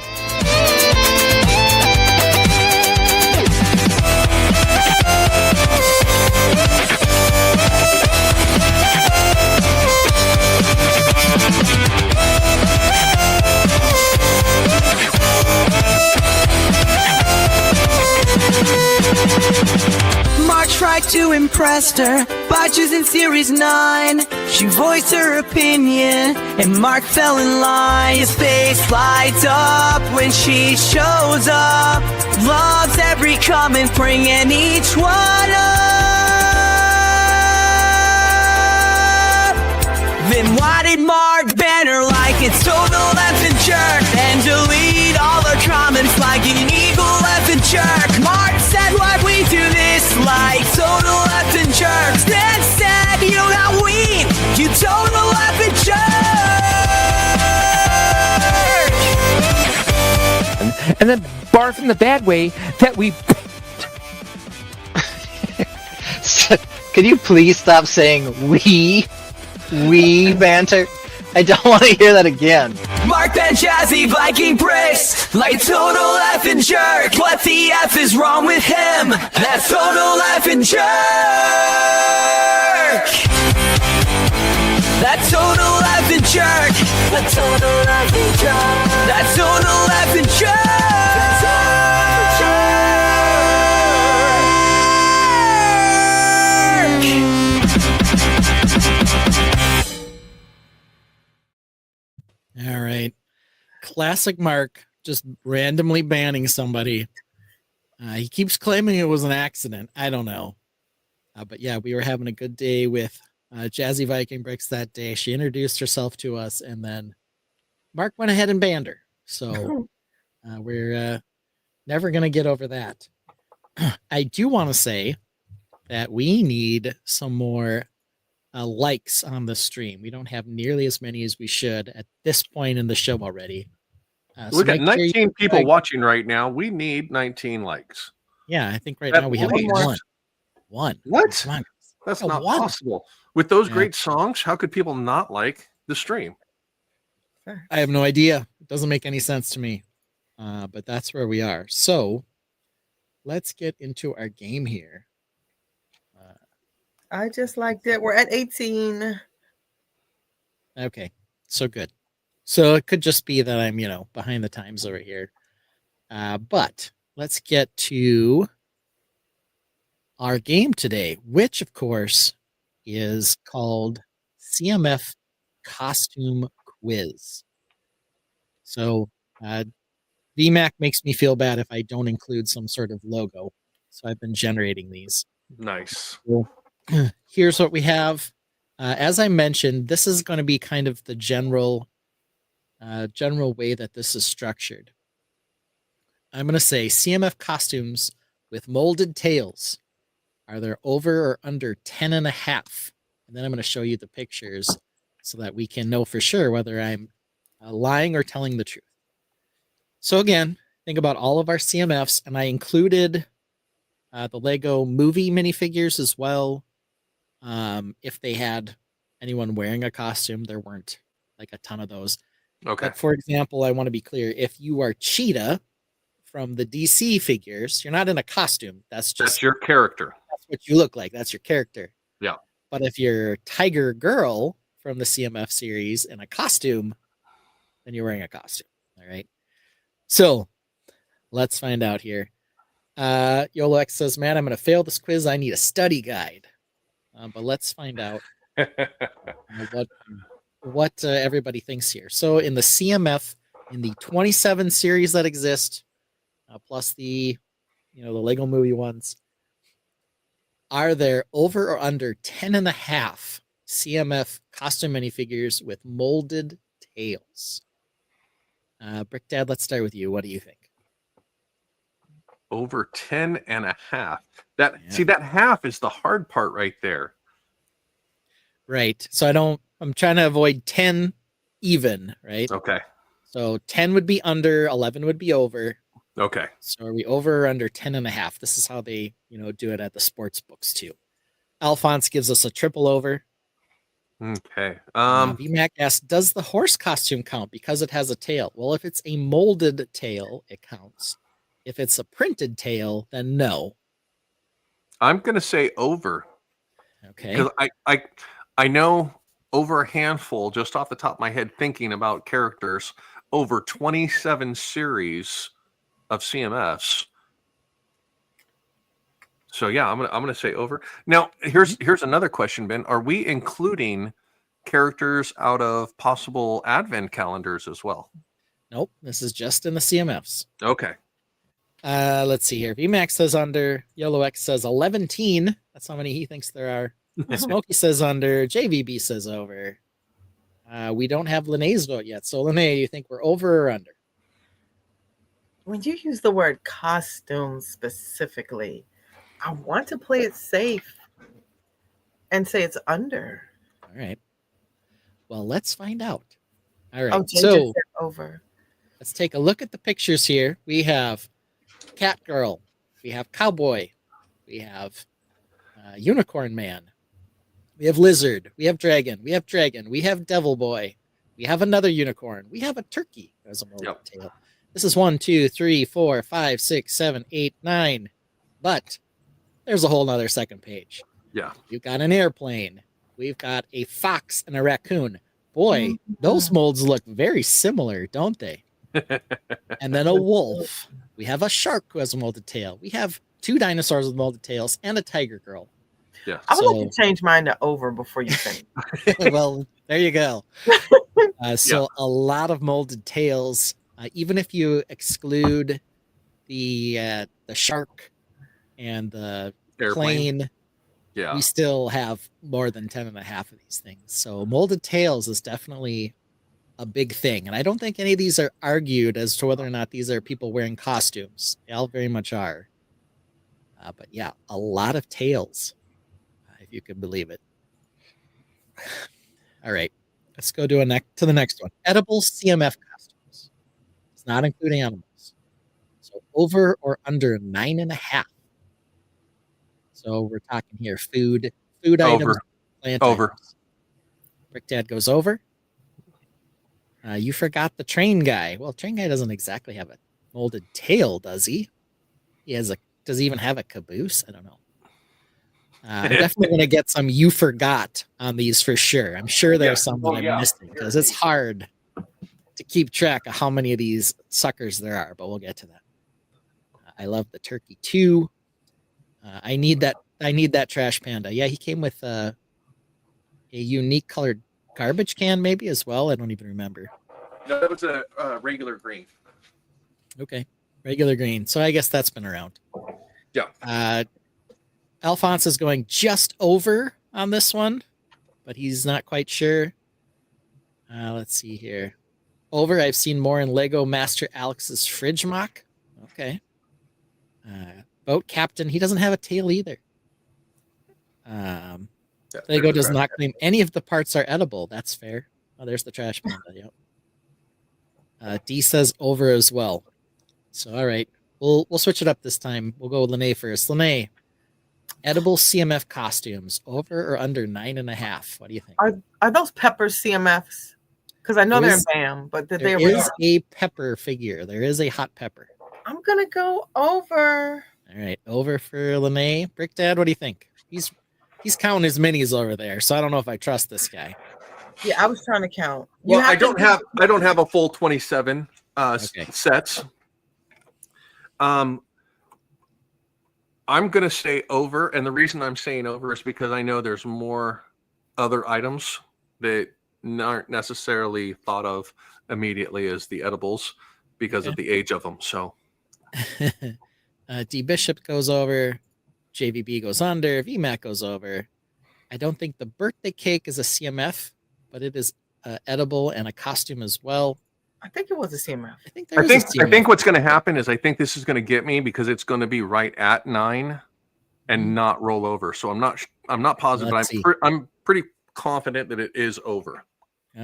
Mark tried to impress her by choosing Series 9. She voiced her opinion, and Mark fell in line. His face lights up when she shows up. Loves every comment, bringing each one up. Then why did Mark ban her like it's total effing jerk and delete all her comments like an evil effing jerk? Mark said why we do this like total effing jerks. Then said you know how we You total laughing jerk. And then barf in the bad way that we. Can you please stop saying we banter? I don't want to hear that again. Mark that jazzy Viking bricks like total laughing jerk. What the F is wrong with him? That's total laughing jerk. That total laughing jerk. The total laughing jerk. That total laughing jerk. All right. Classic Mark just randomly banning somebody. He keeps claiming it was an accident. I don't know. But yeah, we were having a good day with Jazzy Viking Bricks that day. She introduced herself to us, and then Mark went ahead and banned her. So we're never going to get over that. I do want to say that we need some more likes on the stream. We don't have nearly as many as we should at this point in the show already. We got 19 people like, watching right now. We need 19 likes. Yeah, I think right now we have one. What? Come on. That's Yeah, not one. possible. With those Yeah. great songs, how could people not like the stream? I have no idea. It doesn't make any sense to me. But that's where we are. So let's get into our game here. I just liked it. We're at 18. Okay, so good. So it could just be that I'm, behind the times over here. But let's get to our game today, which, of course, is called CMF Costume Quiz. So VMAC makes me feel bad if I don't include some sort of logo. So I've been generating these. Nice. So, here's what we have. As I mentioned, this is going to be kind of the general way that this is structured. I'm going to say CMF costumes with molded tails. Are there over or under 10 and a half? And then I'm going to show you the pictures so that we can know for sure whether I'm lying or telling the truth. So again, think about all of our CMFs, and I included the Lego movie minifigures as well. If they had anyone wearing a costume, there weren't like a ton of those. Okay. But for example, I want to be clear. If you are Cheetah from the DC figures, you're not in a costume. That's your character. That's what you look like. That's your character. Yeah. But if you're Tiger Girl from the CMF series in a costume, then you're wearing a costume. All right. So let's find out here. YOLO X says, man, I'm going to fail this quiz. I need a study guide. But let's find out what everybody thinks here. So in the CMF, in the 27 series that exist, plus the Lego movie ones, are there over or under 10 and a half CMF costume minifigures with molded tails? Brick Dad, let's start with you. What do you think? Over 10 and a half. See, that half is the hard part right there. Right. So I'm trying to avoid 10 even, right? Okay. So 10 would be under, 11 would be over. Okay. So are we over or under 10 and a half? This is how they, do it at the sports books too. Alphonse gives us a triple over. Okay. VMAC asks, does the horse costume count because it has a tail? Well, if it's a molded tail, it counts. If it's a printed tail, then no. I'm going to say over. Okay. Because I know over a handful, just off the top of my head, thinking about characters, over 27 series of CMFs. So yeah, I'm gonna say over. Now here's another question, Ben. Are we including characters out of possible advent calendars as well? Nope. This is just in the CMFs. Okay. Let's see here. VMAX says under. YOLO X says 11. That's how many he thinks there are. Smokey says under. JVB says over. We don't have Linnea's vote yet. So Linnea, you think we're over or under? When you use the word costume specifically, I want to play it safe and say it's under. All right. Well, let's find out. All right. Oh, Jay So just said over. let's take a look at the pictures here. We have Cat Girl. We have Cowboy. We have Unicorn Man. We have Lizard. We have Dragon. We have Dragon. We have Devil Boy. We have another unicorn. We have a turkey as a molded tail. This is 1, 2, 3, 4, 5, 6, 7, 8, 9. But there's a whole nother second page. Yeah. You've got an airplane. We've got a fox and a raccoon. Boy, those molds look very similar, don't they? And then a wolf. We have a shark who has a molded tail. We have 2 dinosaurs with molded tails and a tiger girl. Yeah. I would like to change mine to over before you finish. Well, there you go. So a lot of molded tails. Even if you exclude the shark and the plane, we still have more than 10 and a half of these things. So molded tails is definitely a big thing. And I don't think any of these are argued as to whether or not these are people wearing costumes. They all very much are. But yeah, a lot of tails, if you can believe it. All right, let's go to the next one. Edible CMF costumes. It's not including animals. So over or under 9.5. So we're talking here food items, plant items. Brick Dad goes over. You forgot the train guy. Well, train guy doesn't exactly have a molded tail, does he? Does he even have a caboose? I don't know. I'm definitely going to get some you forgot on these for sure. I'm sure there's some that I'm missing because it's hard to keep track of how many of these suckers there are, but we'll get to that. I love the turkey too. I need that trash panda. Yeah, he came with a unique colored garbage can maybe as well. I don't even remember. No, that was a regular green. Okay, regular green. So I guess that's been around. Yeah. Alphonse is going just over on this one, but he's not quite sure. Let's see here. Over, I've seen more in Lego Master Alex's fridge mock. Okay. Boat Captain, he doesn't have a tail either. Lego does not claim any of the parts are edible. That's fair. Oh, there's the trash panda. Yep. D says over as well. So, all right. We'll switch it up this time. We'll go with Lene first. Lene, edible CMF costumes, over or under 9.5? What do you think? Are those Pepper CMFs? Because I know they're in BAM, but did they is a pepper figure. There is a hot pepper. I'm gonna go over. All right, over for Lene. Brick Dad, what do you think? He's counting his minis over there, so I don't know if I trust this guy. Yeah, I was trying to count. Well, I don't have a full 27 sets. I'm gonna say over, and the reason I'm saying over is because I know there's more other items that aren't necessarily thought of immediately as the edibles because of the age of them. So D Bishop goes over, JVB goes under, VMAC goes over. I don't think the birthday cake is a CMF, but it is edible and a costume as well. I think it was a CMF. I think what's going to happen is I think this is going to get me because it's going to be right at 9 and not roll over. So I'm not positive, but I'm pretty confident that it is over.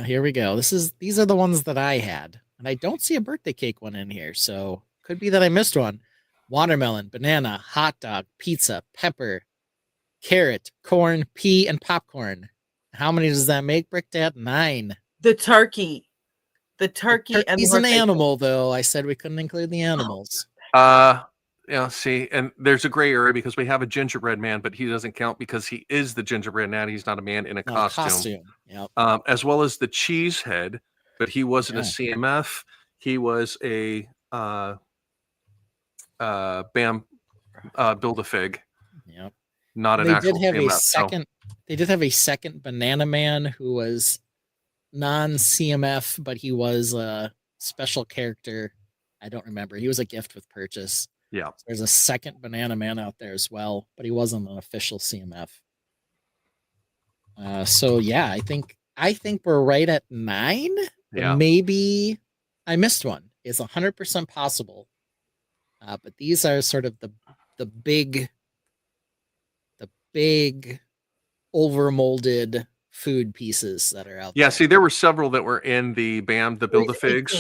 Here we go. These are the ones that I had, and I don't see a birthday cake one in here. So could be that I missed one. Watermelon, banana, hot dog, pizza, pepper, carrot, corn, pea, and popcorn. How many does that make, Brick Dad? 9. The turkey. The turkey and he's an animal, though. I said we couldn't include the animals. Yeah, see, and there's a gray area because we have a gingerbread man, but he doesn't count because he is the gingerbread man. He's not a man in a costume. Yep. As well as the cheese head, but he wasn't a CMF. He was a BAM Build-A-Fig. Yep. Not an actual CMF. They did have a second Banana Man who was non-CMF, but he was a special character. I don't remember. He was a gift with purchase. Yeah. So there's a second Banana Man out there as well, but he wasn't an official CMF. So yeah, I think we're right at 9. Yeah. Maybe I missed one. It's 100% possible. But these are sort of the big over molded food pieces that are out Yeah, there. see, there were several that were in the BAM, the Build-A-Figs.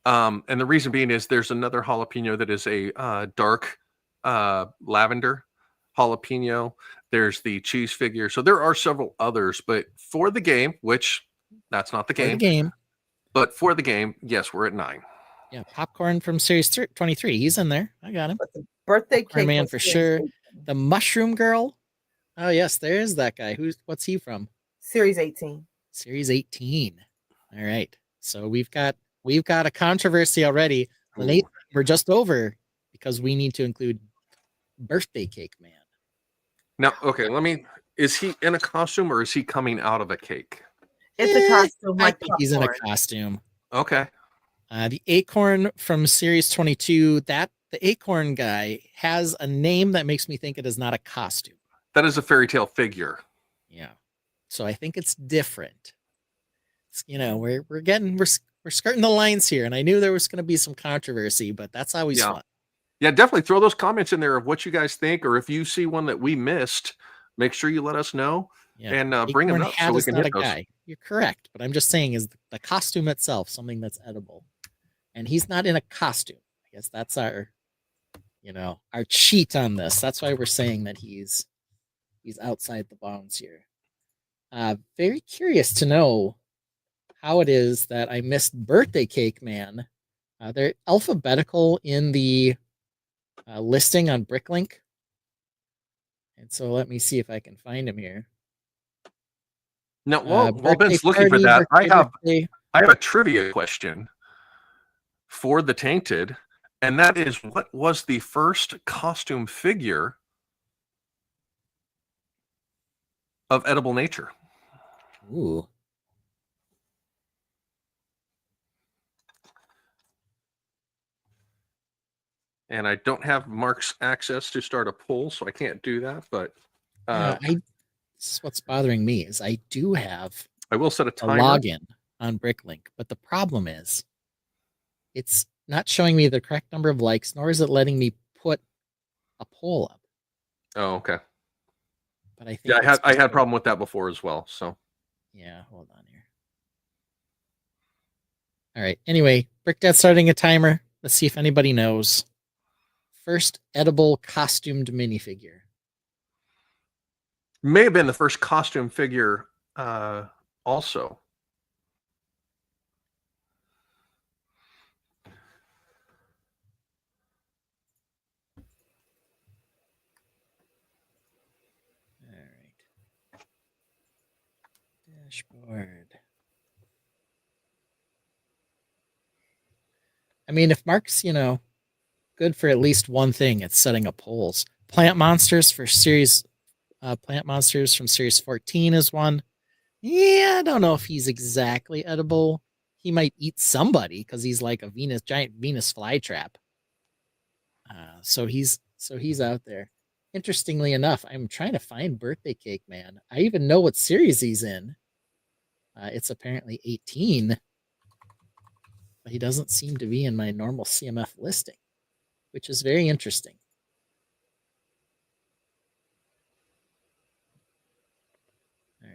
18. And the reason being is there's another jalapeno that is a dark lavender jalapeno. There's the cheese figure. So there are several others, but for the game, which that's not the For the game, game. but for the game, yes, we're at 9. Yeah, Popcorn from Series 23. He's in there. I got him. But the birthday Popcorn cake Man was for Series sure. 18. The Mushroom Girl. Oh yes, there is that guy. What's he from? Series 18. Series 18. All right. So we've got a controversy already. Late, we're just over because we need to include Birthday Cake Man. Now, okay, is he in a costume or is he coming out of a cake? It's a costume I like think he's in a popcorn. costume. Okay. The Acorn from Series 22, the Acorn guy has a name that makes me think it is not a costume. That is a fairy tale figure. Yeah. So I think it's different. We're skirting the lines here, and I knew there was going to be some controversy, but that's always fun. Yeah, definitely throw those comments in there of what you guys think, or if you see one that we missed, make sure you let us know and bring them Acorn up hat so we is can not hit a those. guy. You're correct, but I'm just saying is the costume itself something that's edible, and he's not in a costume. I guess that's our cheat on this. That's why we're saying that he's outside the bounds here. Very curious to know how it is that I missed Birthday Cake Man. They're alphabetical in the listing on Bricklink. And so let me see if I can find him here. Now, while Birthday Ben's looking for party, that, birthday. I have a trivia question for the Tainted, and that is, what was the first costume figure of edible nature? Ooh. And I don't have Mark's access to start a poll, so I can't do that. But This is what's bothering me is I do have I will set a a timer. login on Bricklink, but the problem is it's not showing me the correct number of likes, nor is it letting me put a poll up. Oh, okay. But I think Yeah, I had a problem with that before as well. So yeah, hold on here. All right. Anyway, Brick Dad starting a timer. Let's see if anybody knows. First edible costumed minifigure. may have been the first costume figure also. All right. Dashboard. I mean, if Mark's, good for at least one thing, it's setting up polls. Plant Monsters from Series 14 is one. Yeah, I don't know if he's exactly edible. He might eat somebody because he's like a giant Venus flytrap. So he's out there. Interestingly enough, I'm trying to find Birthday Cake Man. I even know what series he's in. It's apparently 18, but he doesn't seem to be in my normal CMF listing, which is very interesting.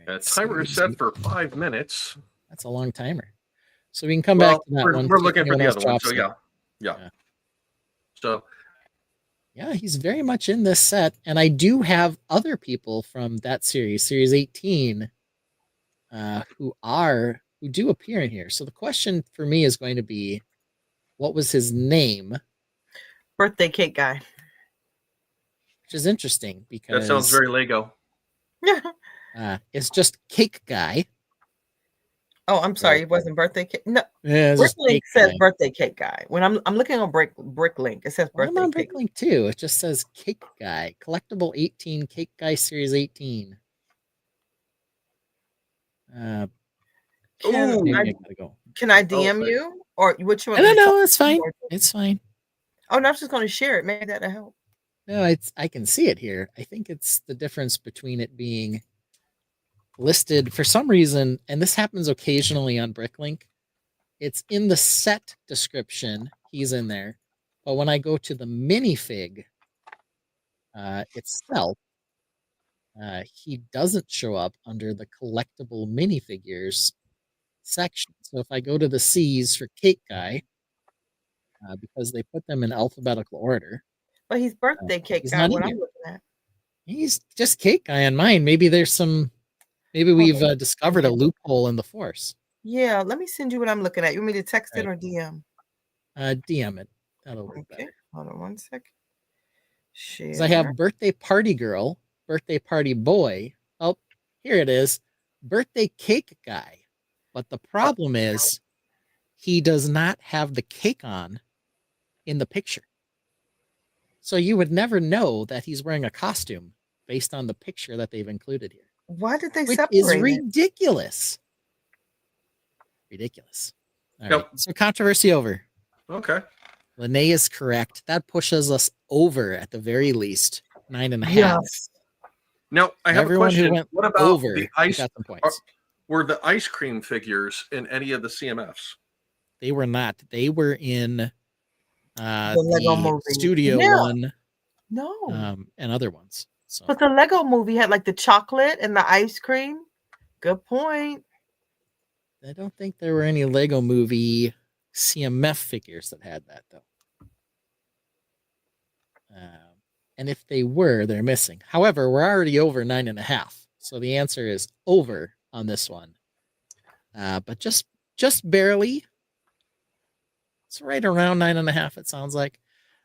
The timer is set for 5 minutes. That's a long timer. So we can come back to that one. We're looking for the other one. So yeah. So yeah, he's very much in this set, and I do have other people from that series 18, who do appear in here. So the question for me is going to be, what was his name? Birthday Cake Guy. Which is interesting because that sounds very Lego. It's just Cake Guy. Oh, I'm sorry. It wasn't Birthday Cake. No, Yeah, Bricklink says Birthday Cake Guy. When I'm looking on Bricklink, it says Birthday I'm on Cake. Bricklink too. It just says Cake Guy, collectible 18, Cake Guy series 18. Can I DM you or which one? No, it's fine. It's fine. Oh, no, I'm just going to share it. Maybe that'll help. No, I can see it here. I think it's the difference between it being listed for some reason, and this happens occasionally on Bricklink. It's in the set description. He's in there, but when I go to the minifig itself, he doesn't show up under the collectible minifigures section. So if I go to the C's for Cake Guy, because they put them in alphabetical order, But he's birthday cake he's guy. not What in I'm here. looking at. He's just Cake Guy on mine. Maybe there's some. Maybe we've discovered a Yeah. loophole in the force. Yeah, let me send you what I'm looking at. You want me to text it Right. or DM? DM it. That'll work Okay, better. hold on one sec. Because I Share. have birthday party girl, birthday party boy. Oh, here it is. Birthday cake guy. But the problem is he does not have the cake on in the picture. So you would never know that he's wearing a costume based on the picture that they've included here. Why did they Which separate is it? ridiculous. Ridiculous. All right. Yep. So controversy over. Okay. Lene is correct. That pushes us over at the very least 9.5. Yes. Now I have Everyone a question. who went What about over the ice? got some points. Were the ice cream figures in any of the CMFs? They were not. They were in Lego the movie. Studio Yeah. one No. and other ones. So But the Lego movie had like the chocolate and the ice cream. Good point. I don't think there were any Lego movie CMF figures that had that though. And if they were, they're missing. However, we're already over 9.5. So the answer is over on this one. But just barely. It's right around 9.5, it sounds like.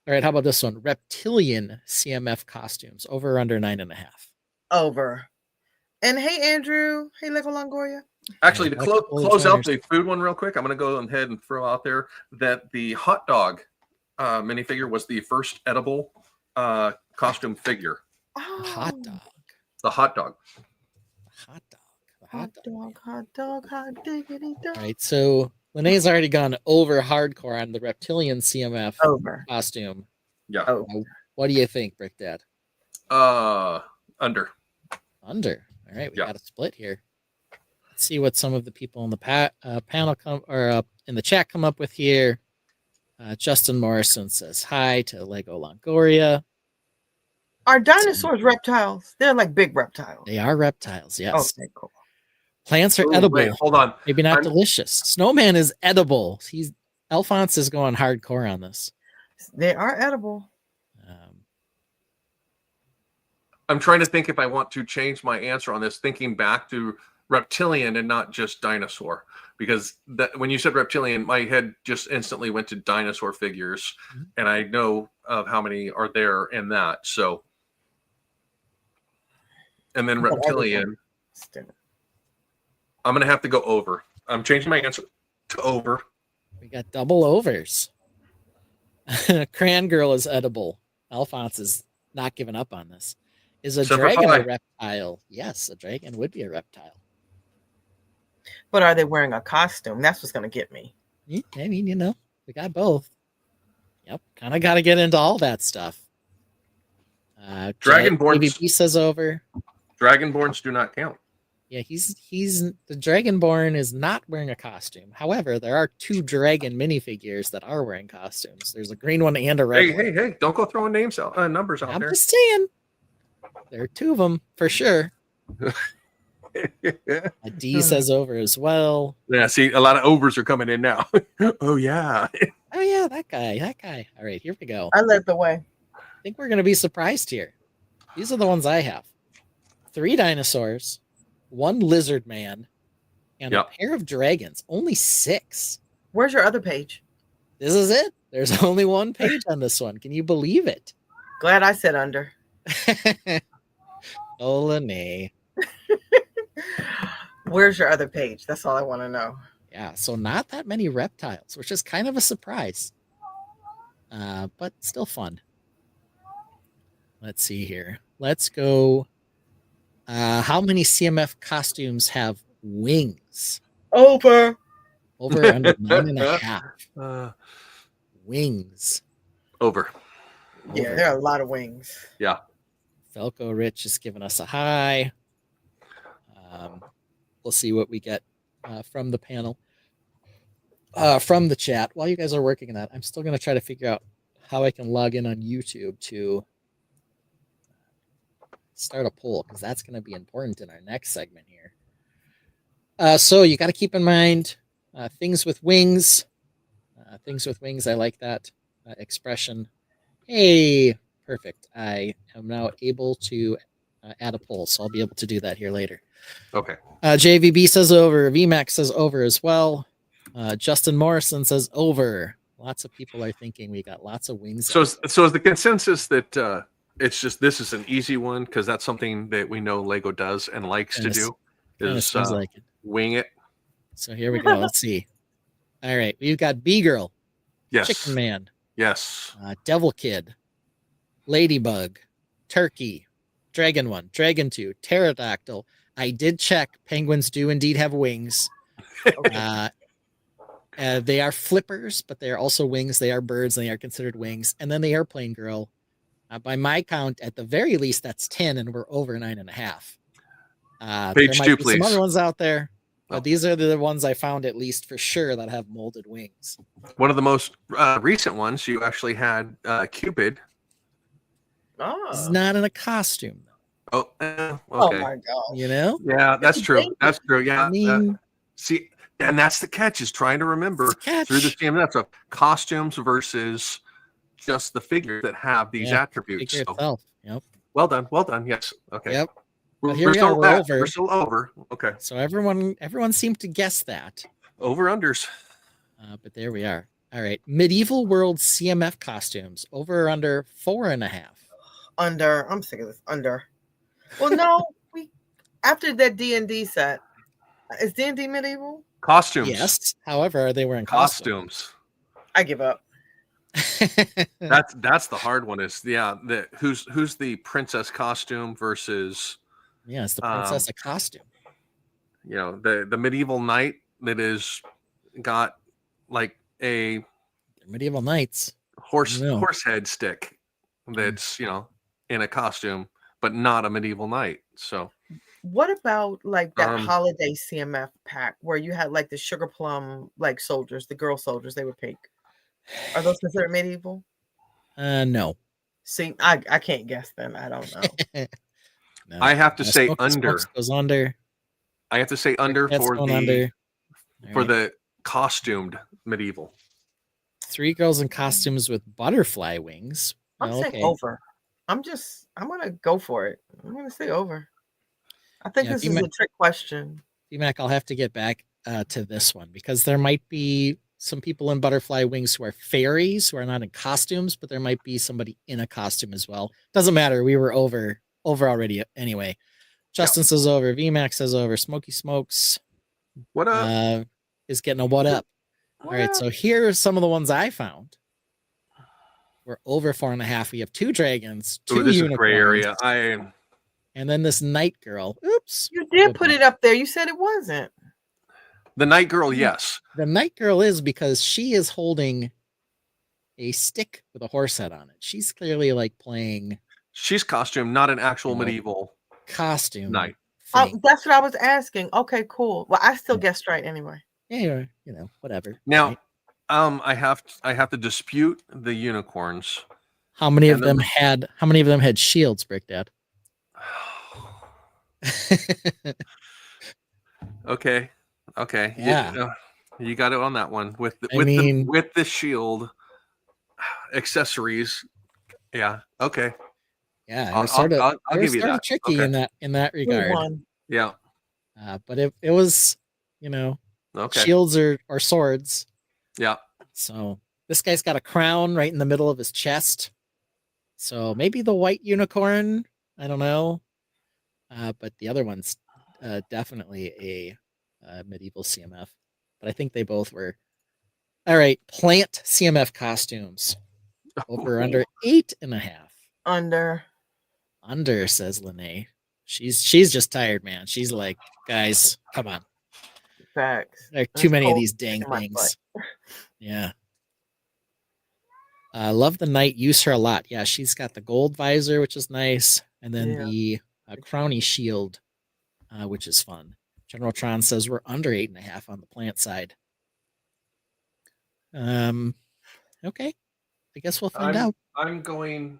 All right, how about this one? Reptilian CMF costumes, over or under 9.5. Over. And hey, Andrew. Hey, Lego Longoria. Actually, to Got a couple of close out joiners. the food one real quick, I'm going to go ahead and throw out there that the hot dog minifigure was the first edible costume figure. Oh, A hot dog. The hot dog. Hot dog. The hot dog, hot dog, hot diggity dog. All right, so Lene's already gone over hardcore on the Reptilian CMF Over. costume. Yeah. Oh. What do you think, Brick Dad? Under. Under. All right, we Yeah. got a split here. Let's see what some of the people in the panel in the chat come up with here. Justin Morrison says hi to Lego Longoria. Are dinosaurs reptiles? They're like big reptiles. They are reptiles, yes. Okay, cool. Plants are Ooh, edible. wait, hold on. Maybe not I'm- delicious. Snowman is edible. Alphonse is going hardcore on this. They are edible. I'm trying to think if I want to change my answer on this, thinking back to reptilian and not just dinosaur. Because when you said reptilian, my head just instantly went to dinosaur figures. Mhm. And I know of how many are there in that. So, and then But reptilian, Still. I'm going to have to go over. I'm changing my answer to over. We got double overs. Cran Girl is edible. Alphonse is not giving up on this. Is a Except for dragon pie. a reptile? Yes, a dragon would be a reptile. But are they wearing a costume? That's what's going to get me. I mean, we got both. Yep, kind of got to get into all that stuff. Dragonborns. AVP says over. Dragonborns do not count. Yeah, he's the Dragonborn is not wearing a costume. However, there are 2 dragon minifigures that are wearing costumes. There's a green one and a red one. Hey! Don't go throwing numbers out I'm there. just saying. There are 2 of them for sure. D says over as well. Yeah, see, a lot of overs are coming in now. Oh yeah. Oh yeah, that guy. All right, here we go. I led the way. I think we're gonna be surprised here. These are the ones I have. 3 dinosaurs, 1 lizard man, and Yep. a pair of dragons. Only 6. Where's your other page? This is it. There's only 1 page on this one. Can you believe it? Glad I said under. Olene. Where's your other page? That's all I want to know. Yeah, so not that many reptiles, which is kind of a surprise. But still fun. Let's see here. Let's go. How many CMF costumes have wings? Over. Over or under 9.5. Wings. Over. Yeah, there are a lot of wings. Yeah. Felco Rich is giving us a high. We'll see what we get from the panel. From the chat. While you guys are working on that, I'm still going to try to figure out how I can log in on YouTube to start a poll because that's going to be important in our next segment here. So you got to keep in mind things with wings. Things with wings. I like that expression. Hey, perfect. I am now able to add a poll, so I'll be able to do that here later. Okay. JVB says over. VMAX says over as well. Justin Morrison says over. Lots of people are thinking we got lots of wings. So is the consensus that it's just this is an easy one because that's something that we know Lego does and likes to do is seems like it. wing it. So here we go. Let's see. All right, we've got Bee Girl, Yes. Chicken Man, Yes. Devil Kid, Ladybug, Turkey, Dragon 1, Dragon 2, Pterodactyl. I did check. Penguins do indeed have wings. They are flippers, but they are also wings. They are birds, and they are considered wings. And then the Airplane Girl. By my count, at the very least, that's 10, and we're over 9.5. Page there 2, might be please. some other ones out there, but Oh. these are the ones I found at least for sure that have molded wings. One of the most recent ones, you actually had Cupid. He's not in a costume, Oh, Oh okay. my god. you know? Yeah, that's It's true. dangerous. That's true. Yeah. I mean, See, and that's the catch is trying to remember it's a catch. through the CMF stuff costumes versus just the figures that have these Yeah, attributes. figure So, itself. Yep. well done. Well done. Yes. Okay. Yep. We're, But here we're we are, still we're at- over. We're still over. Okay. So everyone seemed to guess that. Over unders. But there we are. All right. Medieval world CMF costumes. Over or under 4.5. Under. I'm sick of this. Under. Well, no, we after that D&D set. Is D&D medieval? Costumes. Yes. However, are they wearing costumes? Costumes. I give up. That's the hard one. Is who's the princess costume versus Yeah, it's the princess a costume. the medieval knight that is got like a They're medieval knights. horse No. head stick that's in a costume but not a medieval knight. So What about like that Um, holiday CMF pack where you had like the sugar plum like soldiers, the girl soldiers, they were pink. Are those considered medieval? No. See, I can't guess then. I don't know. No. I have to say Smokey under. Smokes goes under. I have to say under That's for going the under. All for right. the costumed medieval. 3 girls in costumes with butterfly wings. I'm Well, saying over. I'm gonna go for it. I'm gonna say over. I think Yeah, this if you is ma- a trick question. VMAC, I'll have to get back to this one because there might be some people in butterfly wings who are fairies who are not in costumes, but there might be somebody in a costume as well. Doesn't matter. We were over already anyway. Justin says over. VMAC says over. Smokey Smokes What up? is getting a what up. All right, so here are some of the ones I found. We're over 4.5. We have 2 dragons, 2 Ooh, this unicorns, is gray area. and then this night girl. Oops. You did put it up there. You said it wasn't. The night girl, yes. The night girl is because she is holding a stick with a horse head on it. She's clearly like playing She's costume, not an actual No. medieval costume knight. thing. That's what I was asking. Okay, cool. Well, I still guessed right anyway. Yeah, whatever. Now, right? I have to dispute the unicorns. How many of and them then- had shields, Brick Dad? Okay. Yeah. You got it on that one with I mean- with the shield accessories. Yeah. Okay. Yeah, I'll- it was sort of, I'll it was give you sort of that. tricky Okay. in that Who regard. won? Yeah. But it was, Okay. shields or swords. Yeah. So this guy's got a crown right in the middle of his chest. So maybe the white unicorn. I don't know. But the other one's definitely a medieval CMF. But I think they both were. All right, plant CMF costumes. Over or under 8.5. Under. Under, says Lene. She's just tired, man. She's like, guys, come on. Facts. There are That's too many of cold. these dang In my things. Yeah. Love the knight. Use her a lot. Yeah, she's got the gold visor, which is nice, and then Yeah. the crowny shield, which is fun. General Tron says we're under 8.5 on the plant side. Okay, I guess we'll find out. I'm going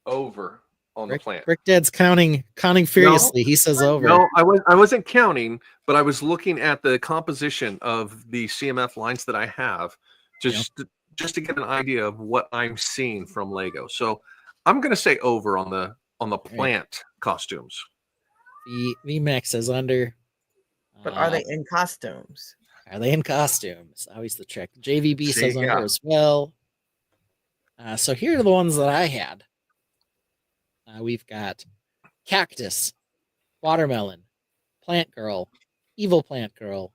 over. on the plant. Brick Dad's counting furiously. He says over. No, I wasn't counting, but I was looking at the composition of the CMF lines that I have, just to get an idea of what I'm seeing from Lego. So I'm going to say over on the plant costumes. The VMAX says under. But are they in costumes? Are they in costumes? Always the trick. JVB says under as well. So here are the ones that I had. We've got Cactus, Watermelon, Plant Girl, Evil Plant Girl,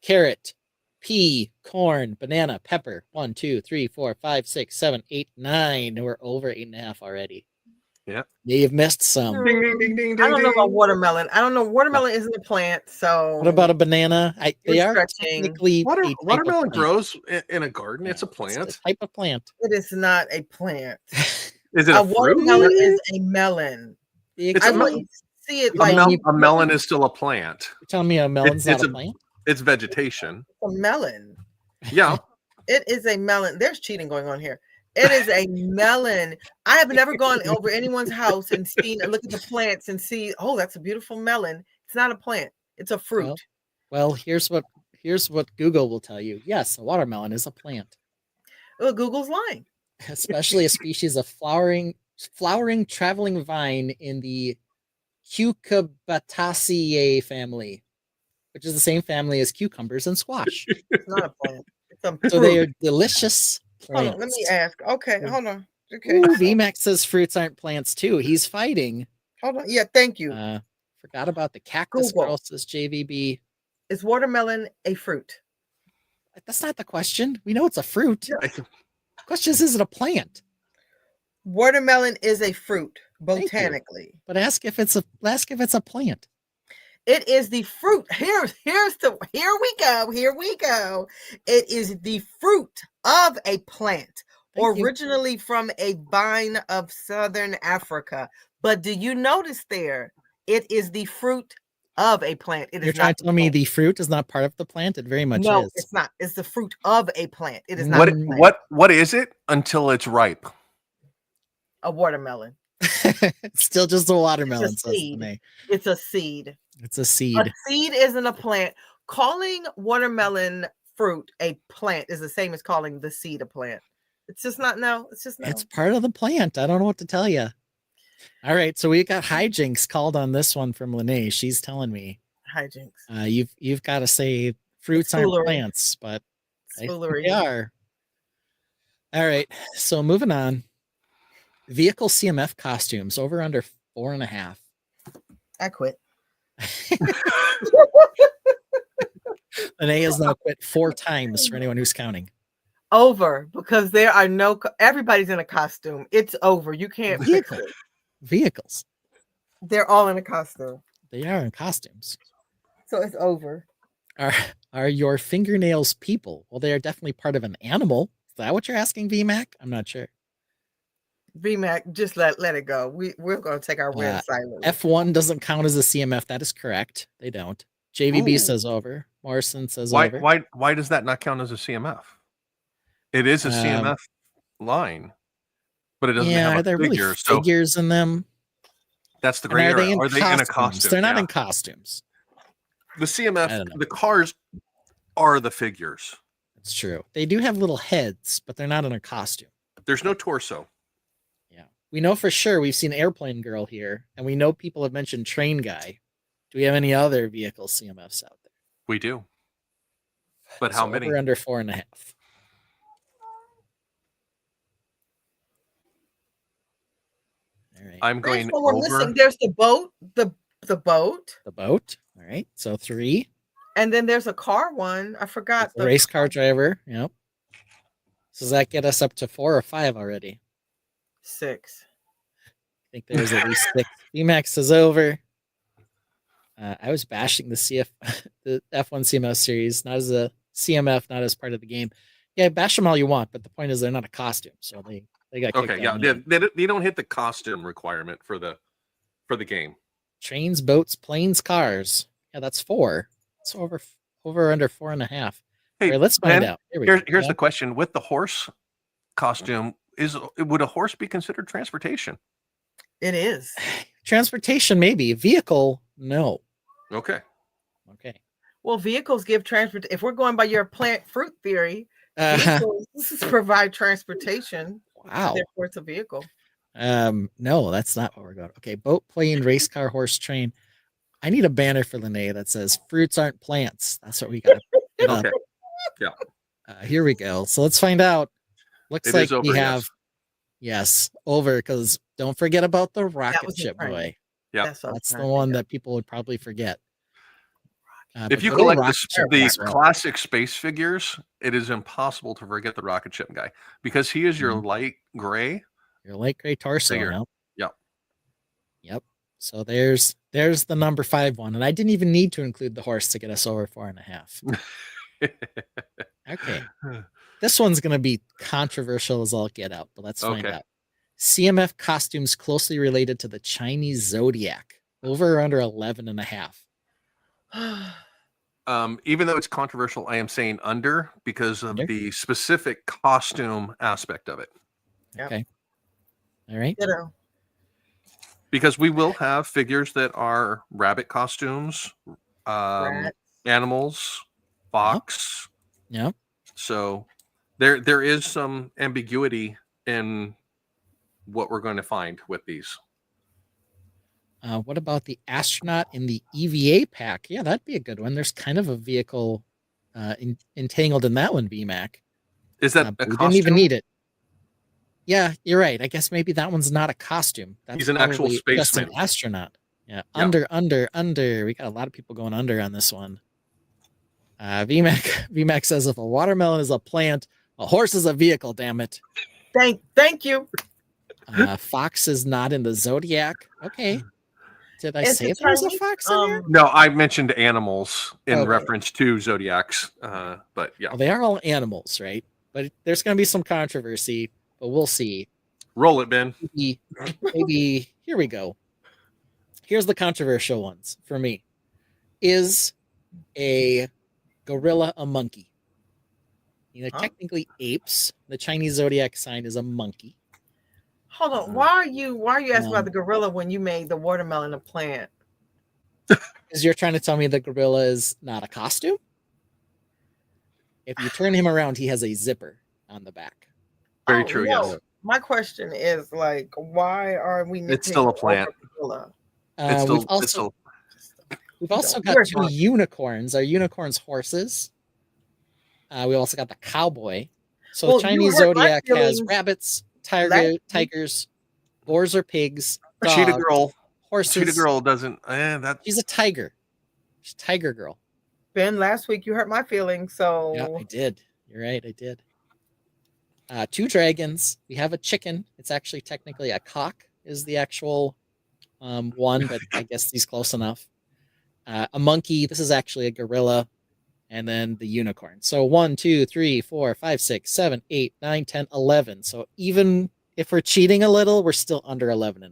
Carrot, Pea, Corn, Banana, Pepper. 1, 2, 3, 4, 5, 6, 7, 8, 9. We're over 8.5 already. Yeah. You've missed some. Ding, ding, ding, ding, I don't know ding. about watermelon. I don't know. Watermelon isn't a plant, so What about a banana? They are stretching. technically a type of Watermelon plant. grows in a garden. It's a It's plant. a type of plant. It is not a plant. Is it a fruit? watermelon is a melon. It's I a wouldn't see it A, like a melon is still a plant. You're telling me a melon's It's not a plant? It's vegetation. a melon. Yeah. It is a melon. There's cheating going on here. It is a melon. I have never gone over anyone's house and seen and look at the plants and see, oh, that's a beautiful melon. It's not a plant. It's a fruit. Well, here's what Google will tell you. Yes, a watermelon is a plant, Well, Google's lying. especially a species of flowering traveling vine in the Cucurbitaceae family, which is the same family as cucumbers and squash. It's not a plant. It's a So they are delicious Hold on, plants. let me ask. Okay, hold on. Okay. Ooh, VMAX says fruits aren't plants too. He's fighting. Hold on. Yeah, thank you. Forgot about the cactus Google. girl, says JVB. Is watermelon a fruit? That's not the question. We know it's a fruit. I- Question is it a plant? Watermelon is a fruit Thank you. botanically. But ask if it's a plant. It is the fruit. Here we go. It is the fruit of a plant, Thank you. originally from a vine of southern Africa. But do you notice there? It is the fruit of a plant. It is You're trying not to tell me the fruit is not part of the plant? It very much no, is. it's not. It's the fruit of a plant. It is not What is it until it's ripe? a watermelon. It's still just a watermelon, It's a says seed. Renee. It's a seed. It's a seed. A seed isn't a plant. Calling watermelon fruit a plant is the same as calling the seed a plant. It's just not. No, it's just no. It's part of the plant. I don't know what to tell you. All right, so we got hijinks called on this one from Lene. She's telling me hijinks. You've got to say fruits aren't Foolery. plants, but I think Foolery. they are. All right, so moving on. Vehicle CMF costumes over under 4.5. I quit. Lene has now quit 4 times for anyone who's counting. Over, because there are no. Everybody's in a costume. It's over. You can't fix it. Vehicles. They're all in a costume, They are in costumes. so it's over. Are your fingernails people? Well, they are definitely part of an animal. Is that what you're asking, VMAC? I'm not sure. VMAC, just let it go. We're going to take our win silently. F1 doesn't count as a CMF. That is correct. They don't. JVB Ooh. says over. Morrison says Why over. why does that not count as a CMF? It is a CMF line, but it doesn't Yeah, have are a there figure. really So figures in them? that's the And gray are they area. in Are they in a costume? They're not Yeah. in costumes. The I CMF, don't know. the cars are the figures. It's true. They do have little heads, but they're not in a costume. There's no torso. Yeah. We know for sure we've seen Airplane Girl here, and we know people have mentioned Train Guy. Do we have any other vehicle CMFs out there? We do. But how So many? Over under 4.5. All right. I'm going There's one we're over. missing. There's the boat, the boat, The boat. All right. So 3. and then there's a car one. I forgot The race car driver. Yep. So does that get us up to 4 or 5 already? 6. I think there's at least 6. VMAX is over. I was bashing the the F1 CMF series, not as a CMF, not as part of the game. Yeah, bash them all you want, but the point is they're not a costume, so they got kicked Okay, yeah, out. they don't hit the costume requirement for the game. Trains, boats, planes, cars. Yeah, that's 4. It's over under 4.5. Hey, All right, let's find Ben, out. Here we go. Here's Yeah. the question: with the horse costume, would a horse be considered transportation? It is. Transportation, maybe. Vehicle, no. Okay. Okay. Well, vehicles give transport. If we're going by your plant fruit theory, Uh, vehicles provide transportation. wow. Therefore, it's a vehicle. No, that's not what we're going. Okay, boat, plane, race car, horse, train. I need a banner for Lene that says "Fruits aren't plants." That's what we got to get up. Okay. Yeah. Here we go. So let's find out. Looks It like is over, we yes. have yes over because don't forget about the rocket was the ship train. boy. Yeah. That's, what I was That's trying the to one think of. that people would probably forget. If you but go to collect rocket ship the as well. classic space figures, it is impossible to forget the rocket ship guy because he is your Mhm. light gray. Your light gray torso. Figure. Yep. Yep. Yep. So there's the number 5 one, and I didn't even need to include the horse to get us over 4.5. Okay. This one's gonna be controversial as all get out, but let's find Okay. out. CMF costumes closely related to the Chinese zodiac. Over or under 11.5. Even though it's controversial, I am saying under because of Under? the specific costume aspect of it. Yep. Okay. All right. Ditto. Because we will have figures that are rabbit costumes, Rats. animals, fox. Yeah. So there is some ambiguity in what we're going to find with these. What about the astronaut in the EVA pack? Yeah, that'd be a good one. There's kind of a vehicle entangled in that one, VMAC. Is that a We costume? didn't even need it. Yeah, you're right. I guess maybe that one's not a costume. That's He's an actual probably just an spaceman. astronaut. Yeah. Yeah. Under. We got a lot of people going under on this one. VMAC says if a watermelon is a plant, a horse is a vehicle, damn it. Thank you. Fox is not in the zodiac. Okay. Did I It's say a there was a Chinese, fox in here? No, I mentioned animals in Okay. reference to zodiacs. But yeah, Well, they are all animals, right? But there's going to be some controversy, but we'll see. roll it, Ben. Maybe here we go. Here's the controversial ones for me. Is a gorilla a monkey? You know, technically apes. The Chinese zodiac sign is a monkey. Hold on. Why are you asking about the gorilla when you made the watermelon a plant? Because you're trying to tell me the gorilla is not a costume? If you turn him around, he has a zipper on the back. Very true. no. Yes, My question is like, why are we? it's still a plant. Gorilla? It's We've still, it's still got You're two not. unicorns. Are unicorns horses? We also got the cowboy. So Well, the you Chinese hurt my zodiac has feelings rabbits, last tigers, boars or pigs, a cheetah dogs, girl. horses. Cheetah girl doesn't. That She's a tiger. She's a tiger girl. Ben, last week you hurt my feelings, so Yeah, I did. You're right. I did. 2 dragons. We have a chicken. It's actually technically a cock is the actual one, but I guess he's close enough. A monkey. This is actually a gorilla. And then the unicorn. So 1, 2, 3, 4, 5, 6, 7, 8, 9, 10, 11. So even if we're cheating a little, we're still under 11.5.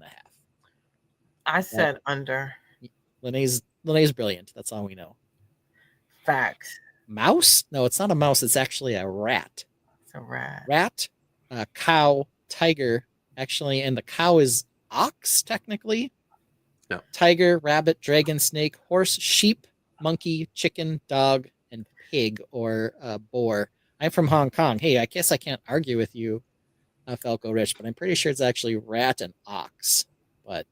I said under. Lene's brilliant. That's all we know. Facts. Mouse? No, it's not a mouse. It's actually a rat. It's a rat. Rat, cow, tiger, actually, and the cow is ox, technically. Yeah. Tiger, rabbit, dragon, snake, horse, sheep, monkey, chicken, dog, and pig or boar. I'm from Hong Kong. Hey, I guess I can't argue with you, Falco Rich, but I'm pretty sure it's actually rat and ox. But,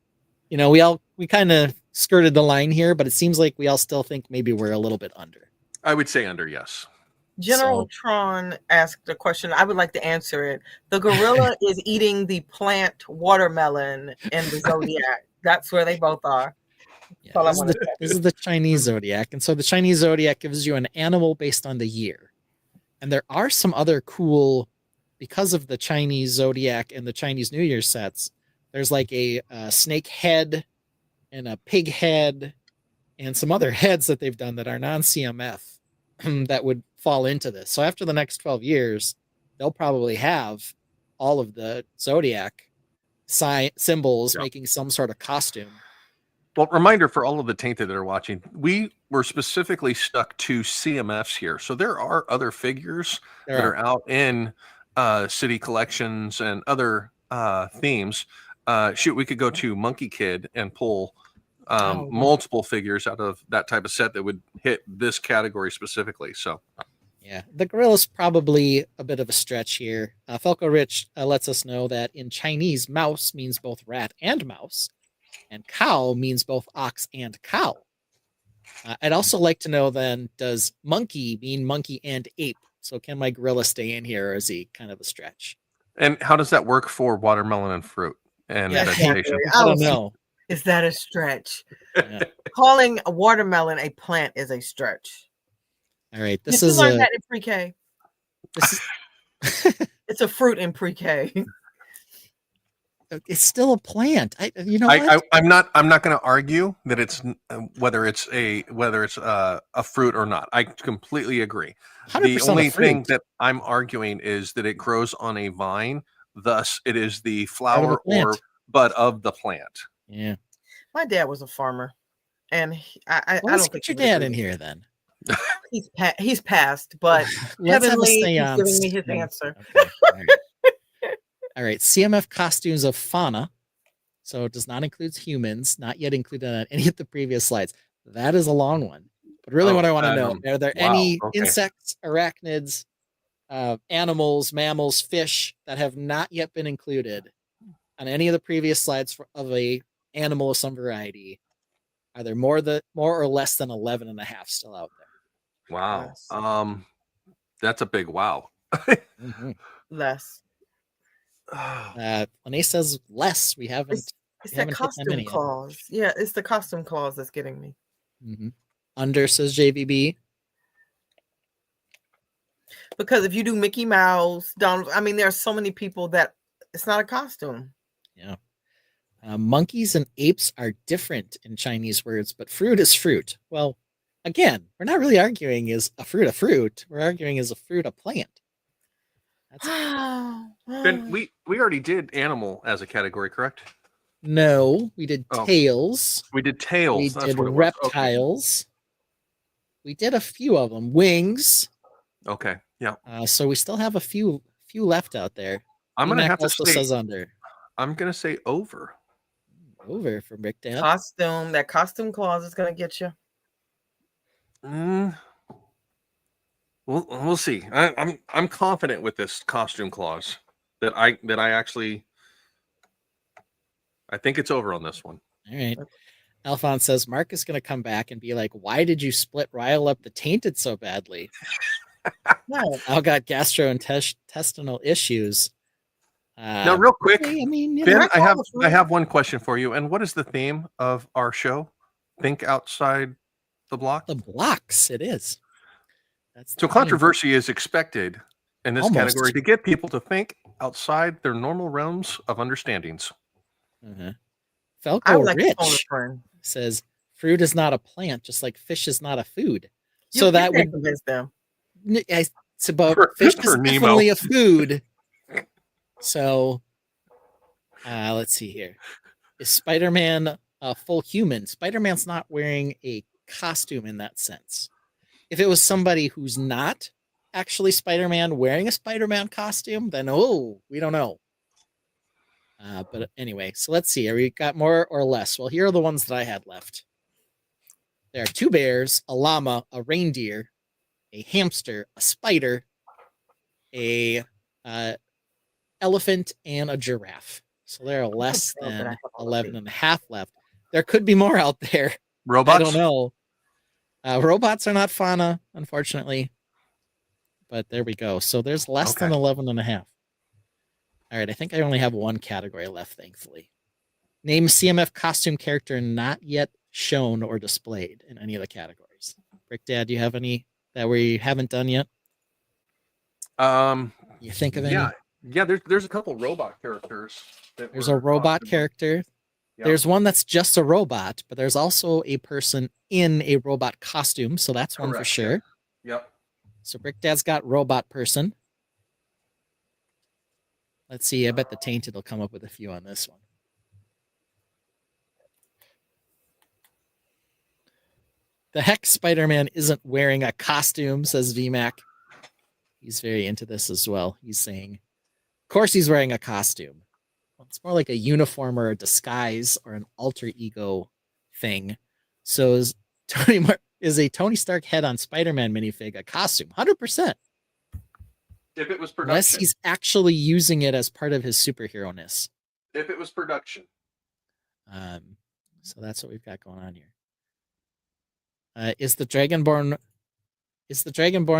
you know, we kind of skirted the line here, but it seems like we all still think maybe we're a little bit under. I would say under. Yes. General Tron asked a question. I would like to answer it. The gorilla is eating the plant watermelon in the zodiac. That's where they both are. Yeah, all I this, is wanna the, this is the Chinese zodiac. And so the Chinese zodiac gives you an animal based on the year. And there are some other cool, because of the Chinese zodiac and the Chinese New Year sets, there's like a snake head and a pig head and some other heads that they've done that are non-CMF that would fall into this. So after the next 12 years, they'll probably have all of the zodiac symbols making some sort of costume. Well, reminder for all of the tainted that are watching, we were specifically stuck to CMFs here. So there are other figures that are out in city collections and other themes shoot, we could go to Monkey Kid and pull Oh, multiple figures out of that type of set that would hit this category specifically. So Yeah, the gorilla's probably a bit of a stretch here. Falco Rich lets us know that in Chinese, mouse means both rat and mouse, and cow means both ox and cow. I'd also like to know then, does monkey mean monkey and ape? So can my gorilla stay in here, or is he kind of a stretch? and how does that work for watermelon and fruit and Yeah, vegetation? I don't know. Is that a stretch? Yeah. Calling a watermelon a plant is a stretch. All right, Did this you is learn that in pre-K? this is It's a fruit in pre-K. it's still a plant. You know what? I'm not going to argue that it's whether it's a fruit or not. I completely agree. 100% The only a fruit. thing that I'm arguing is that it grows on a vine, thus it is the Part of the flower or plant. bud of the plant. Yeah. My dad was a farmer, and I Well, let's don't think get your he would dad agree. in here then. He's passed, but Let's have a heavenly, he's seance. giving me his answer. Okay. All right. All right. CMF costumes of fauna. So it does not include humans, not yet included on any of the previous slides. That is a long one. But really, what I want to know, are there any okay. insects, arachnids, animals, mammals, fish that have not yet been included on any of the previous slides of a animal of some variety? Are there more or less than 11 and a half still out there? Wow. Yes. That's a big wow. Mhm. Less. Lene says less. We haven't. It's we that haven't hit that costume many yet. clause. Yeah, it's the costume clause that's getting me. Under, says JVB. Because if you do Mickey Mouse, Donald, I mean, there are so many people that it's not a costume. Yeah. Monkeys and apes are different in Chinese words, but fruit is fruit. Well, again, we're not really arguing is a fruit a fruit. We're arguing is a fruit a plant. That's Ben, we already did animal as a category, correct? No, we did Oh. tails. We did tails. We That's did what it was. reptiles. We did a few of them. Wings. Okay. Yeah. So we still have a few left out there. I'm gonna BMAC have to also say. says under. I'm gonna say over. Over for Big Dan. Costume. That costume clause is going to get you. We'll see. I'm confident with this costume clause that I actually I think it's over on this one. All right. Alphonse says Mark is going to come back and be like, "Why did you split Ryle up the tainted so badly? No. I got gastrointestinal issues." Now, real quick, I mean, you Ben, know, I have one question for you. And what is the theme of our show? Think outside the block. the blocks. It is. That's So the theme. controversy is expected in this Almost. category to get people to think outside their normal realms of understandings. Uh-huh. I Falco would like to phone a Rich friend. says fruit is not a plant, just like fish is not a food. You So that can't would convince them. it's about For- fish for is Nemo. definitely a food. So let's see here. Is Spider-Man a full human? Spider-Man's not wearing a costume in that sense. If it was somebody who's not actually Spider-Man wearing a Spider-Man costume, then we don't know. But anyway, so let's see. Are we got more or less? Well, here are the ones that I had left. There are 2 bears, a llama, a reindeer, a hamster, a spider, a elephant, and a giraffe. So there are less Oh, but I than have all of 11 these. and a half left. There could be more out there. Robots. I don't know. Robots are not fauna, unfortunately. But there we go. So there's less than Okay. 11 and a half. All right, I think I only have one category left, thankfully. Name CMF costume character not yet shown or displayed in any of the categories. Brick Dad, do you have any that we haven't done yet? You think of any? Yeah. There's a couple robot characters. There's a robot character. Yeah. There's one that's just a robot, but there's also a person in a robot costume, so that's one for Correct, sure. Yep. So Brick Dad's got robot person. Let's see. I bet the Tainted will come up with a few on this one. The heck Spider-Man isn't wearing a costume, says VMAC. He's very into this as well. He's saying, of course he's wearing a costume. it's more like a uniform or a disguise or an alter ego thing. So is a Tony Stark head on Spider-Man minifig a costume? 100%. If it was Unless production. he's actually using it as part of his superhero-ness. If it was production. So that's what we've got going on here. Is the Dragonborn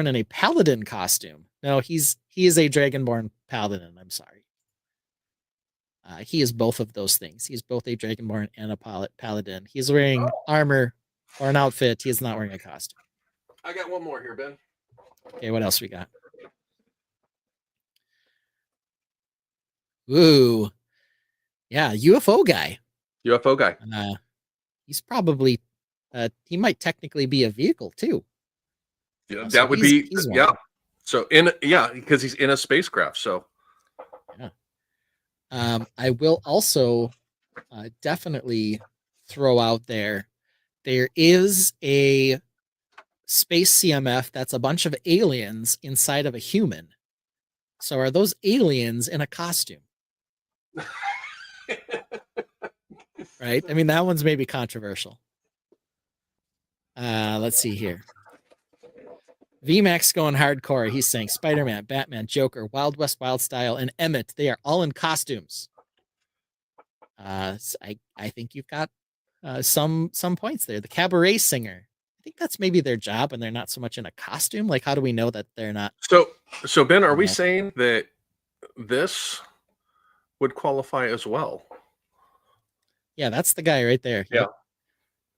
in a paladin costume? No, he is a Dragonborn paladin. I'm sorry. He is both of those things. He's both a Dragonborn and a paladin. He's wearing armor or an outfit. He is not wearing a costume. I got one more here, Ben. Okay, what else we got? Ooh. Yeah, UFO guy. UFO guy. He's probably he might technically be a vehicle too. Yeah, So that would be he's one. yeah. So because he's in a spacecraft. So I will also definitely throw out there is a space CMF that's a bunch of aliens inside of a human. So are those aliens in a costume? Right? I mean, that one's maybe controversial. Let's see here. VMAX going hardcore. He's saying Spider-Man, Batman, Joker, Wild West Wild Style, and Emmett. They are all in costumes. So I think you've got some points there. The cabaret singer. I think that's maybe their job, and they're not so much in a costume. Like, how do we know that they're not? So Ben, are we saying that this would qualify as well? Yeah, that's the guy right there. Yeah.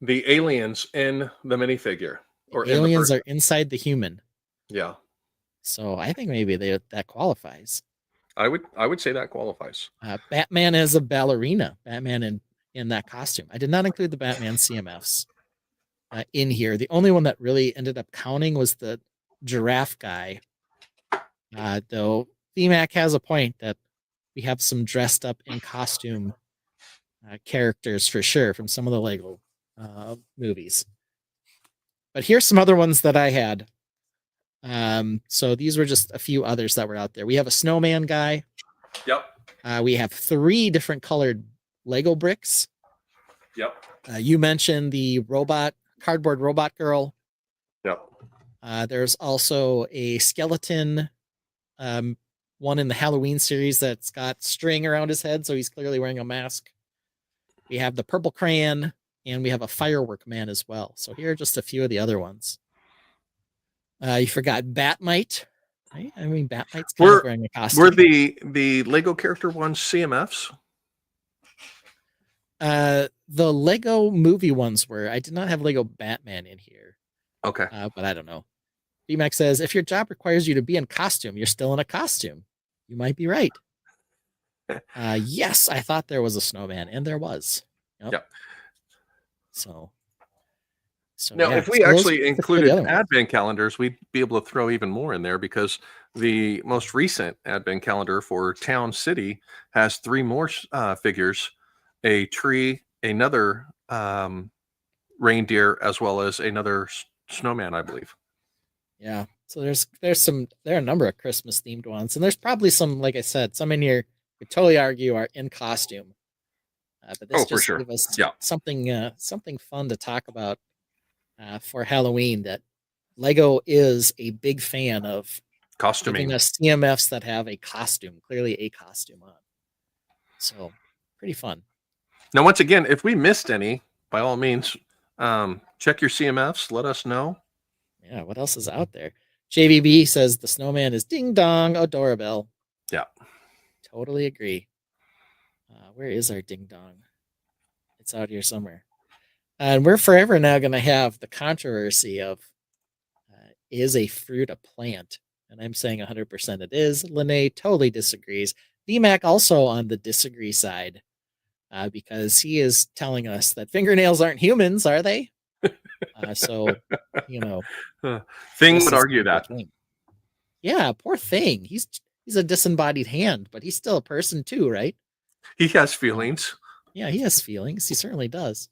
The aliens in the minifigure. Or aliens are inside the human. Yeah. So I think maybe that qualifies. I would say that qualifies. Batman as a ballerina. Batman in that costume. I did not include the Batman CMFs in here. The only one that really ended up counting was the giraffe guy. Though VMAC has a point that we have some dressed up in costume characters for sure from some of the Lego movies. But here's some other ones that I had. So these were just a few others that were out there. We have a snowman guy. Yep. We have 3 different colored Lego bricks. Yep. You mentioned the cardboard robot girl. Yep. There's also a skeleton, one in the Halloween series that's got string around his head, so he's clearly wearing a mask. We have the purple crayon, and we have a firework man as well. So here are just a few of the other ones. You forgot Batmite, right? I mean, Batmite's kind of wearing a costume. Were the Lego character ones CMFs? The Lego movie ones were. I did not have Lego Batman in here. Okay. But I don't know. BMAX says, if your job requires you to be in costume, you're still in a costume. You might be right. Yes, I thought there was a snowman, and there was. Yep. So now, yeah. if we actually included advent calendars, we'd be able to throw even more in there, because the most recent advent calendar for Town City has 3 more figures: a tree, another reindeer, as well as another snowman, I believe. Yeah. So there are a number of Christmas themed ones, and there's probably some, like I said, some in here we totally argue are in costume. But this just for sure. Give us Yeah. something fun to talk about for Halloween. That Lego is a big fan of Costuming. giving us CMFs that have a costume, clearly a costume on. So pretty fun. Now, once again, if we missed any, by all means, check your CMFs. Let us know. Yeah, what else is out there? JVB says the snowman is ding dong adorable. Yeah. Totally agree. Where is our ding dong? It's out here somewhere. And we're forever now going to have the controversy of is a fruit a plant? And I'm saying 100% it is. Lene totally disagrees. VMAC also on the disagree side because he is telling us that fingernails aren't humans, are they? So, Thing would argue that. Yeah, poor Thing. He's a disembodied hand, but he's still a person too, right? He has feelings. Yeah, he has feelings. He certainly does.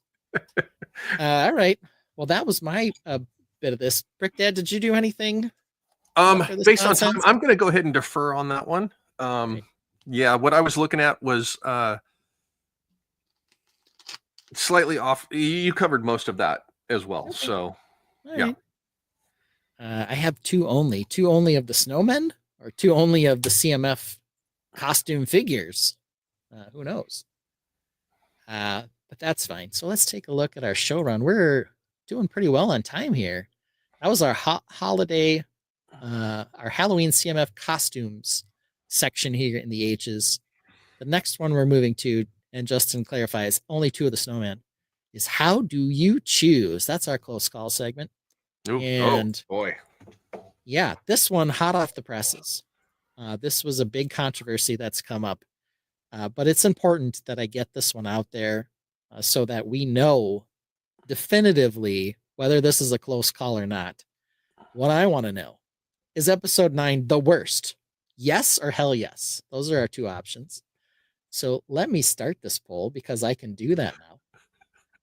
All right. Well, that was my bit of this. Brick Dad, did you do anything? Based on time, I'm going to go ahead and defer on that one. Yeah, what I was looking at was slightly off. You covered most of that as well. Okay. So All yeah. right. I have two only of the snowmen, or two only of the CMF costume figures. Who knows? But that's fine. So let's take a look at our show run. We're doing pretty well on time here. That was our holiday, our Halloween CMF costumes section here in the H's. The next one we're moving to, and Justin clarifies, only two of the snowman, is how do you choose? That's our close call segment. Ooh, And oh boy. yeah, this one hot off the presses. This was a big controversy that's come up, but it's important that I get this one out there so that we know definitively whether this is a close call or not. What I want to know is episode 9 the worst? Yes or hell yes? Those are our two options. So let me start this poll because I can do that now.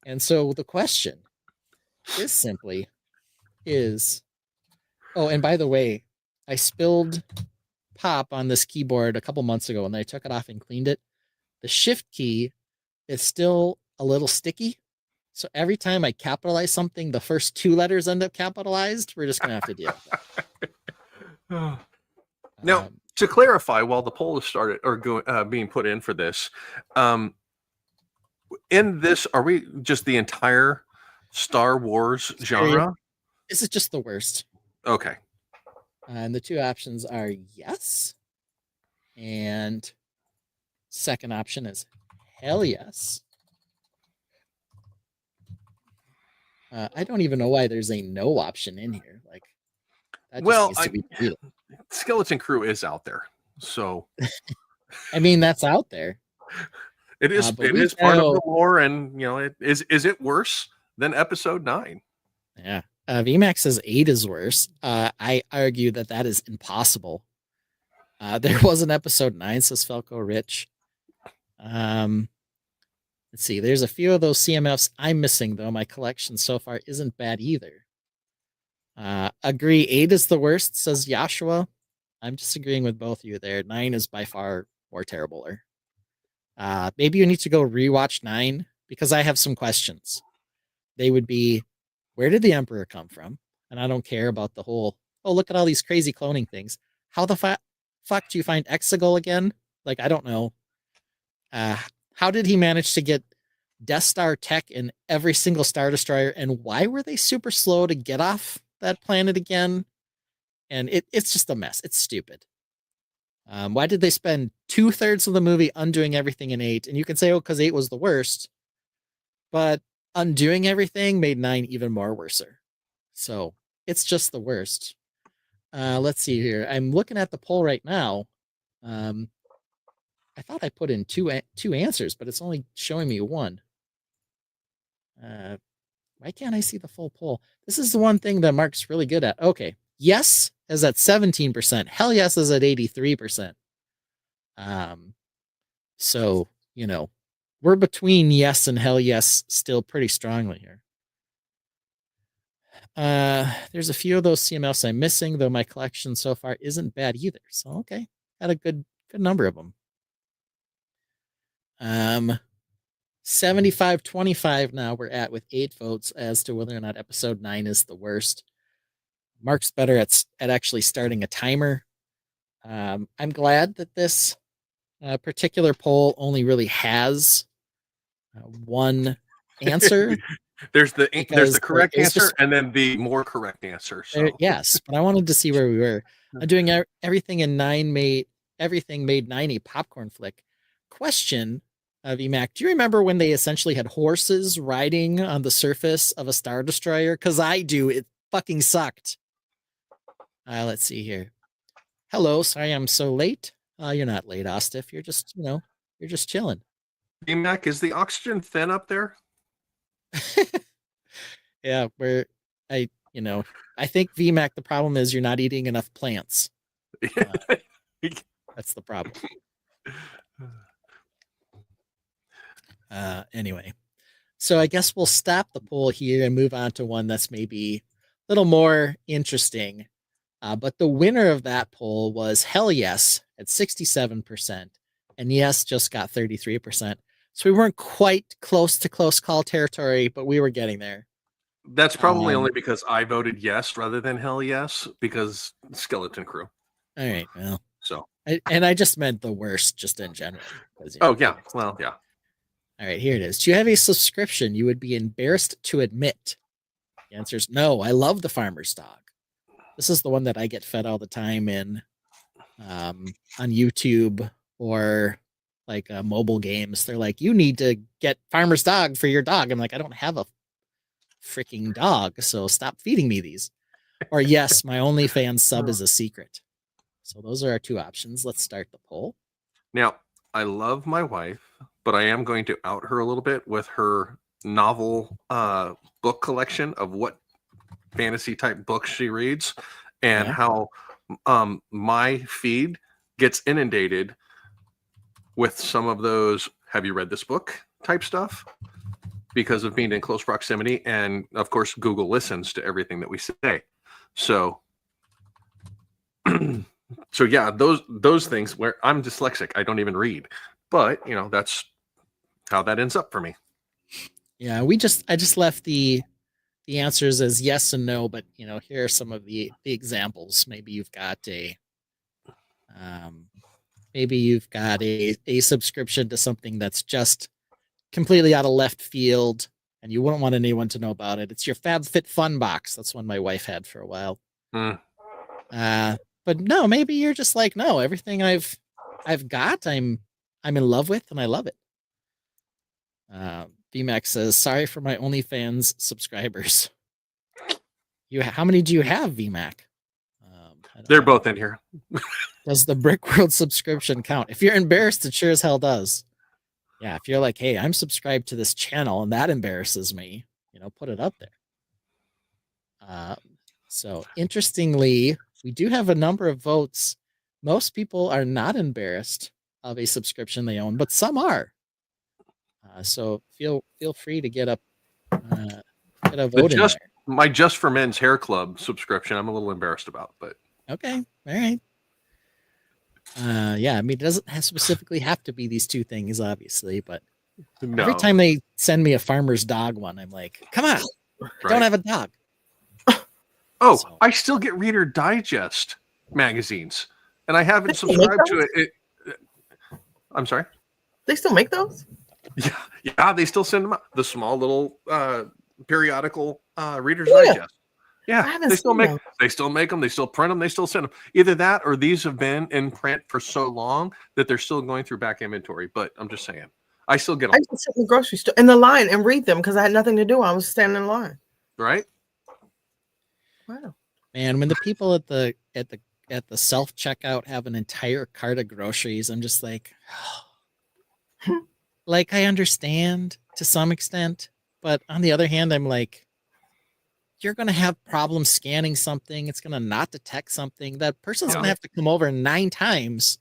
And so the question is simply oh, and by the way, I spilled pop on this keyboard a couple months ago and I took it off and cleaned it. The shift key is still a little sticky. So every time I capitalize something, the first two letters end up capitalized. We're just going to have to deal with that. Now, to clarify, while the poll is started or being put in for this, in this, are we just the entire Star Wars genre? Is it just the worst? Okay. And the two options are yes. And second option is hell yes. I don't even know why there's a no option in here. Like, that just needs to be deleted. Skeleton Crew is out there, so I mean that's out there. It is. It is part of the lore, and you know, is it worse than Episode 9? Yeah. VMAX says 8 is worse. I argue that is impossible. There was an Episode 9, says Falco Rich. Let's see. There's a few of those CMFs I'm missing, though. My collection so far isn't bad either. Agree 8 is the worst, says Joshua. I'm disagreeing with both of you there. 9 is by far more terribler. Maybe you need to go rewatch 9 because I have some questions. They would be, where did the Emperor come from? And I don't care about the whole, oh, look at all these crazy cloning things. How the fuck do you find Exegol again? Like, I don't know. How did he manage to get Death Star tech in every single Star Destroyer? And why were they super slow to get off that planet again? And it's just a mess. It's stupid. Why did they spend 2/3 of the movie undoing everything in 8? And you can say, oh, because 8 was the worst. But undoing everything made 9 even more worser. So it's just the worst. Let's see here. I'm looking at the poll right now. I thought I put in two answers, but it's only showing me one. Why can't I see the full poll? This is the one thing that Mark's really good at. Okay. Yes is at 17%. Hell yes is at 83%. So, you know, we're between yes and hell yes still pretty strongly here. There's a few of those CMFs I'm missing, though my collection so far isn't bad either. So, okay. Got a good number of them. 75-25 now we're at with 8 votes as to whether or not episode 9 is the worst. Mark's better at actually starting a timer. I'm glad that this particular poll only really has one answer. There's the correct answer and then the more correct answer. So. Yes, but I wanted to see where we were. I'm doing everything in 9 made 9 a popcorn flick. Question, VMAC, do you remember when they essentially had horses riding on the surface of a Star Destroyer? Because I do. It fucking sucked. Let's see here. Hello, sorry I'm so late. You're not late, Ostif. You're just, you're just chilling. VMAC, is the oxygen thin up there? Yeah, I think VMAC, the problem is you're not eating enough plants. That's the problem. Anyway, so I guess we'll stop the poll here and move on to one that's maybe a little more interesting. But the winner of that poll was hell yes at 67%. and yes just got 33%. So we weren't quite close to close call territory, but we were getting there. That's probably Um, only because I voted yes rather than hell yes, because Skeleton Crew. All right, well, So, I just meant the worst, just in general. oh yeah, well, yeah. All right, here it is. Do you have a subscription you would be embarrassed to admit? The answer is no. I love the Farmer's Dog. This is the one that I get fed all the time on YouTube or like mobile games. They're like, you need to get Farmer's Dog for your dog. I'm like, I don't have a freaking dog, so stop feeding me these. Or yes, my OnlyFans sub is a secret. So those are our two options. Let's start the poll. Now, I love my wife, but I am going to out her a little bit with her novel book collection of what fantasy type books she reads, and how my feed gets inundated with some of those have you read this book type stuff because of being in close proximity. And of course, Google listens to everything that we say. So so yeah, those things where I'm dyslexic, I don't even read, but you know, that's how that ends up for me. Yeah, I just left the answers as yes and no, but you know, here are some of the examples. Maybe you've got a subscription to something that's just completely out of left field and you wouldn't want anyone to know about it. It's your FabFitFun box. That's one my wife had for a while. But no, maybe you're just like, no, everything I've got, I'm in love with and I love it. VMAX says, sorry for my OnlyFans subscribers. How many do you have, VMAC? They're both in here. Does the Brickworld subscription count? If you're embarrassed, it sure as hell does. Yeah, if you're like, hey, I'm subscribed to this channel and that embarrasses me, you know, put it up there. So interestingly, we do have a number of votes. Most people are not embarrassed of a subscription they own, but some are. So feel free to get a vote in there. My Just for Men's Hair Club subscription, I'm a little embarrassed about, but okay, all right. Yeah, I mean, it doesn't specifically have to be these two things, obviously, but every time they send me a Farmer's Dog one, I'm like, come on, I don't have a dog. Oh, so. I still get Reader Digest magazines, and I haven't subscribed to it. I'm sorry? They still make those? Yeah, they still send them out. The small little periodical Reader's Digest. Yeah, they still make them. They still print them. They still send them. Either that or these have been in print for so long that they're still going through back inventory. But I'm just saying, I still get them. I used to sit in the grocery store in the line and read them because I had nothing to do. I was standing in line. Right. Wow. Man, when the people at the self checkout have an entire cart of groceries, I'm just like, like I understand to some extent, but on the other hand, I'm like, you're going to have problems scanning something. It's going to not detect something. That person's going to have to come over 9 times.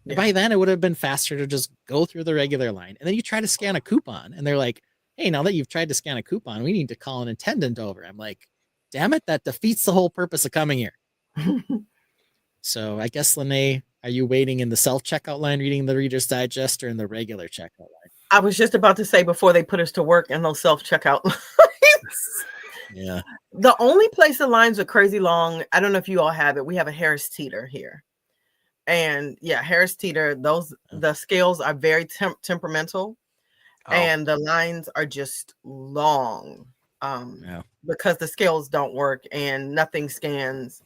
Yeah. By then, it would have been faster to just go through the regular line. And then you try to scan a coupon, and they're like, hey, now that you've tried to scan a coupon, we need to call an attendant over. I'm like, damn it, that defeats the whole purpose of coming here. So I guess, Lene, are you waiting in the self-checkout line, reading the Reader's Digest, or in the regular checkout line? I was just about to say before they put us to work in those self-checkout lines. Yeah. The only place the lines are crazy long, I don't know if you all have it. We have a Harris Teeter here. And yeah, Harris Teeter, the scales are very temperamental. And the lines are just long. Because the scales don't work and nothing scans.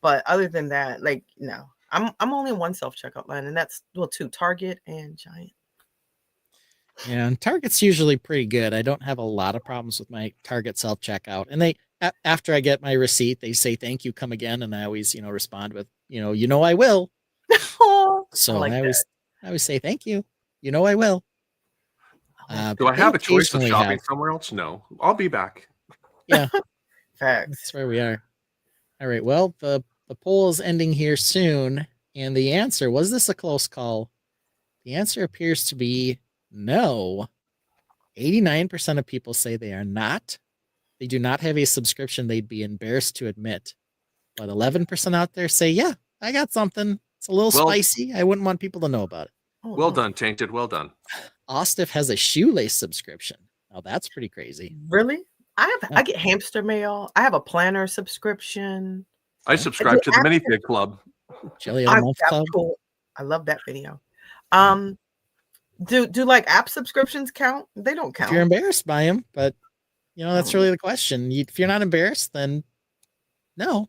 But other than that, like, no. I'm only in one self-checkout line, and that's 2, Target and Giant. Yeah, and Target's usually pretty good. I don't have a lot of problems with my Target self-checkout. And they, after I get my receipt, they say, thank you, come again. And I always, respond with, I will. So I always say, thank you. I will. Do I have a choice of shopping somewhere else? No, I'll be back. Yeah. Facts. That's where we are. All right. Well, the poll is ending here soon. And the answer, was this a close call? The answer appears to be no. 89% of people say they are not. They do not have a subscription they'd be embarrassed to admit. But 11% out there say, yeah, I got something. It's a little spicy. I wouldn't want people to know about it. Oh, Well no. done, Tainted. Well done. Ostif has a shoelace subscription. Now that's pretty crazy. Really? I Yeah. get hamster mail. I have a planner subscription. I Okay. subscribe to the minifig club. Jelly of the Month That's Club. cool. I love that video. Do like app subscriptions count? They don't If you're count. embarrassed by him, but that's Oh. really the question. If you're not embarrassed, then no.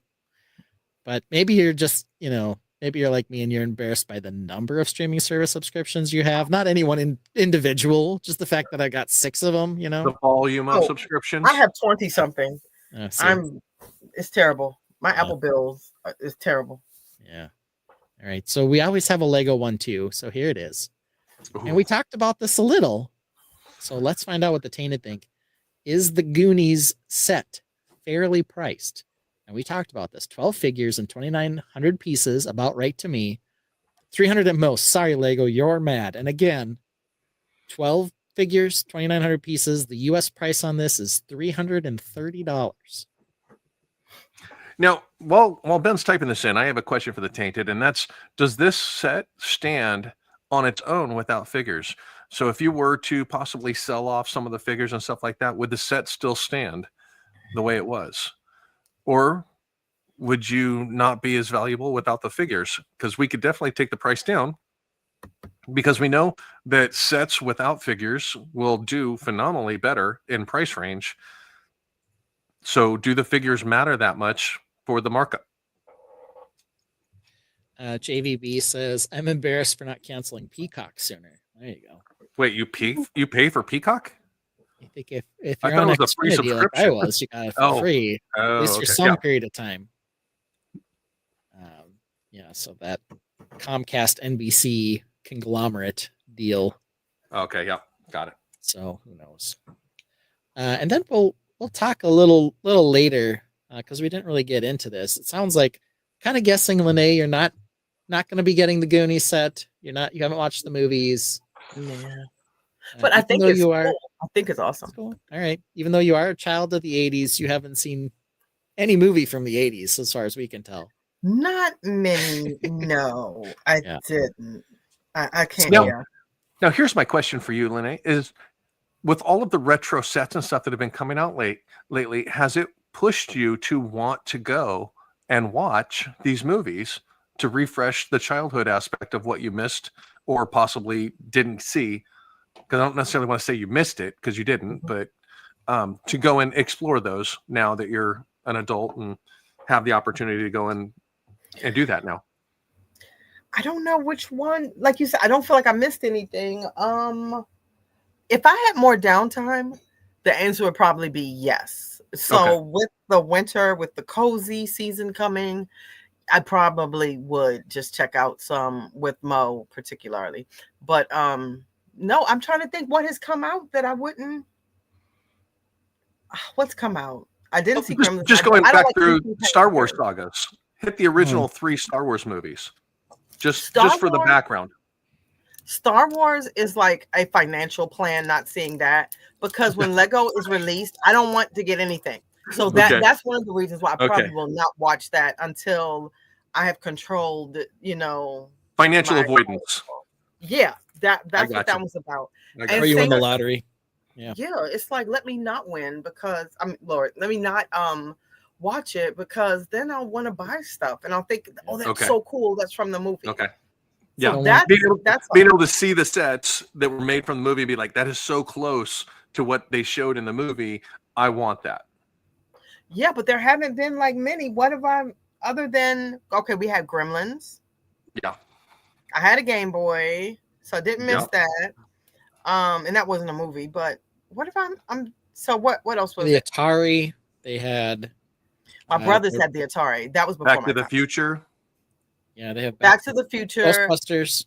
But maybe you're just, maybe you're like me and you're embarrassed by the number of streaming service subscriptions you have. Not any one individual, just the fact that I got 6 of them, The volume of Oh, subscriptions. I have 20 something. See. It's terrible. My Yeah. Apple bills is terrible. Yeah. All right. So we always have a Lego one too. So here it is. And we talked about this a little. So let's find out what the Tainted think. Is the Goonies set fairly priced? And we talked about this. 12 figures and 2,900 pieces, about right to me. 300 at most. Sorry, Lego, you're mad. And again, 12 figures, 2,900 pieces. The US price on this is $330. Now, while Ben's typing this in, I have a question for the Tainted, and that's, does this set stand on its own without figures? So if you were to possibly sell off some of the figures and stuff like that, would the set still stand the way it was? Or would you not be as valuable without the figures? Because we could definitely take the price down, because we know that sets without figures will do phenomenally better in price range. So do the figures matter that much for the markup? JVB says, I'm embarrassed for not canceling Peacock sooner. There you go. Wait, you pay for Peacock? I think if I you're thought on it was a free Xfinity like I subscription. was, you got it for free. At least for okay. some Yeah. period of time. So that Comcast NBC conglomerate deal. Okay, yeah, got it. So who knows? And then we'll talk a little later because we didn't really get into this. It sounds like, kind of guessing, Lene, you're not going to be getting the Goonies set. You haven't watched the movies. Yeah. But I even think though it's you cool. are, I think it's awesome. cool. All right. Even though you are a child of the 80s, you haven't seen any movie from the 80s as far as we can tell. Not many. No, I Yeah. didn't. I can't. No. Yeah. Now, here's my question for you, Lene, is with all of the retro sets and stuff that have been coming out lately, has it pushed you to want to go and watch these movies to refresh the childhood aspect of what you missed or possibly didn't see? Because I don't necessarily want to say you missed it, because you didn't, but to go and explore those now that you're an adult and have the opportunity to go and do that now. I don't know which one. Like you said, I don't feel like I missed anything. If I had more downtime, the answer would probably be yes. So with the winter, with the cozy season coming, I probably would just check out some with Mo particularly. But no, I'm trying to think what has come out that I wouldn't. What's come out? I didn't see Gremlins. Just I going don't back like through creepy Star Wars characters. sagas. Hit the original 3 Star Wars movies. Just Star for the Wars? background. Star Wars is like a financial plan, not seeing that, because when Lego is released, I don't want to get anything. So Okay. that's one of the reasons why I probably Okay. will not watch that until I have controlled, Financial my- avoidance. Yeah, that's what gotcha. that was about. I got And Or you won same- the lottery. Yeah. it's like, let me not win because Lord, let me not watch it, because then I'll want to buy stuff and I'll think, oh, that's Okay. so cool. That's from the movie. Okay. So Yeah. that's Being able to see the sets that were made from the movie and be like, that is so close to what they showed in the movie. I want that. Yeah, but there haven't been like many. What have I, other than, okay, we had Gremlins. Yeah. I had a Game Boy, so I didn't miss that. And that wasn't a movie, but what if so what else was The it? Atari, they had. My brothers had the Atari. That was before Back my to the time. Future. Yeah, they have Back to the Future. Ghostbusters.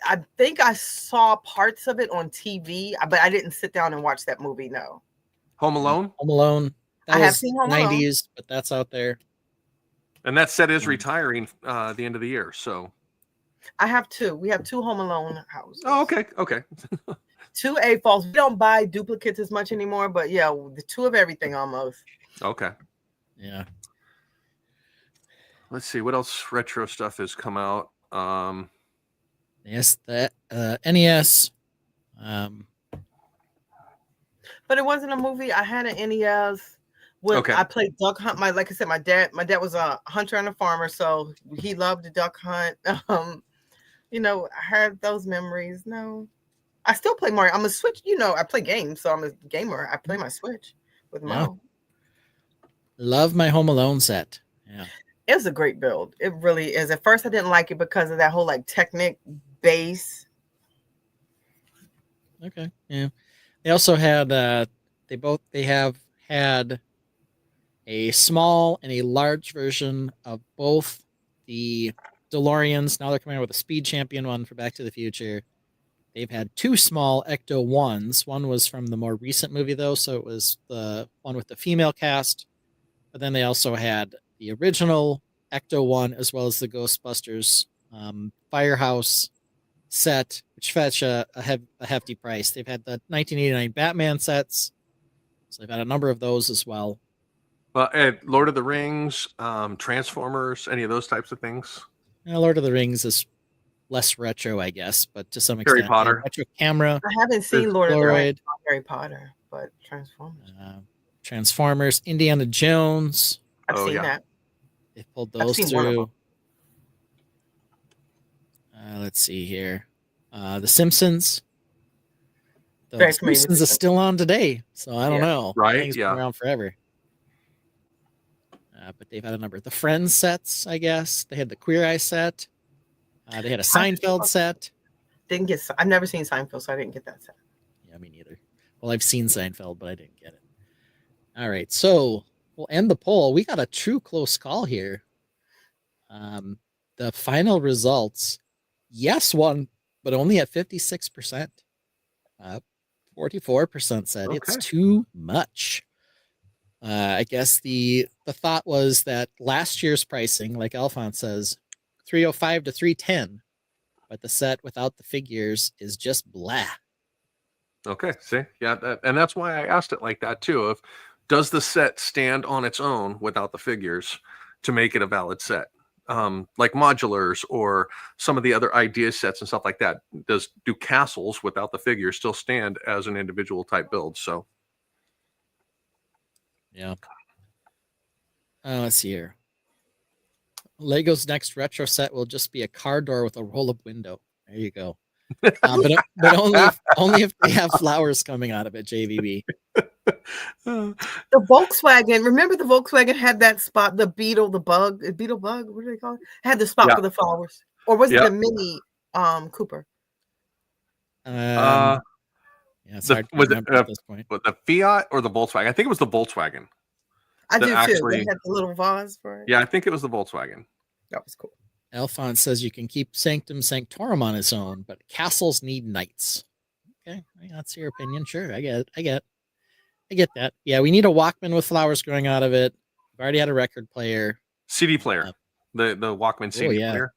I think I saw parts of it on TV, but I didn't sit down and watch that movie. No. Home Alone. Home Alone. That I have was seen Home Alone. 90s, but that's out there. And that set is retiring the end of the year. So. I have 2. We have 2 Home Alone houses. Oh, okay. Okay. 2 A-Falls. We don't buy duplicates as much anymore, but yeah, the 2 of everything almost. Okay. Yeah. Let's see what else retro stuff has come out. Yes, the NES. But it wasn't a movie. I had an NES. When Okay. I played Duck Hunt, like I said, my dad was a hunter and a farmer, so he loved the duck hunt. I had those memories. No, I still play Mario. I'm a Switch. I play games, so I'm a gamer. I play my Switch with Yeah. Mo. Love my Home Alone set. Yeah. It was a great build. It really is. At first, I didn't like it because of that whole like Technic base. Okay. Yeah. They also had they have had a small and a large version of both the DeLoreans. Now they're coming out with a Speed Champion one for Back to the Future. They've had two small Ecto ones. One was from the more recent movie though, so it was the one with the female cast. But then they also had the original Ecto one as well as the Ghostbusters Firehouse set, which fetch a hefty price. They've had the 1989 Batman sets, so they've had a number of those as well. And Lord of the Rings, Transformers, any of those types of things. Lord of the Rings is less retro, I guess, but to some Harry extent, Potter. retro camera, I haven't seen Lord of the Polaroid, Rings, not Harry Potter, but Transformers, Indiana Jones. I've Oh, seen yeah. that. They pulled I've those seen one of through. Let's see here. The Simpsons. The Very familiar with Simpsons The is still on today, so I don't Yeah. know. Right, Things been yeah. around forever. But they've had a number. The Friends sets, I guess. They had the Queer Eye set. They had a Seinfeld set. Didn't get. I've never seen Seinfeld, so I didn't get that set. Yeah, me neither. Well, I've seen Seinfeld, but I didn't get it. All right, so we'll end the poll. We got a true close call here. The final results, yes, won, but only at 56%. 44% said it's Okay. too much. I guess the thought was that last year's pricing, like Alphonse says, 305 to 310, but the set without the figures is just blah. Okay. See, yeah, and that's why I asked it like that too. Of does the set stand on its own without the figures to make it a valid set? Like modulars or some of the other idea sets and stuff like that. Do castles without the figures still stand as an individual type build? So Yeah. Let's see here. Lego's next retro set will just be a car door with a roll-up window. There you go. But only if they have flowers coming out of it, JVB. The Volkswagen. Remember the Volkswagen had that spot, the Beetle, the Beetle bug. What do they call it? Had the spot Yeah. for the flowers, or was it Yeah. the Mini Cooper? Yeah, it's hard to remember at this point. But the Fiat or the Volkswagen? I think it was the Volkswagen. I that do too. actually- They had the little vase for it. Yeah, I think it was the Volkswagen. That was cool. Alphonse says you can keep Sanctum Sanctorum on its own, but castles need knights. Okay, that's your opinion. Sure, I get that. Yeah, we need a Walkman with flowers growing out of it. We've already had a record player. CD player. The Walkman CD yeah. player.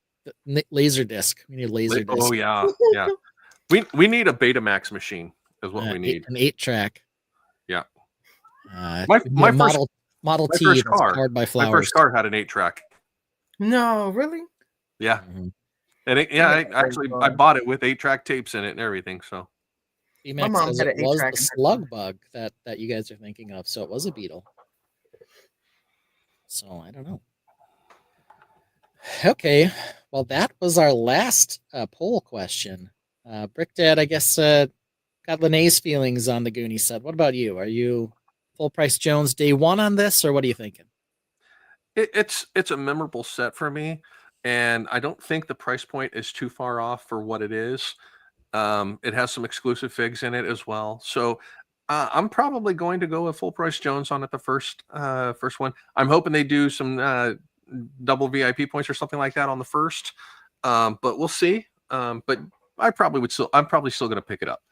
Laser disc. We need a laser disc. Oh yeah, yeah. We need a Betamax machine is what we need. An 8-track. Yeah. My Model T first that's car. powered by My flowers. first car had an 8-track. No, really? Yeah. Mhm. And I bought it with 8-track tapes in it and everything. So B-Max mom says had it an was 8-track the in her slug bug that you guys are thinking of, so it was a beetle. So I don't know. Okay, well that was our last poll question. Brick Dad, I guess, got Lene's feelings on the Goonie set. What about you? Are you full price Jones day one on this, or what are you thinking? it's a memorable set for me, and I don't think the price point is too far off for what it is. It has some exclusive figs in it as well, so I'm probably going to go with full price Jones on it the first one. I'm hoping they do some double VIP points or something like that on the first, but we'll see. But I'm probably still going to pick it up.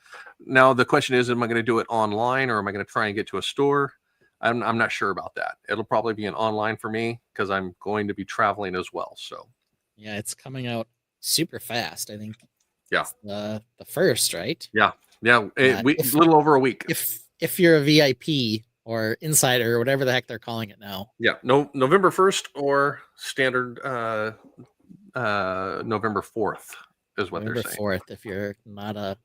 Now the question is, am I going to do it online or am I going to try and get to a store? I'm not sure about that. It'll probably be an online for me because I'm going to be traveling as well. So Yeah, it's coming out super fast. I think. Yeah. It's the first, right? yeah, a little over a week. If you're a VIP or insider or whatever the heck they're calling it now. Yeah, November 1st or standard November 4th. is what November they're saying. 4th. If you're not a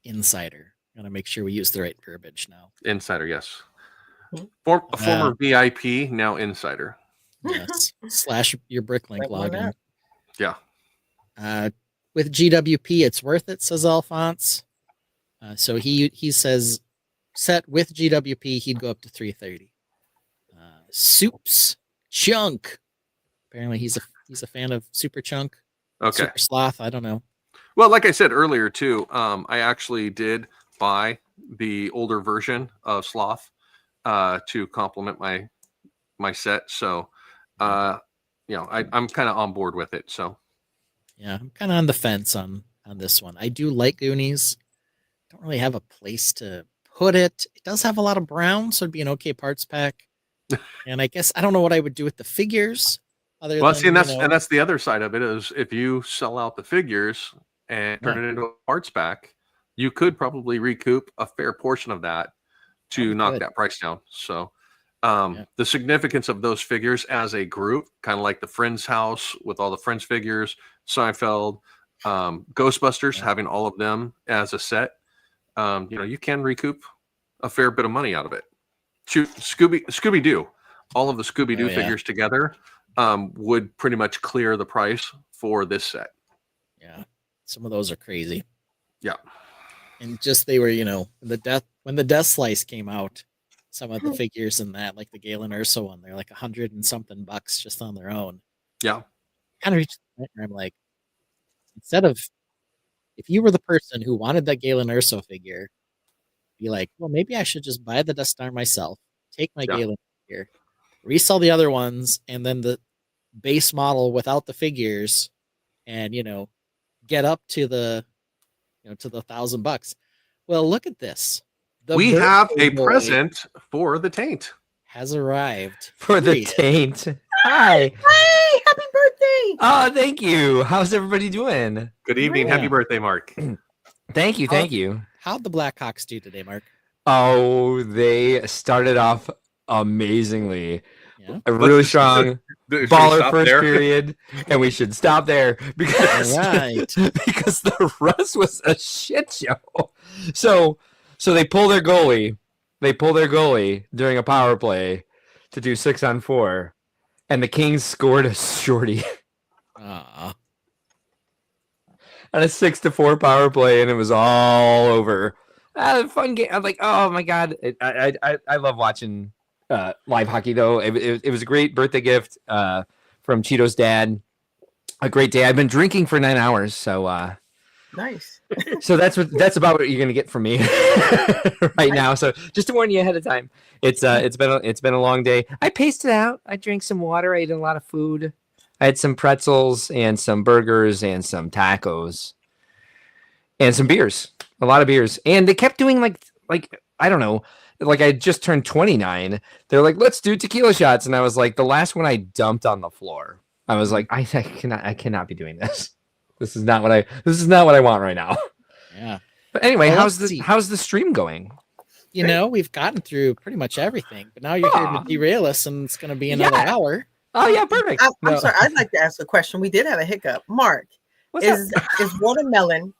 insider, gotta make sure we use the right verbiage now. Insider, yes. Hmm. Former VIP, now insider. Yes. Slash your Bricklink Like, why login. not? Yeah. With GWP, it's worth it, says Alphonse. So he says set with GWP, he'd go up to 330. Soups Chunk. Apparently he's a fan of Super Chunk. Okay. Super Sloth. I don't know. Well, like I said earlier too, I actually did buy the older version of Sloth to complement my set. So, I'm kind of on board with it. So, Yeah, I'm kind of on the fence on this one. I do like Goonies. Don't really have a place to put it. It does have a lot of brown, so it'd be an okay parts pack. And I guess I don't know what I would do with the figures. Other well, than, see, and that's the other side of it is if you sell out the figures and turn it into a parts pack, you could probably recoup a fair portion of that to knock that price down. So, the significance of those figures as a group, kind of like the Friends house with all the Friends figures, Seinfeld, Ghostbusters, having all of them as a set, you can recoup a fair bit of money out of it. Scooby Doo, all of the Scooby Doo figures together would pretty much clear the price for this set. Yeah, some of those are crazy. Yeah, and just they were, when the Death Slice came out, some of the figures in that, like the Galen Urso one, they're like $100 and something just on their own. Yeah, kind of reached the point where I'm like, instead of if you were the person who wanted that Galen Urso figure, be like, well, maybe I should just buy the Death Star myself, take my Galen figure, resell the other ones, and then the base model without the figures, and get up to the to the $1,000. Well, look at this. We have a present for the taint. Has arrived for the taint. Hi. Hey, happy birthday! Oh, thank you. How's everybody doing? Good evening. Happy birthday, Mark. Thank you. How'd the Blackhawks do today, Mark? Oh, they started off amazingly. Yeah. A really strong baller first period, and we should stop there because because the rest was a shit show. So they pull their goalie. They pull their goalie during a power play to do 6-on-4, and the Kings scored a shorty. On a 6-4 power play, and it was all over. Fun game. I'm like, oh my god, I love watching live hockey though. It was a great birthday gift from Cheeto's dad. A great day. I've been drinking for 9 hours, so nice. So that's about what you're gonna get from me right now. So just to warn you ahead of time, it's been a long day. I paced it out. I drank some water. I ate a lot of food. I had some pretzels and some burgers and some tacos and some beers. A lot of beers. And they kept doing like I don't know. Like I just turned 29. They're like, let's do tequila shots, and I was like, the last one I dumped on the floor. I was like, I cannot be doing this. This is not what I want right now. Yeah. But anyway, how's the stream going? We've gotten through pretty much everything, but now you're here to derail us, and it's going to be another hour. Oh yeah, perfect. I'm sorry. I'd like to ask a question. We did have a hiccup. Mark, is watermelon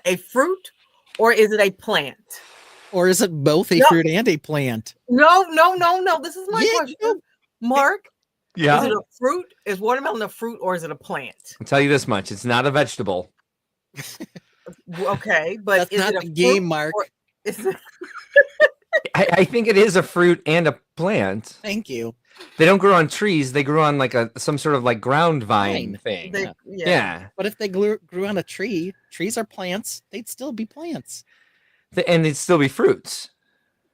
a fruit, or is it a plant? Or is it both a fruit and a plant? No. This is my question. Mark, yeah. Is it a fruit? Is watermelon a fruit, or is it a plant? I'll tell you this much. It's not a vegetable. Okay, but that's is not it a the game, Mark. I think it is a fruit and a plant. Thank you. They don't grow on trees. They grow on like some sort of like ground vine thing. Yeah. But if they grew on a tree, trees are plants. They'd still be plants. And they'd still be fruits.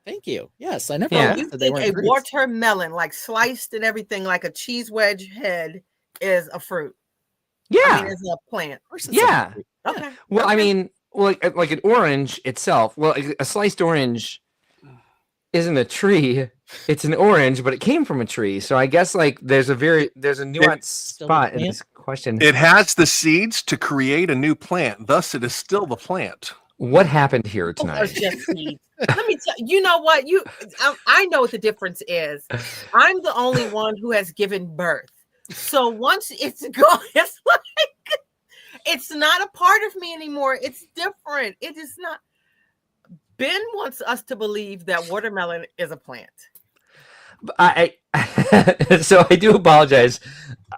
Thank you. Yes, I never. You think a watermelon, like sliced and everything, like a cheese wedge head, is a fruit? Yeah, I mean, it's a plant. Yeah. Okay. Well, I mean, like an orange itself. Well, a sliced orange isn't a tree. It's an orange, but it came from a tree. So I guess like there's a nuanced spot in this question. It has the seeds to create a new plant. Thus, it is still the plant. What happened here tonight? Let me tell you. You know what? I know what the difference is. I'm the only one who has given birth. So once it's gone, it's like It's not a part of me anymore. It's different. It is not. Ben wants us to believe that watermelon is a plant. So I do apologize.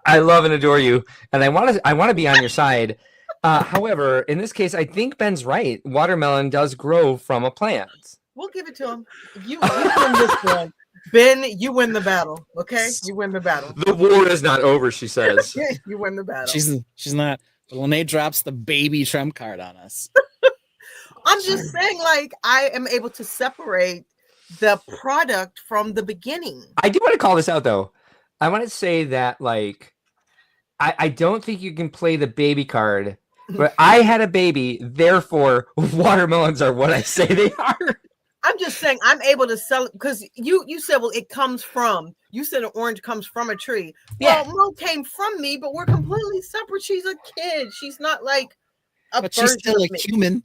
I love and adore you, and I want to be on your side. However, in this case, I think Ben's right. Watermelon does grow from a plant. We'll give it to him. You win this one. Ben, you win the battle. Okay, you win the battle. The war is not over, she says. You win the battle. She's not. But Lene drops the baby trump card on us. I'm just saying, like, I am able to separate the product from the beginning. I do want to call this out, though. I want to say that, like, I don't think you can play the baby card, but I had a baby, therefore watermelons are what I say they are. I'm just saying I'm able to sell it because you said, well, it comes from, you said an orange comes from a tree. Yeah. Well, Mo came from me, but we're completely separate. She's a kid. She's not like a But she's still a human.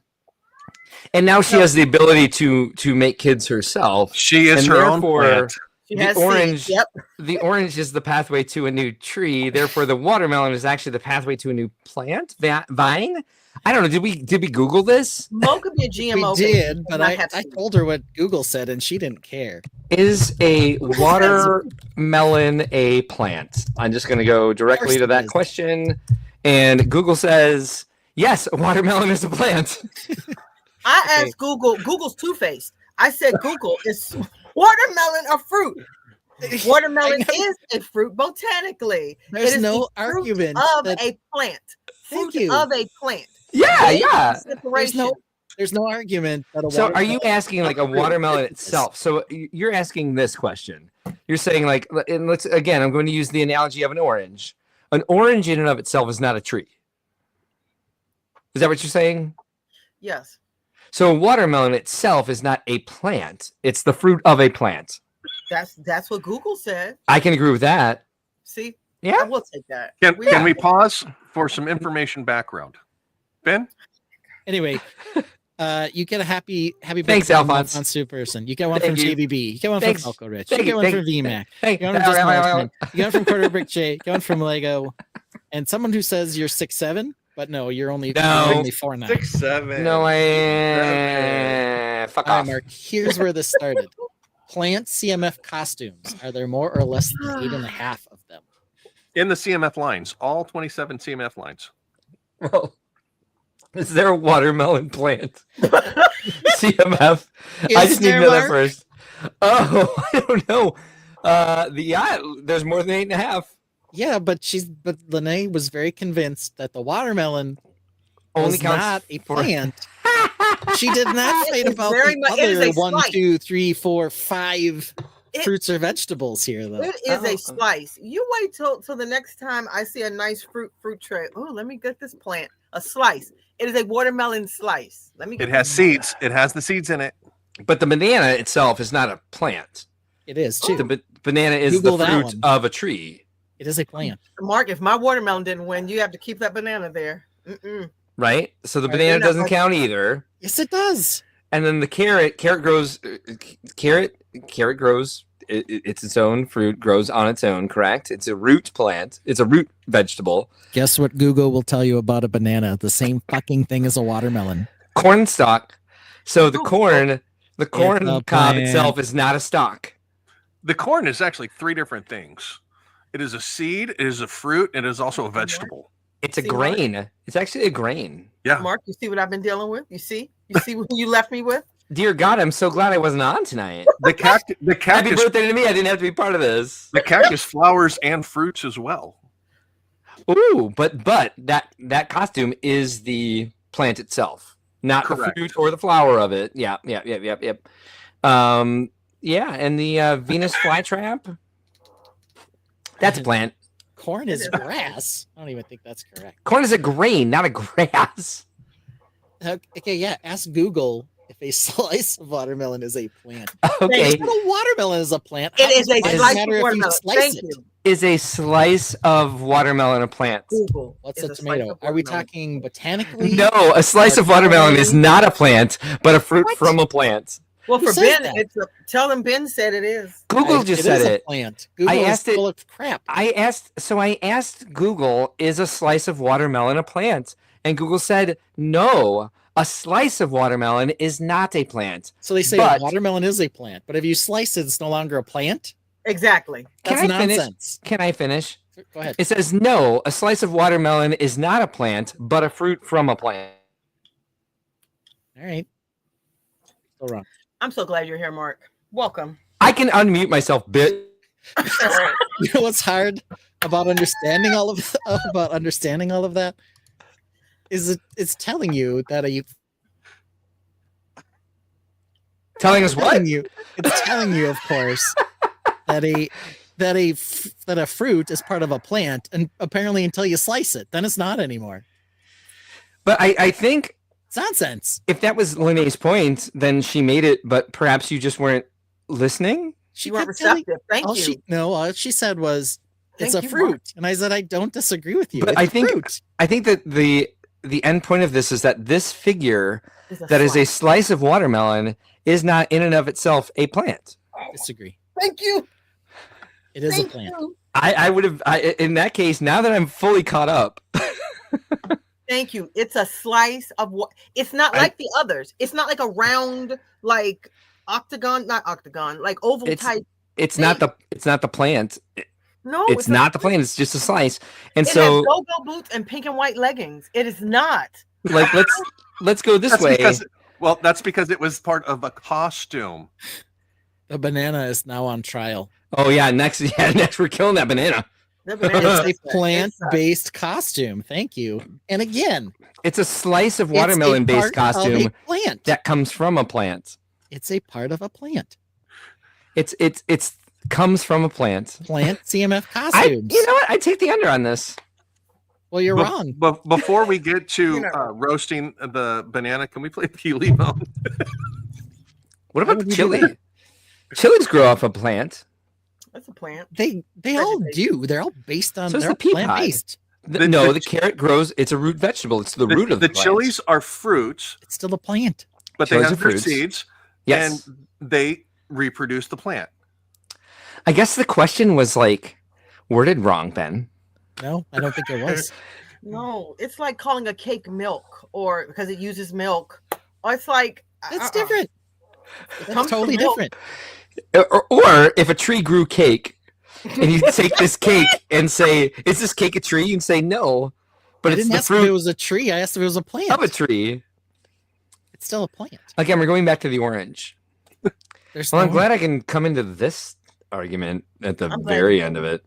And now she has the ability to make kids herself. She is her own plant. The orange, the orange is the pathway to a new tree. Therefore, the watermelon is actually the pathway to a new plant vine. I don't know. Did we Google this? Mo could be a GMO. We did, but I told her what Google said, and she didn't care. Is a watermelon a plant? I'm just going to go directly to that question, and Google says yes. A watermelon is a plant. I asked Google. Google's two-faced. I said, Google, is watermelon a fruit? Watermelon is a fruit botanically. There's it is no a fruit argument of that... a plant. Thank Fruit you. of a plant. Yeah. There's no argument that a So are you asking like a watermelon itself? So you're asking this question. You're saying like, and let's again, I'm going to use the analogy of an orange. An orange in and of itself is not a tree. Is that what you're saying? Yes. So a watermelon itself is not a plant. It's the fruit of a plant. That's what Google said. I can agree with that. See? Yeah. I will take that. Can we pause for some information background? Ben? Anyway, you get a happy Thanks, birthday Alphonse. on Super Person. You get one Thank from you. JBB. You get one Thanks. from Falco Rich. Thank You get you. one Thank from you. VMAC. Thank You you. get one from Just Molesman. You get one from Quarter Brick J. You get one from Lego. And someone who says you're 6'7", but no, you're only 4'9". 6'7". No way. Fuck All off. right, Mark. Here's where this started. Plant CMF costumes. Are there more or less than 8.5 of them? In the CMF lines, all 27 CMF lines. Well, is there a watermelon plant? CMF. I just need to know that first. Oh, I don't know. There's more than 8.5. Yeah, but Lene was very convinced that the watermelon Only was counts not a for- plant. She did not fight about very the much- it is other a 1, slice. 2, 3, 4, 5 fruits or vegetables here, though. It is a slice. You wait till the next time I see a nice fruit tray. Oh, let me get this plant. A slice. It is a watermelon slice. Let me. It has seeds. It has the seeds in it. But the banana itself is not a plant. It is too. The banana is Google the that fruit one. of a tree. It is a plant. Mark, if my watermelon didn't win, you have to keep that banana there. Right? So the Right, banana they're not doesn't like- count either. Yes, it does. And then the carrot grows. Carrot grows. It's its own fruit. Grows on its own. Correct. It's a root plant. It's a root vegetable. Guess what Google will tell you about a banana? The same fucking thing as a watermelon. Corn stalk. So the corn a cob plant. itself is not a stalk. The corn is actually 3 different things. It is a seed, it is a fruit, and it is also a vegetable. It's a See, Mark? grain. It's actually a grain. Yeah. Mark, you see what I've been dealing with? You see who you left me with? Dear God, I'm so glad I wasn't on tonight. The Happy cactus birthday to me. I didn't have to be part of this. the cactus flowers and fruits as well. Ooh, but that costume is the plant itself, not the Correct. fruit or the flower of it. Yep. Yeah, and the Venus flytrap. That's a plant. Corn is grass. I don't even think that's correct. Corn is a grain, not a grass. Okay, yeah. Ask Google if a slice of watermelon is a plant. Okay, Not a watermelon is a plant. It is a Doesn't slice matter of if you watermelon. slice Thank it. you. is a slice of watermelon a plant? Google. What's is a a slice tomato? of Are we watermelon. talking botanically? No, a slice of watermelon is not a plant, but a fruit What? from a plant. Well, Who for says Ben, that? tell them Ben said it is. Google just It said is a it. plant. Google asked is it- full of crap. I asked Google, is a slice of watermelon a plant? and Google said no. A slice of watermelon is not a plant. So they say But- watermelon is a plant, but if you slice it, it's no longer a plant. Exactly. That's Can I finish? nonsense. Can I finish? Go ahead. It says no. A slice of watermelon is not a plant, but a fruit from a plant. All right. Still wrong. I'm so glad you're here, Mark. Welcome. I can unmute myself, bit. You know what's hard about understanding all of that is it's telling you that Telling us what? it's telling you, of course, that a fruit is part of a plant, and apparently until you slice it, then it's not anymore. But I think It's nonsense. if that was Linnea's point, then she made it, but perhaps you just weren't listening. She You weren't kept telling- receptive. Thank you. all she said was it's Thank a you, fruit, Mark. and I said I don't disagree with you. But It's I a think fruit. I think that the end point of this is that this figure It's a that is a slice. slice of watermelon is not in and of itself a plant. Disagree. Thank you. It is a Thank plant. you. I would have in that case, now that I'm fully caught up. Thank you. It's a slice of what? It's not like the others. It's not like a round, like octagon, not octagon, like oval It's- type. It's not the plant. No, It's not the plant. It's just a slice. And It so has go-go boots and pink and white leggings. It is not. like let's go this way. That's because it was part of a costume. The banana is now on trial. Oh yeah, next we're killing that banana. The banana It's is a plant-based costume. Thank you. And again, It's a slice of it's a watermelon-based part of costume a plant. that comes from a plant. It's a part of a plant. It's comes from a plant. Plant CMF I costumes. you know what? I take the under on this. Well, you're Be- wrong. But before we get to You know. roasting the banana, can we play Keely Bone? What Why about would the you do chili? that? Chilies grow off a plant. That's a plant. They all Vegetation. do. They're all based on. So is they're the pea pod. plant-based. The carrot grows. It's a root vegetable. It's the root of the plant. chilies are fruits, It's still a plant. but they Chilies have are their fruits. seeds, Yes. and they reproduce the plant. I guess the question was like worded wrong, Ben. No, I don't think it was. No, it's like calling a cake milk, or because it uses milk. Or it's like It's different. It That's comes from totally milk. different. Or if a tree grew cake, and you take this cake and say, "Is this cake a tree?" You can say no, but I it's didn't the ask if it fruit was a tree. I asked if it was a plant. of a tree. It's still a plant. Again, we're going back to the orange. There's Well, I'm no- glad I can come into this argument at the I'm glad very you end of did. it.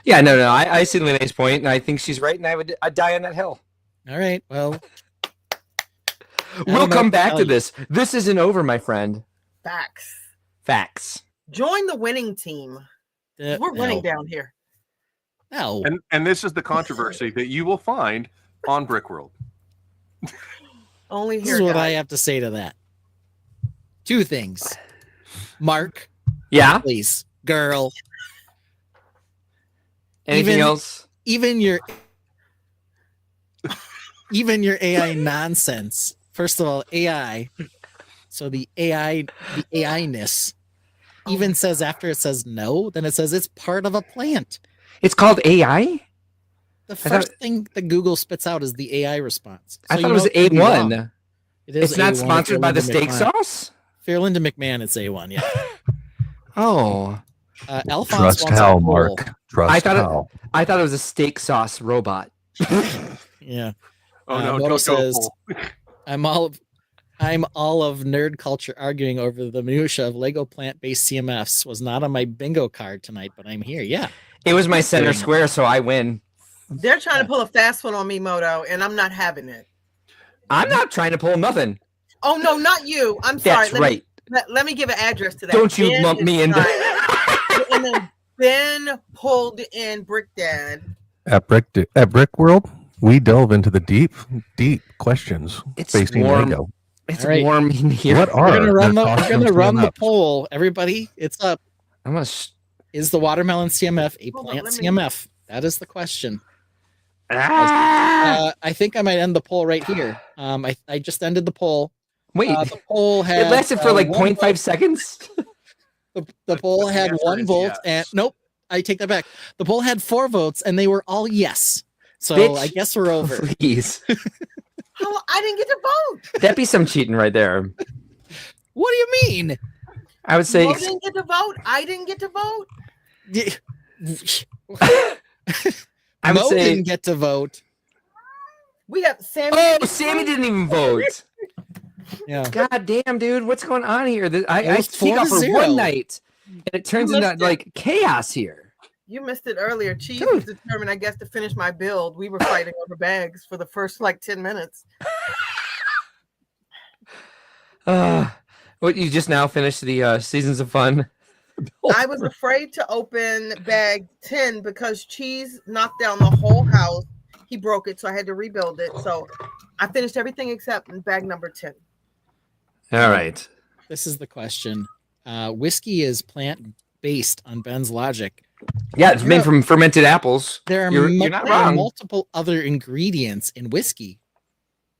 Yeah, no. I see Linnea's point, and I think she's right, and I'd die on that hill. All right. Well, We'll don't know come what to back tell to you. this. This isn't over, my friend. Facts. Facts. Join the winning team. We're winning no. down here. No. And this is the controversy that you will find on Brickworld. Only This here. is what guys. I have to say to that. Two things. Mark, Yeah. please, girl. Anything Even- else? Even your AI nonsense. First of all, AI. So the AI-ness even says after it says no, then it says it's part of a plant. It's called AI. The thought- first thing that Google spits out is the AI response. I So thought you it was know could be wrong. A1. It is It's not A1 if sponsored you're by the Linda steak McMahon. sauce. If you're Linda McMahon, it's A1. Yeah. Oh, Alphonse Trust wants a Hal, poll. Mark. Trust I thought Hal. I thought it was a steak sauce robot. Yeah. Oh no! Moto Don't says, go full. I'm all of nerd culture arguing over the minutia of Lego plant-based CMFs. Was not on my bingo card tonight, but I'm here. Yeah. It was my center square, so I win. They're trying to pull a fast one on me, Moto, and I'm not having it. I'm not trying to pull nothing. Oh no, not you. I'm sorry. That's right. Let me give an address to that. Don't you Ben lump is me into. trying- And then Ben pulled in Brick Dad. At Brickworld, we delve into the deep questions It's facing warm. Lego. It's All right. warm in here. What are We're gonna run their the costumes CMFs? poll. Everybody, it's up. I'm gonna. Is the watermelon CMF a Hold on, plant let me- CMF? That is the question. Ah! I think I might end the poll right here. I just ended the poll. Wait, The poll had it lasted for like 1 0.5 seconds. The poll had answer 1 is vote, yes. and nope, I take that back. The poll had 4 votes, and they were all yes. So Bitch. I guess we're over. Please. How I didn't get to vote. That'd be some cheating right there. What do you mean? I would say Mo didn't get to vote. I didn't get to vote. I would Mo say didn't get to vote. We have Sammy. Oh, Sammy didn't even vote. Yeah. God damn, dude, what's going on here? I was take off for 4-0. one night, and it turns You into missed it. like chaos here. You missed it earlier. Cheese Dude. was determined, I guess, to finish my build. We were fighting over bags for the first like 10 minutes. What, you just now finished the Seasons of Fun? I was afraid to open bag 10 because Cheese knocked down the whole house. He broke it, so I had to rebuild it. So I finished everything except bag number 10. All right. This is the question. Whiskey is plant-based on Ben's logic. Yeah, it's made from fermented apples. There are, You're not there are wrong. multiple other ingredients in whiskey.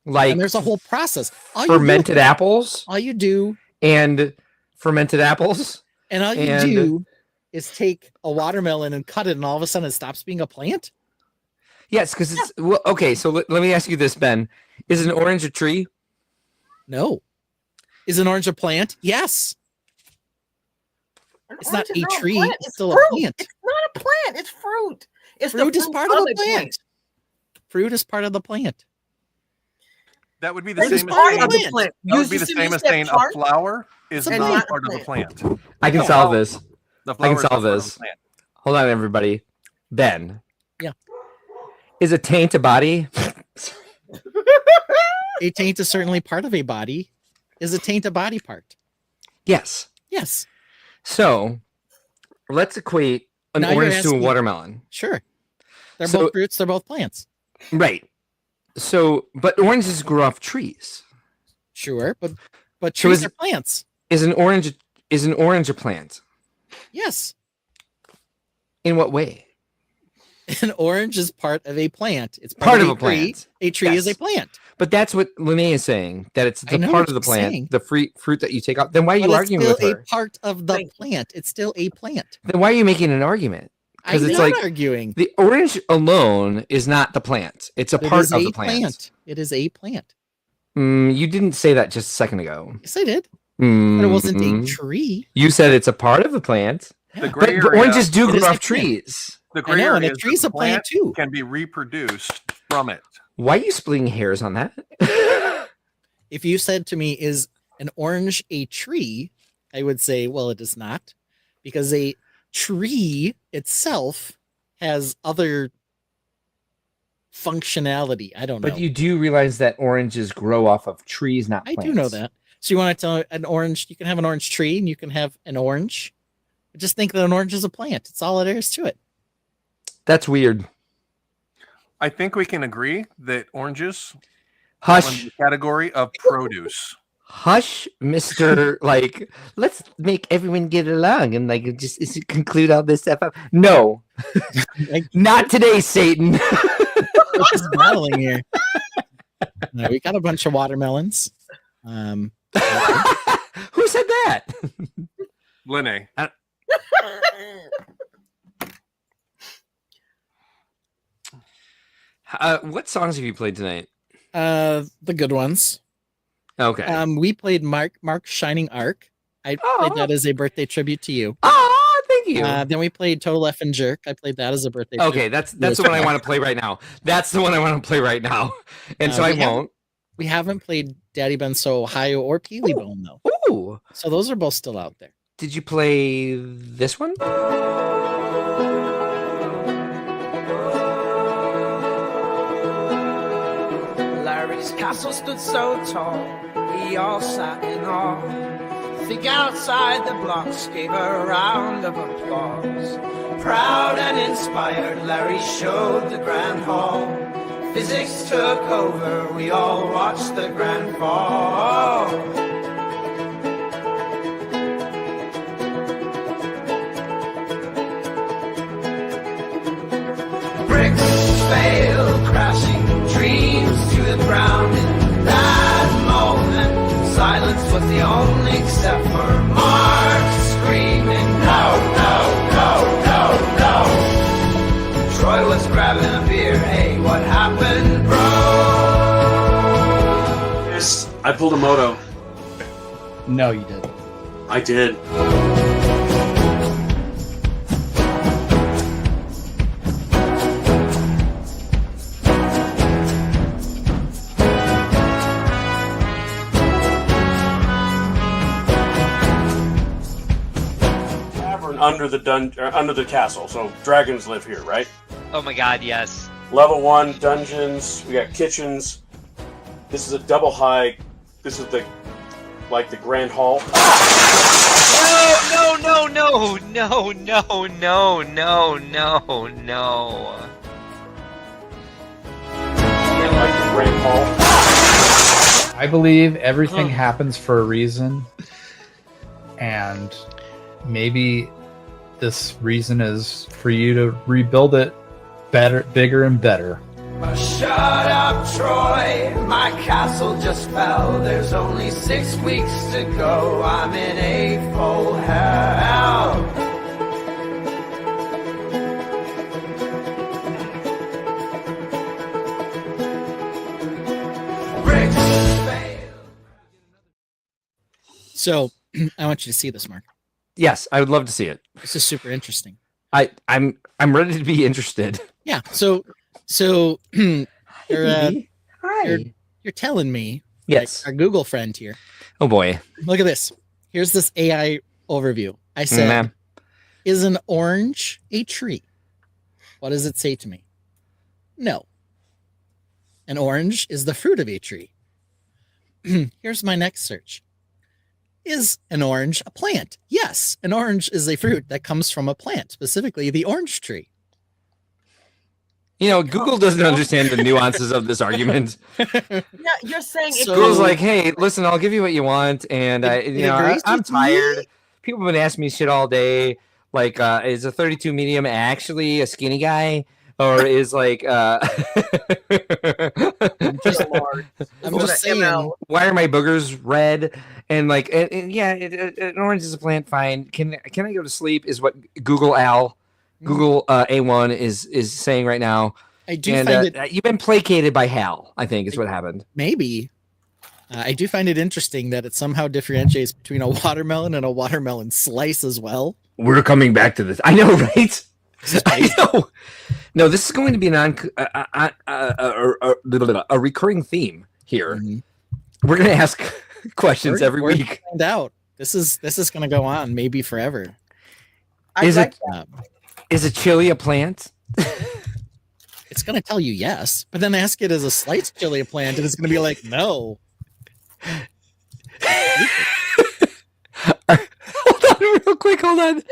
Like And there's a whole process. fermented apples All you do, and fermented apples. and all you And- do is take a watermelon and cut it, and all of a sudden it stops being a plant? Yes, because it's well, okay. So let me ask you this, Ben: is an orange a tree? No. Is an orange a plant? Yes. An It's not orange is a tree, plant, it's still a fruit. plant. It's not a plant, it's fruit. It's Fruit the is part of the plant. Fruit is part of the plant. That would be the Fruit is same as part saying of the plant. that would be the same as saying a flower is It's a not plant. part of the plant. I can No. solve this. The I flower can is not solve part of this. the plant. Hold on, everybody. Ben. Yeah. Is a taint a body? A taint is certainly part of a body. Is a taint a body part? Yes. Yes. So let's equate an Now you're orange to a asking- watermelon. Sure. They're So- both fruits, they're both plants. Right. So, but oranges grow off trees. Sure, but So trees is- are plants. Is an orange a plant? Yes. In what way? An orange is part of a plant. It's Part of a a tree. plant. A tree is a Yes. plant. But that's what Linnea is saying, that it's I the know part what of the she's plant, saying. the fruit that you take out. Then why are you But it's arguing still with her? a part of the plant. It's still a plant. Then why are you making an argument? I'm Because it's not like arguing. the orange alone is not the plant. It's a It part is of a the plant. It is a plant. You didn't say that just a second ago. Yes, I did. But it wasn't a Mm, tree. You said it's a part of the plant. The Yeah. gray But area, oranges do It is grow a off plant. trees. the I gray know, and area a is tree's the a plant too. can be reproduced from it. Why are you splitting hairs on that? If you said to me, is an orange a tree? I would say, well, it is not, because a tree itself has other functionality. I don't know. But you do realize that oranges grow off of trees, not I plants. do know that. So you want to tell an orange, you can have an orange tree and you can have an orange. Just think that an orange is a plant. It's all there is to it. That's weird. I think we can agree that oranges fall in Hush. the category of produce. Hush, Mr. Like, let's make everyone get along and like just conclude all this stuff up. No, Like, not today, Satan. we're just battling here. No, we got a bunch of watermelons. Who said that? Linne, What songs have you played tonight? The good ones. Okay. We played Mark's Shining Arc. I played that as a birthday tribute to you. Oh, thank you. Then we played Total F and Jerk. I played that as a birthday. Okay, tribute. that's the one I want to play right now. That's the one I want to play right now. And so I we haven't- won't. We haven't played Daddy Ben So Ohio or Peely Bone though. Ooh. So those are both still out there. Did you play this one? Larry's castle stood so tall, we all sat in awe. Think outside the blocks gave a round of applause. Proud and inspired, Larry showed the grand hall. Physics took over, we all watched the grand fall. Bricks fail, crashing dreams to the ground in that moment. Silence was the only except for Mark screaming, no, no, no, no, no. Troy was grabbing a beer, hey, what pulled a moto. No, you did. I did. Under the under the castle, so dragons live here, right? Oh my god, yes. Level 1 dungeons. We got kitchens. This is a double high. This is the grand hall. No! Like the grand hall. I believe everything happens for a reason, and maybe this reason is for you to rebuild it better, bigger and better. Shut up, Troy. My castle just fell. There's only 6 weeks to go. I'm in a full hell. So, I want you to see this, Mark. Yes, I would love to see it. This is super interesting. I'm ready to be interested. Yeah. So you're telling me, yes, like, our Google friend here. Oh boy. Look at this. Here's this AI overview. I said, "Is an orange a tree?" What does it say to me? No. An orange is the fruit of a tree. Here's my next search. Is an orange a plant? Yes, an orange is a fruit that comes from a plant, specifically the orange tree. You know, Google doesn't understand the nuances of this argument. Yeah, you're saying it Google's like, hey, listen, I'll give you what you want, and I'm tired. me? People have been asking me shit all day. Like, is a 32 medium actually a skinny guy? Or is like I'm just saying, why are my boogers red? And like, yeah, an orange is a plant. Fine. Can I go to sleep? Is what Google A1 is saying right now. I do find it. You've been placated by Hal. I think is what happened. Maybe. I do find it interesting that it somehow differentiates between a watermelon and a watermelon slice as well. We're coming back to this. I know, right? I know. No, this is going to be a recurring theme here. Mm-hmm. We're going to ask questions every week. Find out. This is going to go on maybe forever. Is it chili a plant? It's going to tell you yes, but then ask it as a sliced chili a plant, and it's going to be like no. Hold on, real quick. Hold on.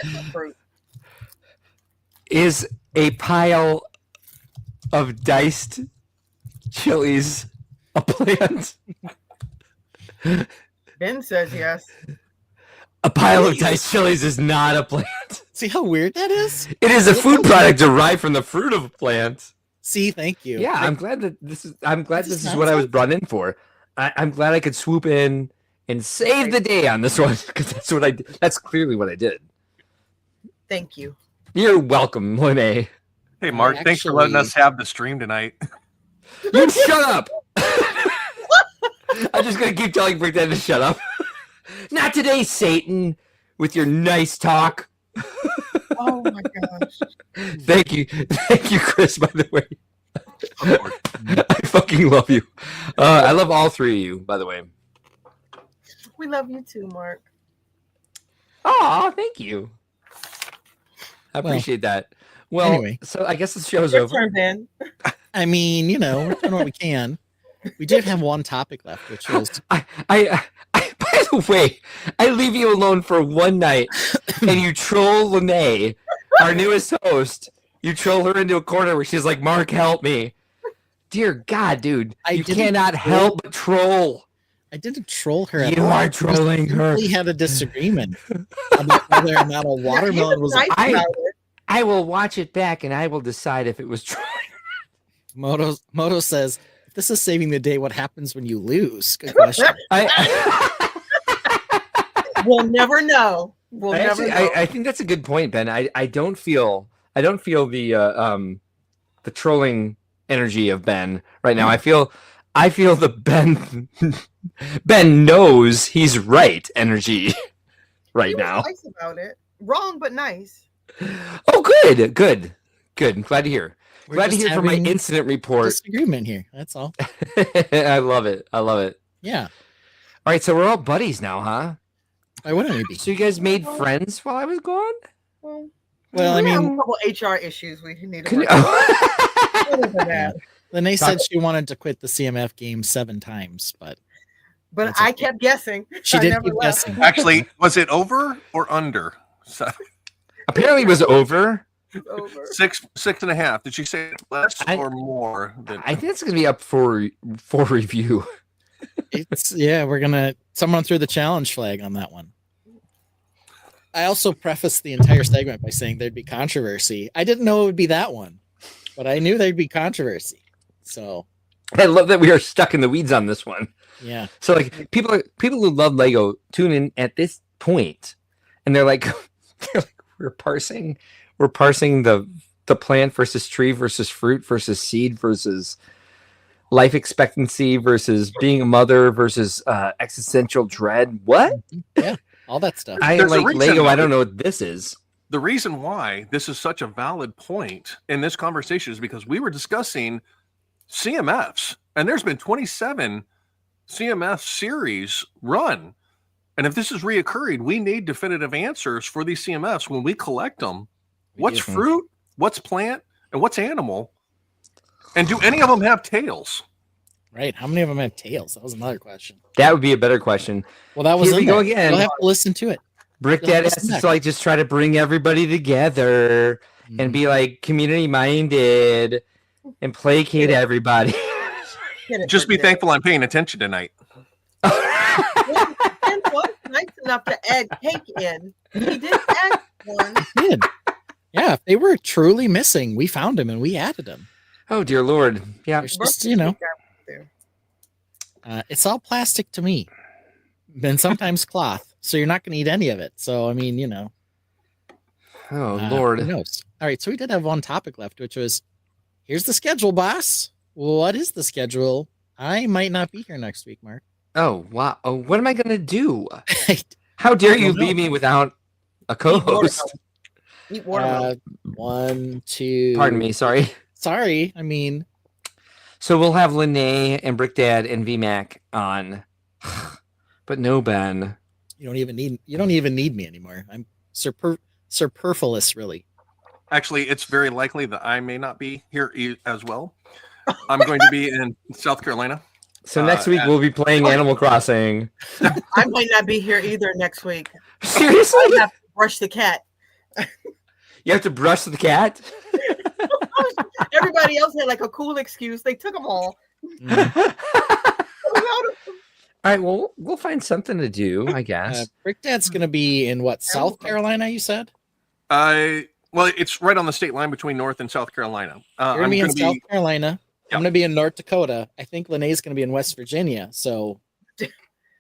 Is a pile of diced chilies a plant? Ben says yes. A pile of diced chilies is not a plant. See how weird that is? It is a food product derived from the fruit of a plant. See, thank you. Yeah, I'm glad that this is what I was brought in for. I'm glad I could swoop in and save the day on this one, because that's what I did. That's clearly what I did. Thank you. You're welcome, Lene. Hey, Mark, thanks for letting us have the stream tonight. You shut up. I'm just going to keep telling Brick to shut up. Not today, Satan, with your nice talk. Oh, my gosh. Thank you, Chris, by the way. I fucking love you. I love all three of you, by the way. We love you too, Mark. Oh, thank you. I appreciate that. Well, anyway, so I guess the show's over. Turn, Ben. I mean, we're doing what we can. We did have one topic left, which was by the way, I leave you alone for one night, and you troll Lene, our newest host. You troll her into a corner where she's like, "Mark, help me." Dear God, dude, you cannot help but troll. I didn't troll her. You are trolling her. We had a disagreement about whether or not a watermelon was. I will watch it back and I will decide if it was trolling. Moto says, if this is saving the day, what happens when you lose? Good question. We'll never know. We'll never know. I think that's a good point, Ben. I don't feel the trolling energy of Ben right now. I feel I feel the Ben knows he's right energy right He was now. nice about it. Wrong, but nice. Oh, good. I'm glad to hear. We're Glad to just hear from my having incident report. disagreement here. That's all. I love it. Yeah. All right, so we're all buddies now, huh? Why wouldn't we be? So you guys made friends while I was gone? Well, I we have mean, a couple HR issues we need to Can work you- out. Other than that. Lene said she wanted to quit the CMF game 7 times, but But That's I okay. kept guessing. she I did never keep left. guessing. Actually, was it over or under? So, Apparently it was over. Over. 6.5. Did she say less I- or more? I think it's gonna be up for review. It's someone threw the challenge flag on that one. I also prefaced the entire segment by saying there'd be controversy. I didn't know it would be that one, but I knew there'd be controversy. So I love that we are stuck in the weeds on this one. yeah. So like people who love Lego tune in at this point, and they're like we're parsing the plant versus tree versus fruit versus seed versus life expectancy versus being a mother versus existential dread. What? Yeah, all that stuff. I There's a like reason Lego. I why- don't know what this is. The reason why this is such a valid point in this conversation is because we were discussing CMFs, and there's been 27 CMF series run. And if this is reoccurring, we need definitive answers for these CMFs when we collect them. What's do. fruit, what's plant, and what's animal? And do any of them have tails? Right. How many of them have tails? That was another question. That would be a better question. Well, that was Here in we go there. again. You'll have to listen to it. Brick You'll Dad have has to to listen like just try to bring everybody together and be like community minded and placate everybody. Get it, Just be Brick Dad. thankful I'm paying attention tonight. Ben was nice enough to add cake in. He did add one. He did. Yeah, if they were truly missing, we found them and we added them. Oh dear Lord. Yeah. There's just, it's all plastic to me. And sometimes cloth. So you're not going to eat any of it. So, I mean, Oh Lord. who knows? All right. So we did have one topic left, which was here's the schedule, boss. What is the schedule? I might not be here next week, Mark. Oh wow. Oh, what am I gonna do? How dare you leave me without a co-host? Eat watermelon. 1, 2. Pardon me, sorry. Sorry. I mean, So we'll have Lene and Brick Dad and VMAC on. But no Ben. you don't even need me anymore. I'm superfluous, really. Actually, it's very likely that I may not be here as well. I'm going to be in South Carolina. So next week we'll be playing Animal Crossing. I might not be here either next week. Seriously? I have to brush the cat. You have to brush the cat? Everybody else had like a cool excuse. They took them all. All right, well, we'll find something to do, I guess. Brick Dad's going to be in what, South Carolina, you said? Well, it's right on the state line between North and South Carolina. You're going to be in South Carolina. Yeah. I'm going to be in North Dakota. I think Lene's going to be in West Virginia. So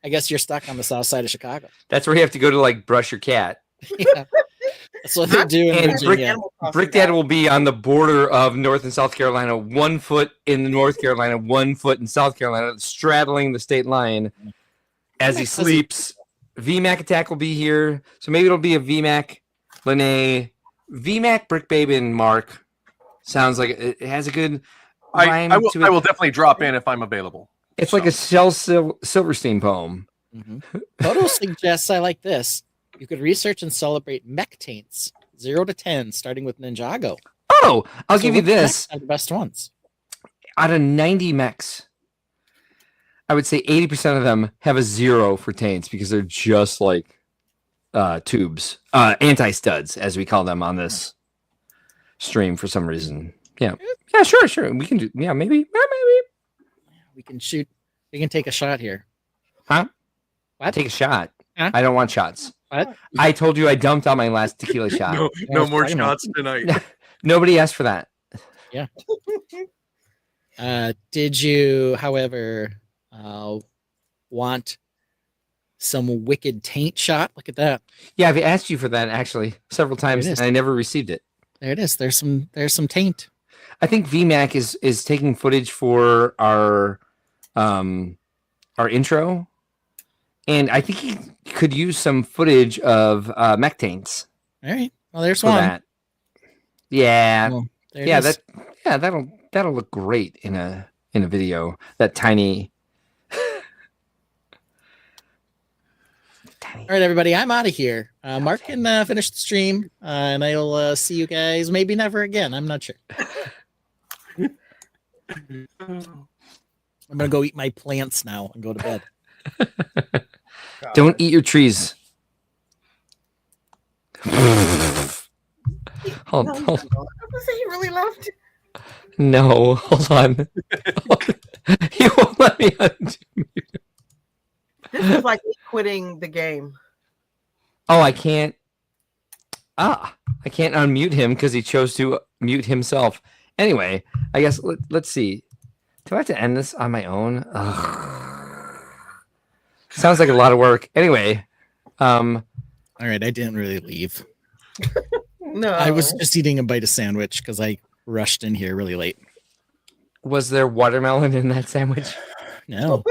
I guess you're stuck on the south side of Chicago. That's where you have to go to like brush your cat. Yeah. That's what they do in And Virginia. Brick Dad will be on the border of North and South Carolina, 1 foot in North Carolina, 1 foot in South Carolina, straddling the state line as he sleeps. VMAC Attack will be here. So maybe it'll be a VMAC, Lene, VMAC, Brick Baby, and Mark. Sounds like it has a good rhyme I to it. will definitely drop in if I'm available. It's like a Shel Silverstein poem. Photo suggests I like this. You could research and celebrate mech taints, 0 to 10, starting with Ninjago. Oh, I'll So give you which mechs this. are the best ones. Out of 90 mechs, I would say 80% of them have a 0 for taints because they're just like tubes, anti-studs, as we call them on this stream for some reason. Yeah, sure. We can do. Yeah, maybe. We can shoot. We can take a shot here. Huh? What? Take a shot. Huh? I don't want shots. What? I told you I dumped out my last tequila shot. No more shots tonight. Nobody asked for that. Yeah. Did you, however, want some wicked taint shot? Look at that. Yeah, I've asked you for that actually several times, is. and I never received it. There it is. There's some taint. I think VMAC is taking footage for our our intro, and I think he could use some footage of mech tanks. All right. Well, there's for one. that. Yeah, Well, there it yeah, is. that'll look great in a video. That tiny. All right, everybody, I'm out of here. Mark can finish the stream, and I'll see you guys maybe never again. I'm not sure. I'm gonna go eat my plants now and go to bed. Don't eat your trees. hold. Was he really left? No, hold on. He won't let me undo. This is like quitting the game. Oh, I can't. I can't unmute him because he chose to mute himself. Anyway, I guess let's see. Do I have to end this on my own? Ugh. Sounds like a lot of work. Anyway, all right, I didn't really leave. No, I was just eating a bite of sandwich because I rushed in here really late. Was there watermelon in that sandwich? No,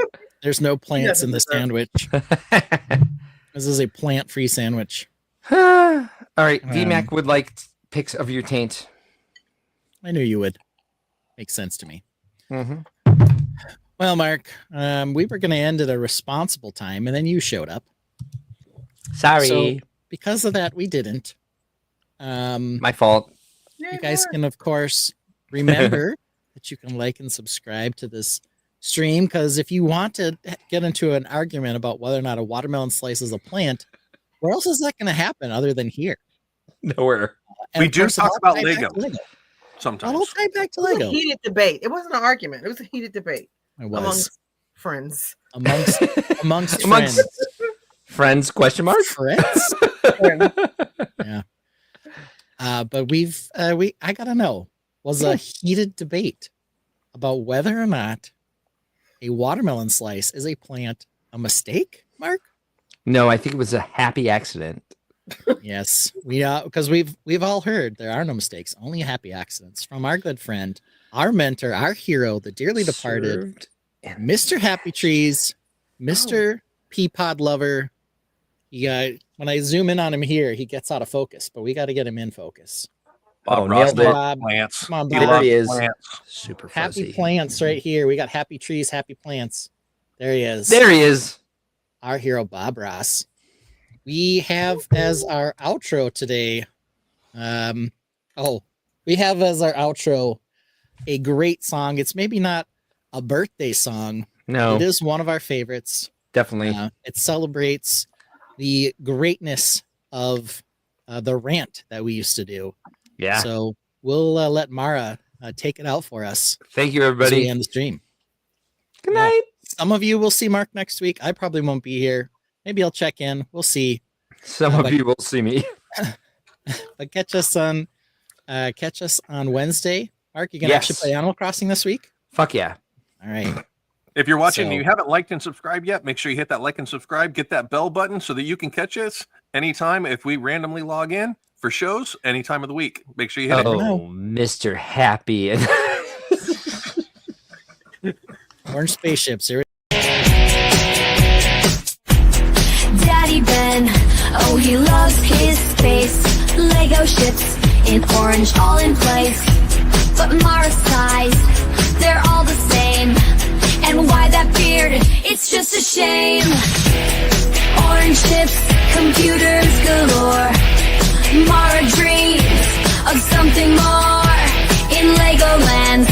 there's no plants in the sandwich. This is a plant-free sandwich. All right, VMAC would like pics of your taint. I knew you would. Makes sense to me. Mm-hmm. Well, Mark, we were going to end at a responsible time, and then you showed up. Sorry. So, because of that, we didn't. My fault. You guys can, of course, remember that you can like and subscribe to this stream, because if you want to get into an argument about whether or not a watermelon slice is a plant, where else is that going to happen other than here? Nowhere. And We of do course, talk I'll about tie back Lego to Lego. sometimes. I'll tie back to It was Lego. a heated debate. It wasn't an argument. It was a heated debate It was amongst friends. amongst friends. Friends? Question mark. Friends. Yeah. But I gotta know, was a heated debate about whether or not a watermelon slice is a plant a mistake, Mark? No, I think it was a happy accident. Yes, because we've all heard there are no mistakes, only happy accidents from our good friend, our mentor, our hero, the dearly departed Mr. Happy Trees, Mr. Peapod Lover. When I zoom in on him here, he gets out of focus, but we got to get him in focus. Bob nailed it. loves plants. Come on, He Bob. loves There he is. plants. Super fuzzy. Happy plants right here. We got happy trees, happy plants. There he is. There he is. Our hero, Bob Ross. We have as our outro today. We have as our outro a great song. It's maybe not a birthday song. No, It is one of our favorites. definitely. It celebrates the greatness of the rant that we used to do. Yeah. So we'll let Mara take it out for us. Thank you, As we everybody. end the stream. Good night. Some of you will see Mark next week. I probably won't be here. Maybe I'll check in. We'll see. Some of you will see me. But catch us on Wednesday. Mark, you gonna actually play Animal Crossing this week? Fuck yeah. All right. If you're watching and So- you haven't liked and subscribed yet, make sure you hit that like and subscribe. Get that bell button so that you can catch us anytime if we randomly log in for shows any time of the week. Make sure you hit it. Oh, Mr. Happy. Orange spaceships. Here. Daddy Ben, oh he loves his space. Lego ships in orange, all in place. But Mara's size, they're all the same. And why that beard? It's just a shame. Orange ships, computers galore. Mara dreams of something more. In Legoland,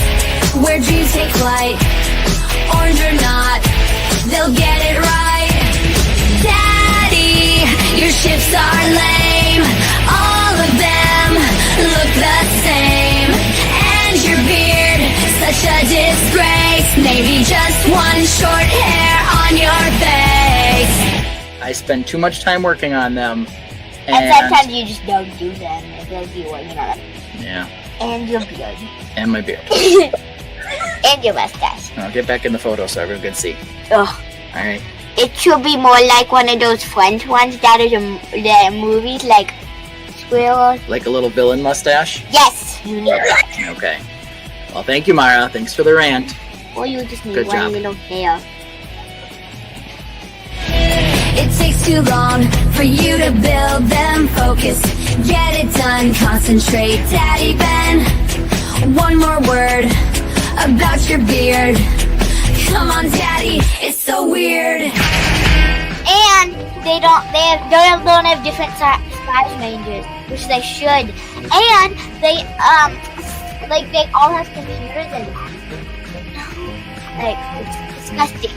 where dreams take flight. Orange or not, they'll get it right. Daddy, your ships are lame. All of them look the same. And your beard, such a disgrace. Maybe just one short hair on your face. I spend too much time working on them. And sometimes you just don't do them because you want, Yeah, and your beard. and my beard. And your mustache. I'll get back in the photo so everyone can see. Ugh. Alright. It should be more like one of those French ones that is in the movies, like Squirrel. Like a little villain mustache? Yes, you need that. Okay. Well, thank you, Mara. Thanks for the rant. Or you just need Good one job. little hair. It takes too long for you to build them. Focus, get it done, concentrate, Daddy Ben. One more word about your beard. Come on, Daddy, it's so weird. And they don't have different size ranges, which they should. And they they all have computers and like it's disgusting.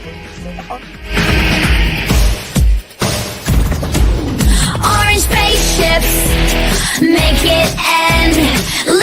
Orange spaceships, make it end.